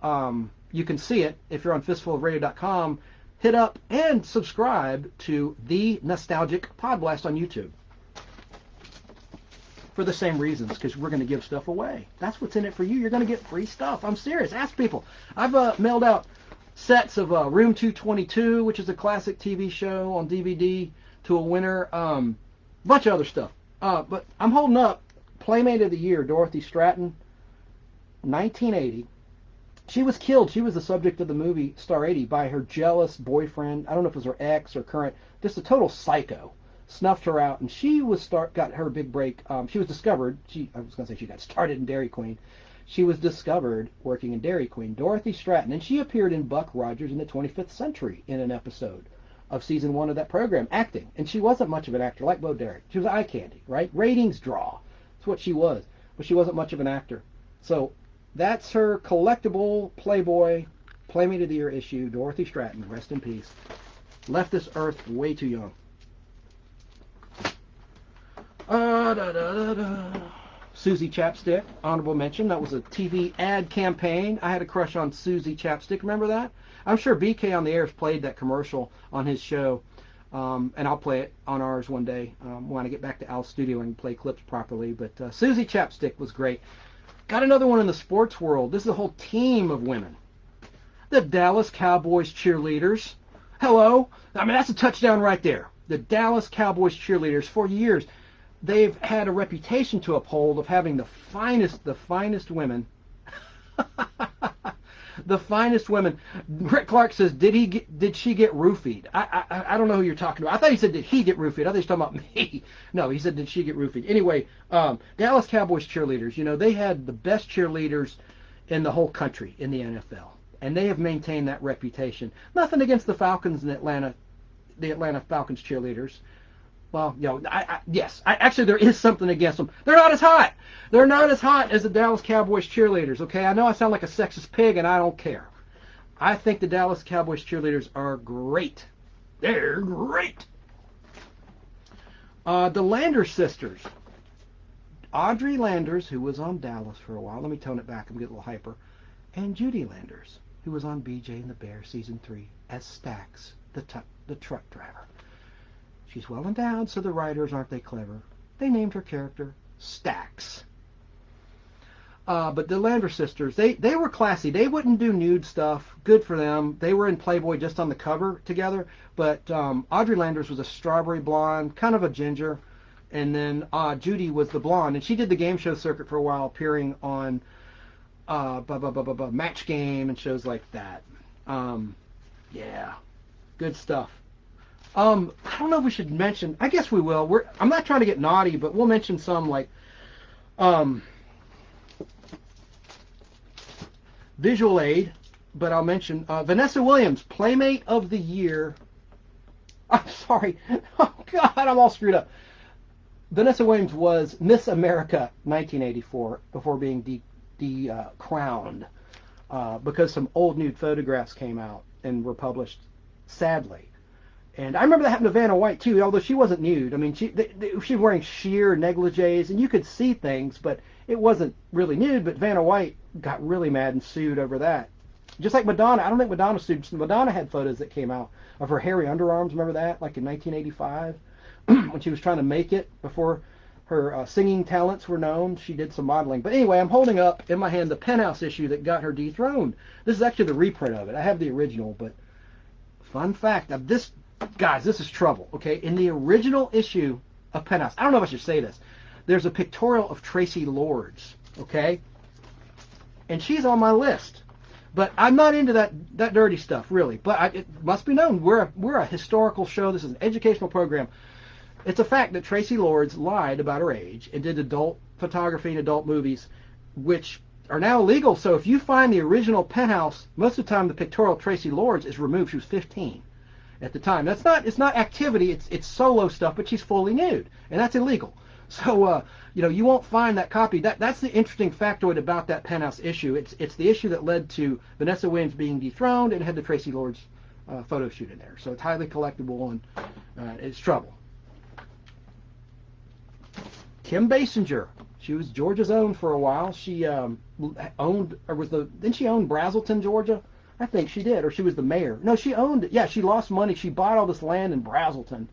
S1: you can see it if you're on fistfulofradio.com. Hit up and subscribe to the Nostalgic Podblast on YouTube. For the same reasons, because we're going to give stuff away. That's what's in it for you. You're going to get free stuff. I'm serious. Ask people. I've mailed out sets of Room 222, which is a classic TV show on DVD, to a winner. Bunch of other stuff. But I'm holding up Playmate of the Year, Dorothy Stratton, 1980. She was killed. She was the subject of the movie Star 80 by her jealous boyfriend. I don't know if it was her ex or current. Just a total psycho. Snuffed her out, and she got her big break. She was discovered. I was going to say she got started in Dairy Queen. She was discovered working in Dairy Queen. Dorothy Stratton, and she appeared in Buck Rogers in the 25th Century in an episode of season 1 of that program, acting. And she wasn't much of an actor, like Bo Derek. She was eye candy, right? Ratings draw. That's what she was. But she wasn't much of an actor. So that's her collectible Playboy Playmate of the Year issue, Dorothy Stratton, rest in peace. Left this earth way too young. Susie Chapstick, honorable mention. That was a TV ad campaign. I had a crush on Susie Chapstick. Remember that? I'm sure BK on the Airs played that commercial on his show, and I'll play it on ours one day when I get back to Al's studio and play clips properly. But Susie Chapstick was great. Got another one in the sports world. This is a whole team of women. The Dallas Cowboys cheerleaders. Hello. I mean, that's a touchdown right there. The Dallas Cowboys cheerleaders, for years, they've had a reputation to uphold of having the finest women. The finest women. Rick Clark says, did she get roofied? I don't know who you're talking about. I thought he said, did he get roofied? I thought he was talking about me. No, he said, did she get roofied? Anyway, Dallas Cowboys cheerleaders, they had the best cheerleaders in the whole country in the NFL. And they have maintained that reputation. Nothing against the Falcons in Atlanta, the Atlanta Falcons cheerleaders. Well, actually there is something against them. They're not as hot. They're not as hot as the Dallas Cowboys cheerleaders, okay? I know I sound like a sexist pig, and I don't care. I think the Dallas Cowboys cheerleaders are great. They're great. The Landers sisters. Audrey Landers, who was on Dallas for a while. Let me tone it back. I'm getting a little hyper. And Judy Landers, who was on BJ and the Bear Season 3 as Stax, the truck driver. She's well endowed, so the writers, aren't they clever? They named her character Stax. But the Lander sisters, they were classy. They wouldn't do nude stuff. Good for them. They were in Playboy just on the cover together. But Audrey Landers was a strawberry blonde, kind of a ginger. And then Judy was the blonde. And she did the game show circuit for a while, appearing on Match Game and shows like that. Yeah, good stuff. I don't know if we should mention. I guess we will. I'm not trying to get naughty, but we'll mention some like visual aid. But I'll mention Vanessa Williams, Playmate of the Year. I'm sorry. Oh God, I'm all screwed up. Vanessa Williams was Miss America 1984 before being crowned because some old nude photographs came out and were published, sadly. And I remember that happened to Vanna White too, although she wasn't nude. I mean, she was wearing sheer negligees, and you could see things, but it wasn't really nude. But Vanna White got really mad and sued over that. Just like Madonna. I don't think Madonna sued. Madonna had photos that came out of her hairy underarms. Remember that? Like in 1985, when she was trying to make it before her singing talents were known. She did some modeling. But anyway, I'm holding up in my hand the Penthouse issue that got her dethroned. This is actually the reprint of it. I have the original, but fun fact of this. Guys, this is trouble, okay? In the original issue of Penthouse, I don't know if I should say this, there's a pictorial of Tracy Lords, okay? And she's on my list. But I'm not into that dirty stuff, really. But it must be known, we're a historical show. This is an educational program. It's a fact that Tracy Lords lied about her age and did adult photography and adult movies, which are now illegal. So if you find the original Penthouse, most of the time the pictorial Tracy Lords is removed. She was 15 at the time. It's not activity. It's solo stuff, but she's fully nude, and that's illegal. So you won't find that copy. That's the interesting factoid about that Penthouse issue. It's the issue that led to Vanessa Williams being dethroned and had the Tracy Lords photo shoot in there. So it's highly collectible, and it's trouble. Kim Basinger. She was Georgia's own for a while. She didn't she own Brazelton, Georgia? I think she did, or she was the mayor. No, she owned it. Yeah, she lost money. She bought all this land in Brazelton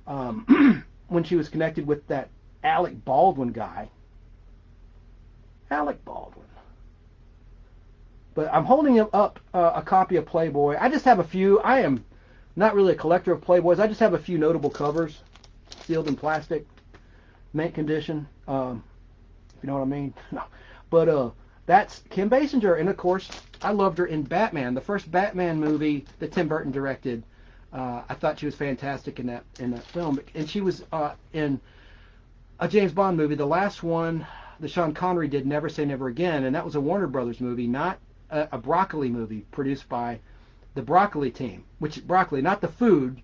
S1: when she was connected with that Alec Baldwin guy. Alec Baldwin. But I'm holding up a copy of Playboy. I just have a few. I am not really a collector of Playboys. I just have a few notable covers, sealed in plastic, mint condition. If you know what I mean. No. But that's Kim Basinger, and of course I loved her in Batman, the first Batman movie that Tim Burton directed. I thought she was fantastic in that film, and she was in a James Bond movie, the last one that Sean Connery did, Never Say Never Again, and that was a Warner Brothers movie, not a Broccoli movie produced by the Broccoli team, which Broccoli, not the food,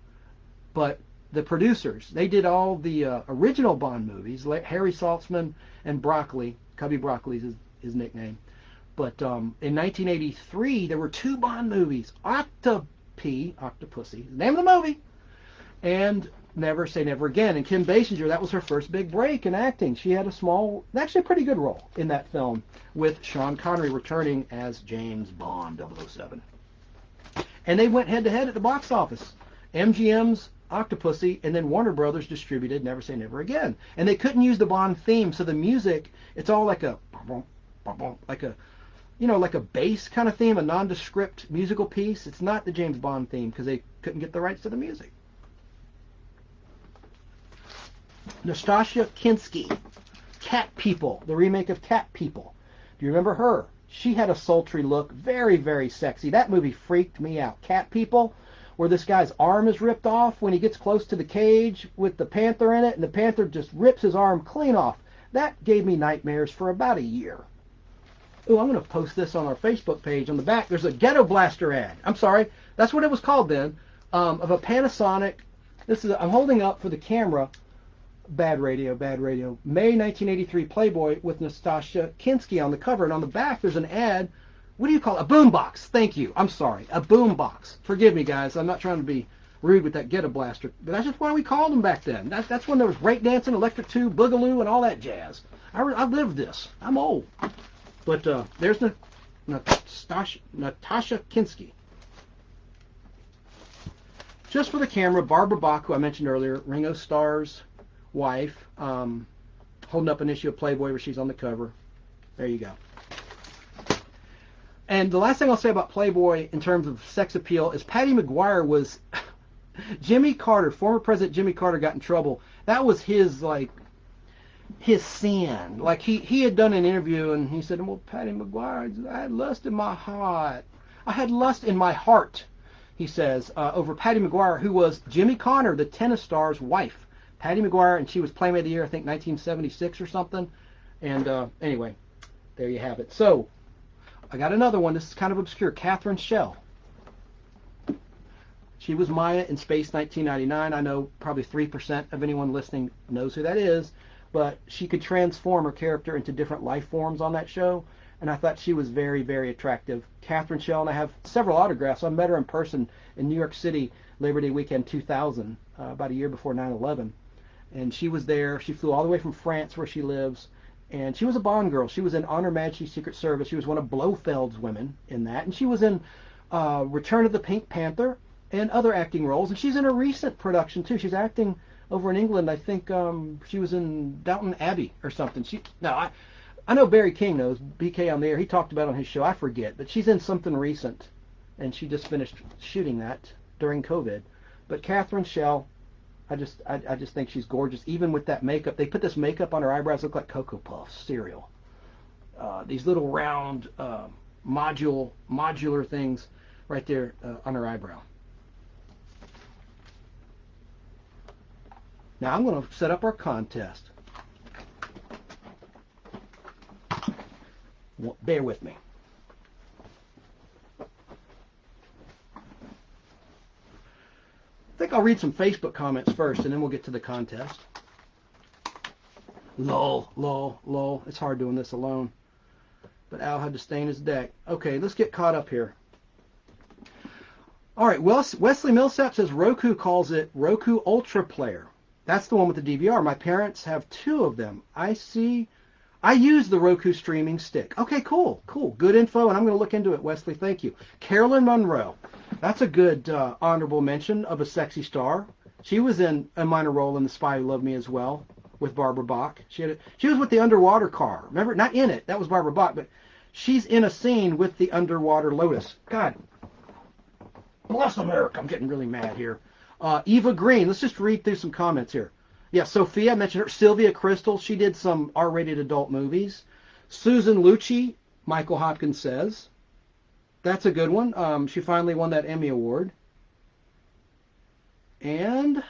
S1: but the producers. They did all the original Bond movies, like Harry Saltzman and Broccoli. Cubby Broccoli's his nickname. But in 1983, there were 2 Bond movies, Octopussy, the name of the movie, and Never Say Never Again. And Kim Basinger, that was her first big break in acting. She had actually a pretty good role in that film, with Sean Connery returning as James Bond 007. And they went head-to-head at the box office. MGM's Octopussy, and then Warner Brothers distributed Never Say Never Again. And they couldn't use the Bond theme, so the music, it's all like a bass kind of theme, a nondescript musical piece. It's not the James Bond theme because they couldn't get the rights to the music. Nastassja Kinski, Cat People, the remake of Cat People. Do you remember her? She had a sultry look, very, very sexy. That movie freaked me out. Cat People, where this guy's arm is ripped off when he gets close to the cage with the panther in it, and the panther just rips his arm clean off. That gave me nightmares for about a year. Oh, I'm going to post this on our Facebook page. On the back, there's a Ghetto Blaster ad. I'm sorry, that's what it was called then, of a Panasonic. I'm holding up for the camera. Bad radio. May 1983 Playboy with Nastassja Kinski on the cover, and on the back there's an ad. What do you call it? A boombox. Thank you. I'm sorry. A boombox. Forgive me, guys. I'm not trying to be rude with that Ghetto Blaster, but that's just why we called them back then. That's when there was breakdancing, electric tube, boogaloo, and all that jazz. I lived this. I'm old. But there's Natasha Kinski. Just for the camera, Barbara Bach, who I mentioned earlier, Ringo Starr's wife, holding up an issue of Playboy where she's on the cover. There you go. And the last thing I'll say about Playboy in terms of sex appeal is Patty McGuire was Jimmy Carter, former President Jimmy Carter, got in trouble. That was his sin. Like he had done an interview and he said, well, Patty McGuire, I had lust in my heart. I had lust in my heart, he says, over Patty McGuire, who was Jimmy Connor, the tennis star's wife. Patty McGuire, and she was Playmate of the Year, I think 1976 or something. And anyway, there you have it. So, I got another one. This is kind of obscure. Catherine Schell. She was Maya in Space 1999. I know probably 3% of anyone listening knows who that is, but she could transform her character into different life forms on that show, and I thought she was very, very attractive. Catherine Schell, and I have several autographs. I met her in person in New York City, Labor Day weekend 2000, about a year before 9/11. And she was there. She flew all the way from France, where she lives. And she was a Bond girl. She was in On Her Majesty's Secret Service. She was one of Blofeld's women in that. And she was in Return of the Pink Panther and other acting roles. And she's in a recent production, too. She's acting over in England. I think she was in Downton Abbey or something. I know Barry King knows. BK on the Air. He talked about it on his show. I forget. But she's in something recent. And she just finished shooting that during COVID. But Catherine Schell, I just think she's gorgeous, even with that makeup. They put this makeup on her eyebrows, look like Cocoa Puffs cereal. These little round modular things right there on her eyebrow. Now I'm going to set up our contest. Bear with me. I think I'll read some Facebook comments first, and then we'll get to the contest. Lol, lol, lol. It's hard doing this alone. But Al had to stain his deck. Okay, let's get caught up here. All right, Wesley Millsap says Roku calls it Roku Ultra Player. That's the one with the DVR. My parents have 2 of them. I use the Roku streaming stick. Okay, cool. Good info, and I'm going to look into it, Wesley. Thank you. Carolyn Monroe. That's a good honorable mention of a sexy star. She was in a minor role in The Spy Who Loved Me as well with Barbara Bach. She was with the underwater car. Remember? Not in it. That was Barbara Bach, but she's in a scene with the underwater Lotus. God bless America. I'm getting really mad here. Eva Green. Let's just read through some comments here. Yeah, Sophia, I mentioned her. Sylvia Crystal, she did some R-rated adult movies. Susan Lucci, Michael Hopkins says. That's a good one. She finally won that Emmy Award. And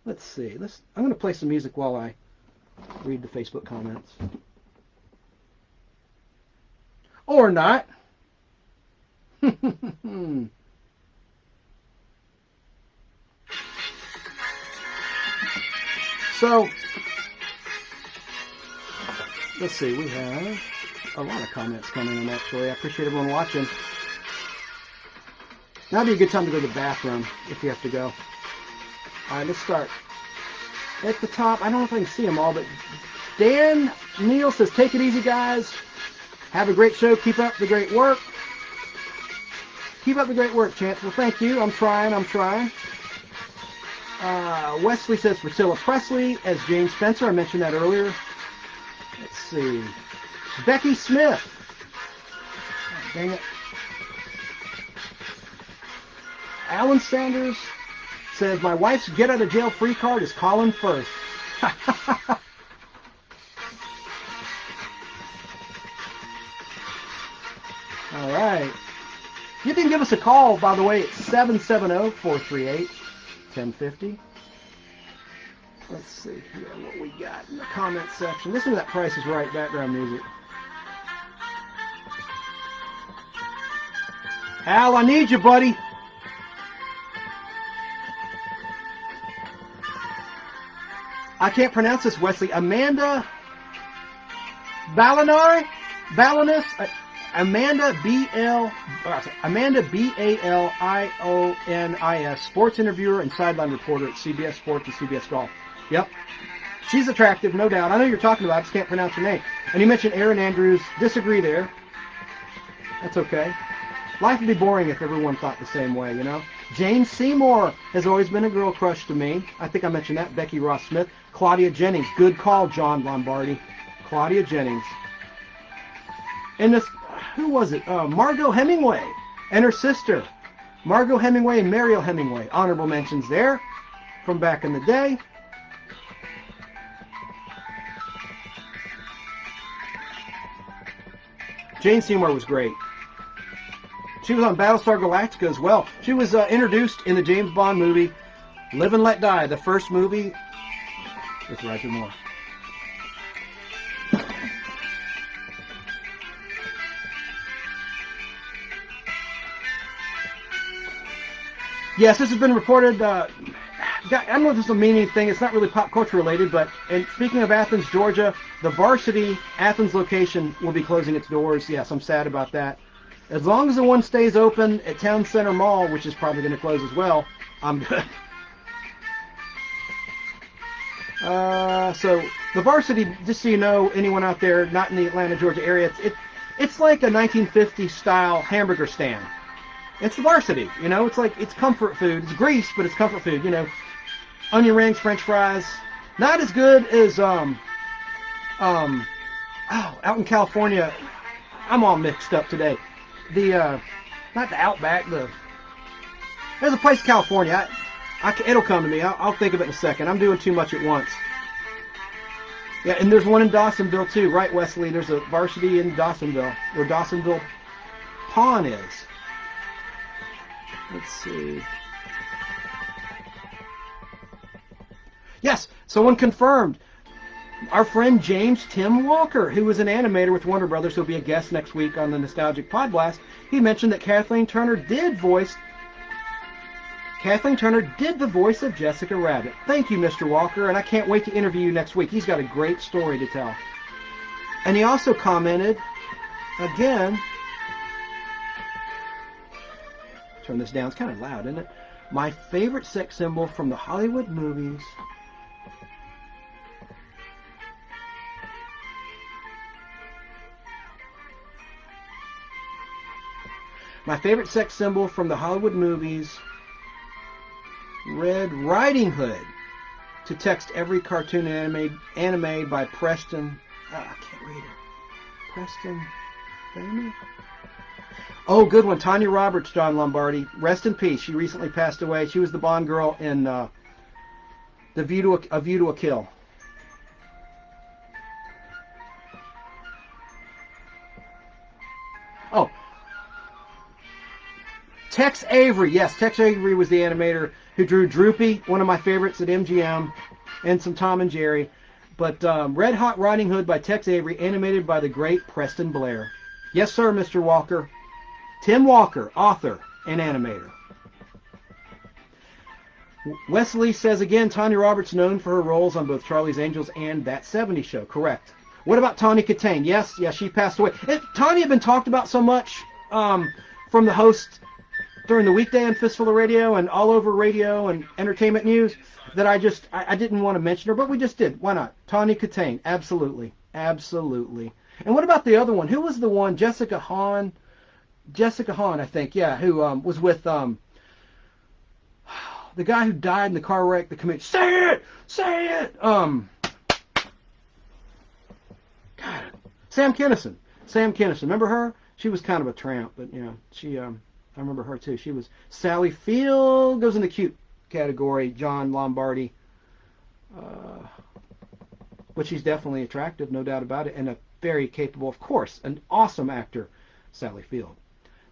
S1: let's see. I'm going to play some music while I read the Facebook comments. Or not. So, let's see, we have a lot of comments coming in, actually. I appreciate everyone watching. Now would be a good time to go to the bathroom, if you have to go. All right, let's start. At the top, I don't know if I can see them all, but Dan Neal says, take it easy, guys. Have a great show. Keep up the great work. Keep up the great work, Chance. Well, thank you. I'm trying. Wesley says Priscilla Presley as Jane Spencer. I mentioned that earlier. Let's see. Becky Smith. Oh, dang it. Alan Sanders says, my wife's get-out-of-jail-free card is Colin Firth. All right. You can give us a call, by the way, at 770-438-1050. Let's see here what we got in the comment section. Listen to that Price is Right background music. Al, I need you, buddy. I can't pronounce this, Wesley. Amanda Balinar? Balinis? Amanda Balionis, sports interviewer and sideline reporter at CBS Sports and CBS Golf. Yep. She's attractive, no doubt. I know you're talking about, I just can't pronounce her name. And you mentioned Aaron Andrews. Disagree there. That's okay. Life would be boring if everyone thought the same way, you know? Jane Seymour has always been a girl crush to me. I think I mentioned that. Becky Ross Smith. Claudia Jennings. Good call, John Lombardi. Claudia Jennings. And this, who was it? Margot Hemingway and her sister. Margot Hemingway and Mariel Hemingway. Honorable mentions there from back in the day. Jane Seymour was great. She was on Battlestar Galactica as well. She was introduced in the James Bond movie Live and Let Die, the first movie with Roger Moore. Yes, this has been reported. I don't know if this will mean anything. It's not really pop culture related, but and speaking of Athens, Georgia, the Varsity Athens location will be closing its doors. Yes, I'm sad about that. As long as the one stays open at Town Center Mall, which is probably going to close as well, I'm good. So the Varsity, just so you know, anyone out there not in the Atlanta, Georgia area, it's like a 1950s style hamburger stand. It's the Varsity, you know. It's like, it's comfort food. It's grease, but it's comfort food, you know. Onion rings, French fries. Not as good as out in California. I'm all mixed up today. Not the Outback. There's a place in California. It'll come to me. I'll think of it in a second. I'm doing too much at once. Yeah, and there's one in Dawsonville too, right, Wesley? There's a Varsity in Dawsonville, where Dawsonville Pawn is. Let's see. Yes, someone confirmed. Our friend James Tim Walker, who is an animator with Warner Brothers, who'll be a guest next week on the Nostalgic Podblast, he mentioned that Kathleen Turner did the voice of Jessica Rabbit. Thank you, Mr. Walker, and I can't wait to interview you next week. He's got a great story to tell. And he also commented, again, turn this down, it's kind of loud, isn't it? My favorite sex symbol from the Hollywood movies. My favorite sex symbol from the Hollywood movies, Red Riding Hood. To text every cartoon anime by Preston. I can't read it. Preston Family? Oh, good one. Tanya Roberts, John Lombardi. Rest in peace. She recently passed away. She was the Bond girl in A View to a Kill. Oh. Tex Avery. Yes, Tex Avery was the animator who drew Droopy, one of my favorites at MGM, and some Tom and Jerry. But Red Hot Riding Hood by Tex Avery, animated by the great Preston Blair. Yes, sir, Mr. Walker. Tim Walker, author and animator. Wesley says again, Tanya Roberts known for her roles on both Charlie's Angels and That 70s Show. Correct. What about Tawny Katane? Yes, she passed away. Tanya had been talked about so much from the host during the weekday on Fistful of Radio and all over radio and entertainment news that I didn't want to mention her, but we just did. Why not? Tawny Katane, absolutely. Absolutely. And what about the other one? Who was the one? Jessica Hahn, I think, yeah, who was with the guy who died in the car wreck, the comedian. Say it! God, Sam Kinison. Remember her? She was kind of a tramp, but I remember her too. She was Sally Field, goes in the cute category. John Lombardi, but she's definitely attractive, no doubt about it, and a very capable, of course, an awesome actor, Sally Field.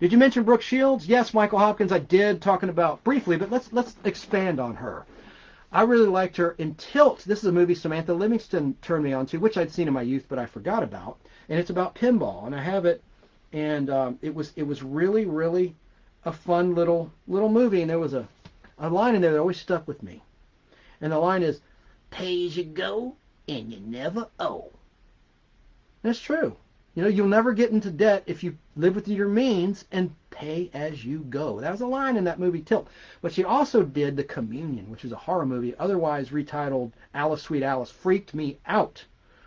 S1: Did you mention Brooke Shields? Yes, Michael Hopkins, I did, talking about briefly, but let's expand on her. I really liked her in Tilt. This is a movie Samantha Livingston turned me on to, which I'd seen in my youth, but I forgot about, and it's about pinball, and I have it, and it was really, really a fun little movie, and there was a line in there that always stuck with me, and the line is, "Pay as you go, and you never owe." That's true. You'll never get into debt if you live within your means and pay as you go. That was a line in that movie Tilt. But she also did The Communion, which is a horror movie, otherwise retitled Alice, Sweet Alice. Freaked me out.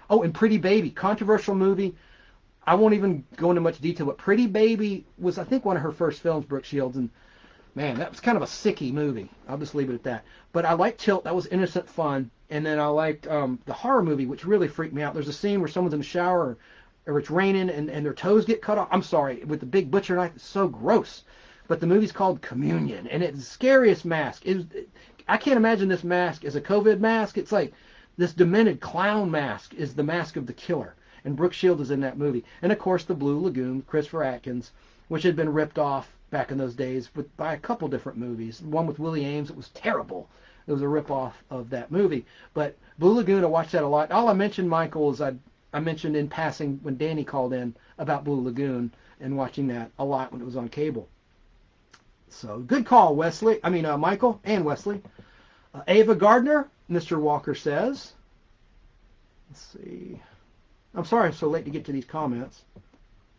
S1: Oh, and Pretty Baby, controversial movie. I won't even go into much detail, but Pretty Baby was, I think, one of her first films, Brooke Shields, and man, that was kind of a sicky movie. I'll just leave it at that. But I liked Tilt. That was innocent fun. And then I liked the horror movie, which really freaked me out. There's a scene where someone's in the shower or it's raining and their toes get cut off. I'm sorry, with the big butcher knife. It's so gross. But the movie's called Communion, and it's the scariest mask. I can't imagine this mask as a COVID mask. It's like this demented clown mask is the mask of the killer. And Brooke Shields is in that movie. And, of course, The Blue Lagoon, Christopher Atkins, which had been ripped off back in those days by a couple different movies. One with Willie Ames, it was terrible. It was a rip-off of that movie. But Blue Lagoon, I watched that a lot. All I mentioned, Michael, is I mentioned in passing when Danny called in about Blue Lagoon and watching that a lot when it was on cable. So, good call, Michael and Wesley. Ava Gardner, Mr. Walker says. Let's see. I'm sorry I'm so late to get to these comments.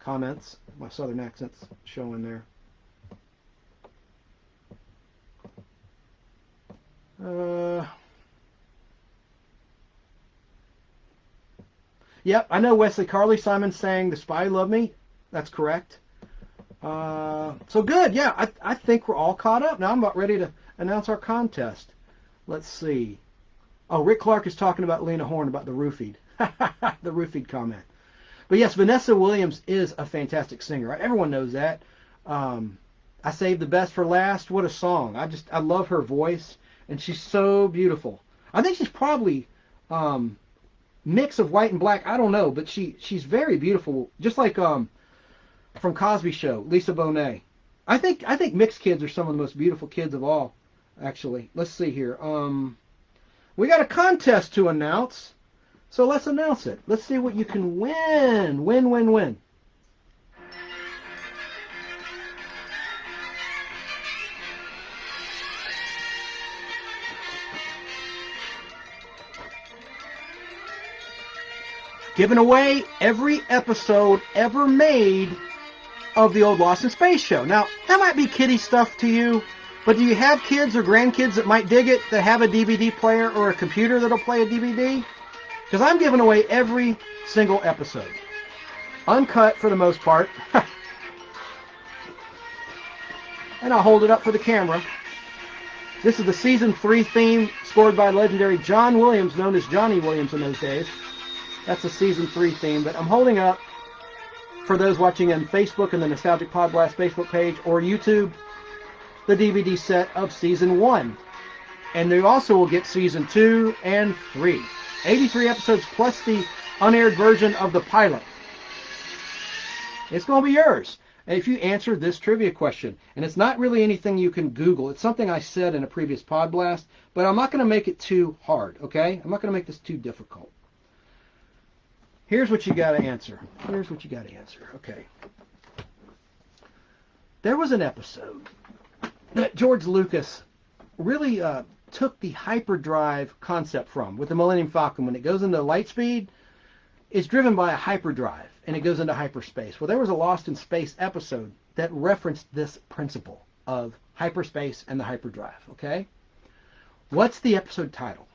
S1: My southern accent's showing there. Yep, I know Wesley. Carly Simon sang The Spy Loved Me. That's correct. So good. Yeah, I think we're all caught up. Now I'm about ready to announce our contest. Let's see. Oh, Rick Clark is talking about Lena Horne, about the roofied. The roofied comment. But yes, Vanessa Williams is a fantastic singer. Right? Everyone knows that. I saved the best for last. What a song. I love her voice, and she's so beautiful. I think she's probably mix of white and black. I don't know, but she's very beautiful. Just like from Cosby Show, Lisa Bonet. I think mixed kids are some of the most beautiful kids of all, actually. Let's see here. We got a contest to announce. So let's announce it. Let's see what you can win. Win. Giving away every episode ever made of the old Lost in Space show. Now, that might be kiddie stuff to you, but do you have kids or grandkids that might dig it, that have a DVD player or a computer that'll play a DVD? Because I'm giving away every single episode. Uncut for the most part. And I'll hold it up for the camera. This is the Season 3 theme scored by legendary John Williams, known as Johnny Williams in those days. That's the Season 3 theme, but I'm holding up for those watching on Facebook and the Nostalgic Podblast Facebook page or YouTube, the DVD set of Season 1. And they also will get Season 2 and 3. 83 episodes plus the unaired version of the pilot. It's going to be yours if you answer this trivia question. And it's not really anything you can Google. It's something I said in a previous Podblast, but I'm not going to make it too hard, okay? I'm not going to make this too difficult. Here's what you got to answer. Okay. There was an episode that George Lucas really took the hyperdrive concept from with the Millennium Falcon. When it goes into light speed, it's driven by a hyperdrive, and it goes into hyperspace. Well, there was a Lost in Space episode that referenced this principle of hyperspace and the hyperdrive, okay? What's the episode title?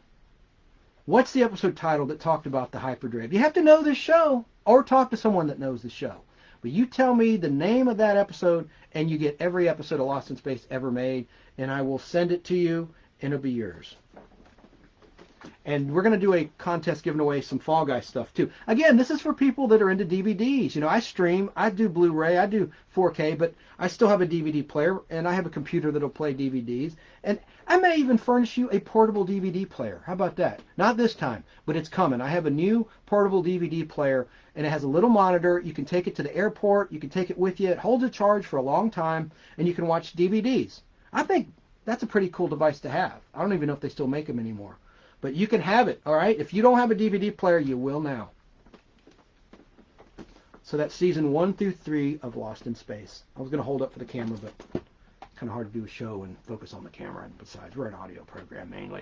S1: What's the episode title that talked about the hyperdrive? You have to know this show or talk to someone that knows the show. But you tell me the name of that episode, and you get every episode of Lost in Space ever made, and I will send it to you, and it'll be yours. And we're going to do a contest giving away some Fall Guys stuff, too. Again, this is for people that are into DVDs. You know, I stream, I do Blu-ray, I do 4K, but I still have a DVD player, and I have a computer that'll play DVDs. And I may even furnish you a portable DVD player. How about that? Not this time, but it's coming. I have a new portable DVD player, and it has a little monitor. You can take it to the airport. You can take it with you. It holds a charge for a long time, and you can watch DVDs. I think that's a pretty cool device to have. I don't even know if they still make them anymore. But you can have it, all right? If you don't have a DVD player, you will now. So that's Season 1 through 3 of Lost in Space. I was going to hold up for the camera, but it's kind of hard to do a show and focus on the camera. And besides, we're an audio program mainly.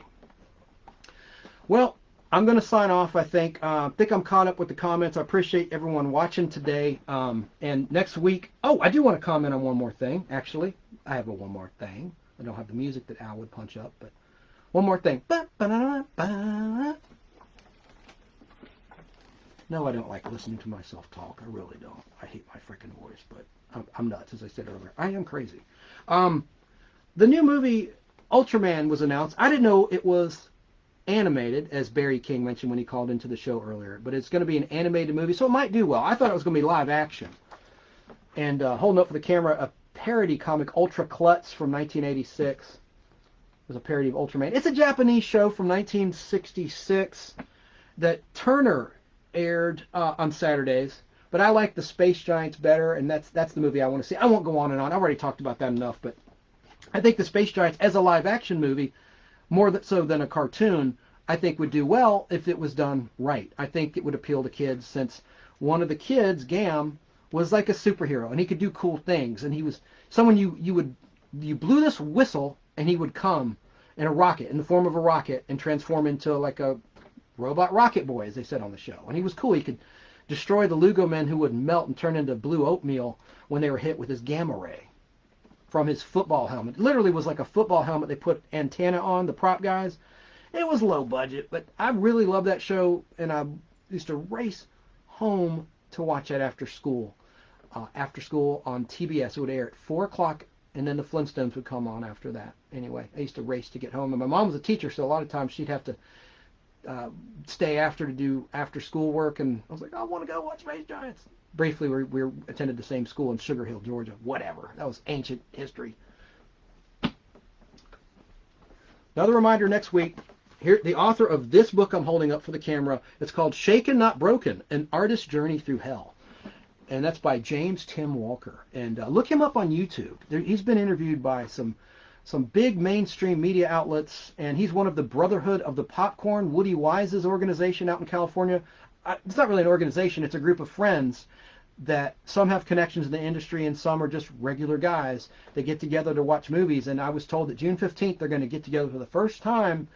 S1: Well, I'm going to sign off, I think. I think I'm caught up with the comments. I appreciate everyone watching today. And next week, I do want to comment on one more thing, actually. I have a one more thing. I don't have the music that Al would punch up, but one more thing. No, I don't like listening to myself talk. I really don't. I hate my freaking voice, but I'm nuts, as I said earlier. I am crazy. The new movie Ultraman was announced. I didn't know it was animated, as Barry King mentioned when he called into the show earlier, but it's going to be an animated movie, so it might do well. I thought it was going to be live action. And holding up for the camera, a parody comic, Ultra Klutz from 1986. It was a parody of Ultraman. It's a Japanese show from 1966 that Turner aired on Saturdays, but I like the Space Giants better, and that's the movie I want to see. I won't go on and on. I've already talked about that enough, but I think the Space Giants as a live action movie, more so than a cartoon, I think would do well if it was done right. I think it would appeal to kids, since one of the kids, Gam, was like a superhero, and he could do cool things, and he was someone you blew this whistle, and he would come in a rocket, in the form of a rocket, and transform into like a robot rocket boy, as they said on the show. And he was cool. He could destroy the Lugo men, who would melt and turn into blue oatmeal when they were hit with his gamma ray from his football helmet. It literally was like a football helmet they put antenna on, the prop guys. It was low budget, but I really loved that show, and I used to race home to watch it after school. After school on TBS, it would air at 4 o'clock, and then the Flintstones would come on after that. Anyway, I used to race to get home, and my mom was a teacher, so a lot of times she'd have to stay after to do after school work, and I was like, I want to go watch Space Giants. Briefly, we attended the same school in Sugar Hill, Georgia. Whatever. That was ancient history. Another reminder next week. Here, the author of this book I'm holding up for the camera, it's called Shaken Not Broken, An Artist's Journey Through Hell. And that's by James Tim Walker. And look him up on YouTube. He's been interviewed by some some big mainstream media outlets, and he's one of the Brotherhood of the Popcorn, Woody Wise's organization out in California. It's not really an organization, it's a group of friends that some have connections in the industry and some are just regular guys that get together to watch movies. And I was told that June 15th they're going to get together for the first time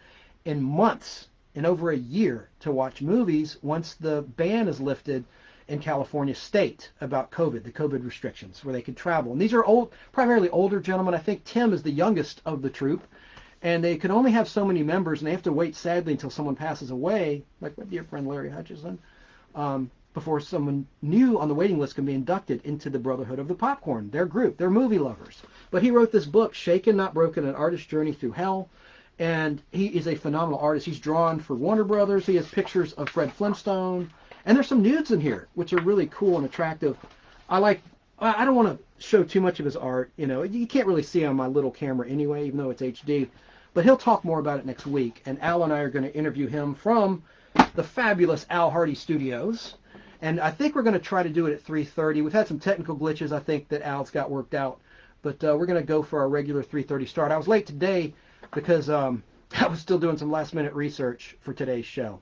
S1: in months, in over a year, to watch movies once the ban is lifted in California state about COVID, the COVID restrictions, where they could travel. And these are primarily older gentlemen. I think Tim is the youngest of the troop, and they can only have so many members, and they have to wait, sadly, until someone passes away, like my dear friend Larry Hutchison, before someone new on the waiting list can be inducted into the Brotherhood of the Popcorn, their group. They're movie lovers. But he wrote this book, Shaken Not Broken, An Artist's Journey Through Hell, and he is a phenomenal artist. He's drawn for Warner Brothers. He has pictures of Fred Flintstone, and there's some nudes in here, which are really cool and attractive. I don't want to show too much of his art. You know, you can't really see on my little camera anyway, even though it's HD. But he'll talk more about it next week, and Al and I are going to interview him from the fabulous Al Hardy Studios. And I think we're going to try to do it at 3:30. We've had some technical glitches, I think, that Al's got worked out. But we're going to go for our regular 3:30 start. I was late today because I was still doing some last-minute research for today's show.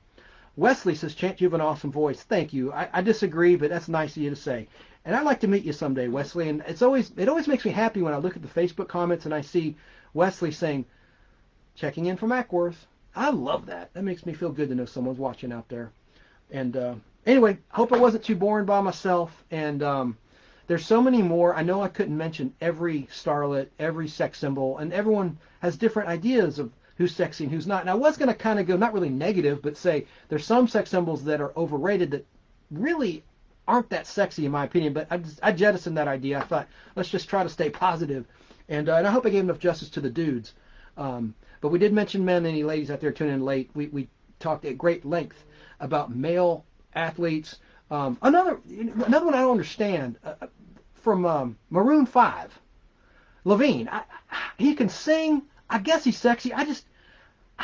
S1: Wesley says, Chant, you have an awesome voice. Thank you. I disagree, but that's nice of you to say. And I'd like to meet you someday, Wesley. And it always makes me happy when I look at the Facebook comments and I see Wesley saying, checking in from Ackworth. I love that. That makes me feel good to know someone's watching out there. And anyway, hope I wasn't too boring by myself. And there's so many more. I know I couldn't mention every starlet, every sex symbol, and everyone has different ideas of who's sexy and who's not. And I was going to kind of go, not really negative, but say there's some sex symbols that are overrated that really aren't that sexy in my opinion. But I jettisoned that idea. I thought, let's just try to stay positive. And I hope I gave enough justice to the dudes. But we did mention men. Any ladies out there tuning in late, we talked at great length about male athletes. Another one I don't understand, from Maroon 5, Levine. He can sing. I guess he's sexy. I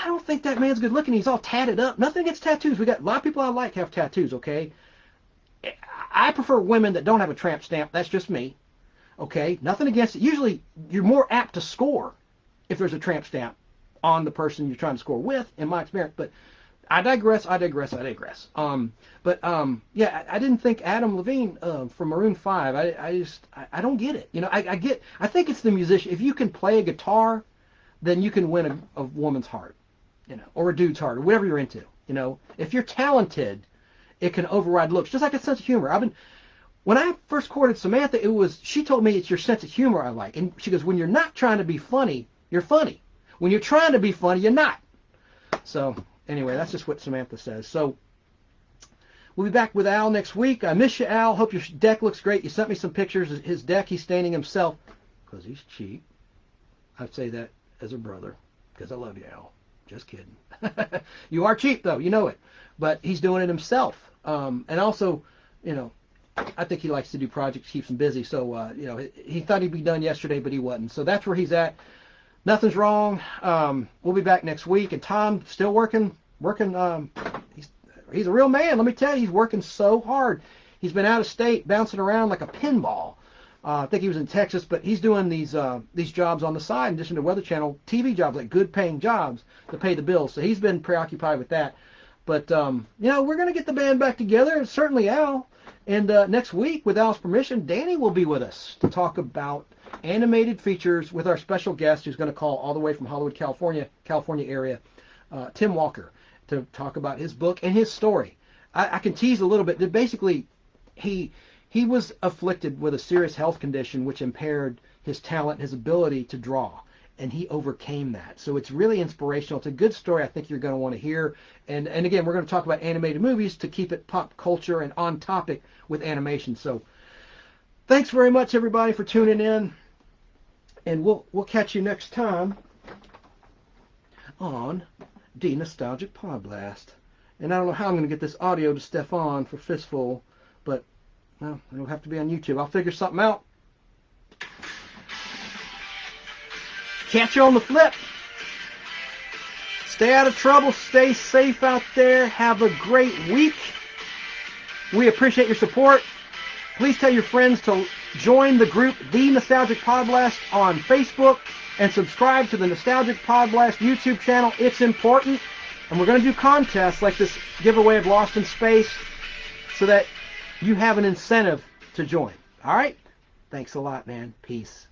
S1: don't think that man's good looking. He's all tatted up. Nothing against tattoos. We got a lot of people I like have tattoos, okay? I prefer women that don't have a tramp stamp. That's just me, okay? Nothing against it. Usually you're more apt to score if there's a tramp stamp on the person you're trying to score with, in my experience. But I digress. But yeah, I didn't think Adam Levine from Maroon 5. I don't get it. You know, I think it's the musician. If you can play a guitar, then you can win a woman's heart, you know, or a dude's heart, or whatever you're into. You know, if you're talented, it can override looks. Just like a sense of humor. When I first courted Samantha, she told me it's your sense of humor I like, and she goes, when you're not trying to be funny, you're funny. When you're trying to be funny, you're not. So anyway, that's just what Samantha says. So we'll be back with Al next week. I miss you, Al. Hope your deck looks great. You sent me some pictures of his deck. He's staining himself because he's cheap. I'd say that as a brother because I love you, Al. Just kidding. You are cheap, though. You know it. But he's doing it himself. And also, you know, I think he likes to do projects, keeps him busy. So, you know, he thought he'd be done yesterday, but he wasn't. So that's where he's at. Nothing's wrong. We'll be back next week. And Tom, still working. He's a real man. Let me tell you, he's working so hard. He's been out of state, bouncing around like a pinball. I think he was in Texas, but he's doing these jobs on the side in addition to Weather Channel TV jobs, like good-paying jobs to pay the bills. So he's been preoccupied with that. But, you know, we're going to get the band back together, certainly Al. And next week, with Al's permission, Danny will be with us to talk about animated features with our special guest who's going to call all the way from Hollywood, California area, Tim Walker, to talk about his book and his story. I can tease a little bit that basically he was afflicted with a serious health condition which impaired his talent, his ability to draw, and he overcame that. So it's really inspirational. It's a good story I think you're going to want to hear. And again, we're going to talk about animated movies to keep it pop culture and on topic with animation. So thanks very much, everybody, for tuning in. And we'll catch you next time on the Nostalgic Podblast. And I don't know how I'm going to get this audio to Stefan for Fistful, but well, it'll have to be on YouTube. I'll figure something out. Catch you on the flip. Stay out of trouble. Stay safe out there. Have a great week. We appreciate your support. Please tell your friends to join the group The Nostalgic Podblast on Facebook and subscribe to the Nostalgic Podblast YouTube channel. It's important. And we're going to do contests like this giveaway of Lost in Space so that you have an incentive to join. All right? Thanks a lot, man. Peace.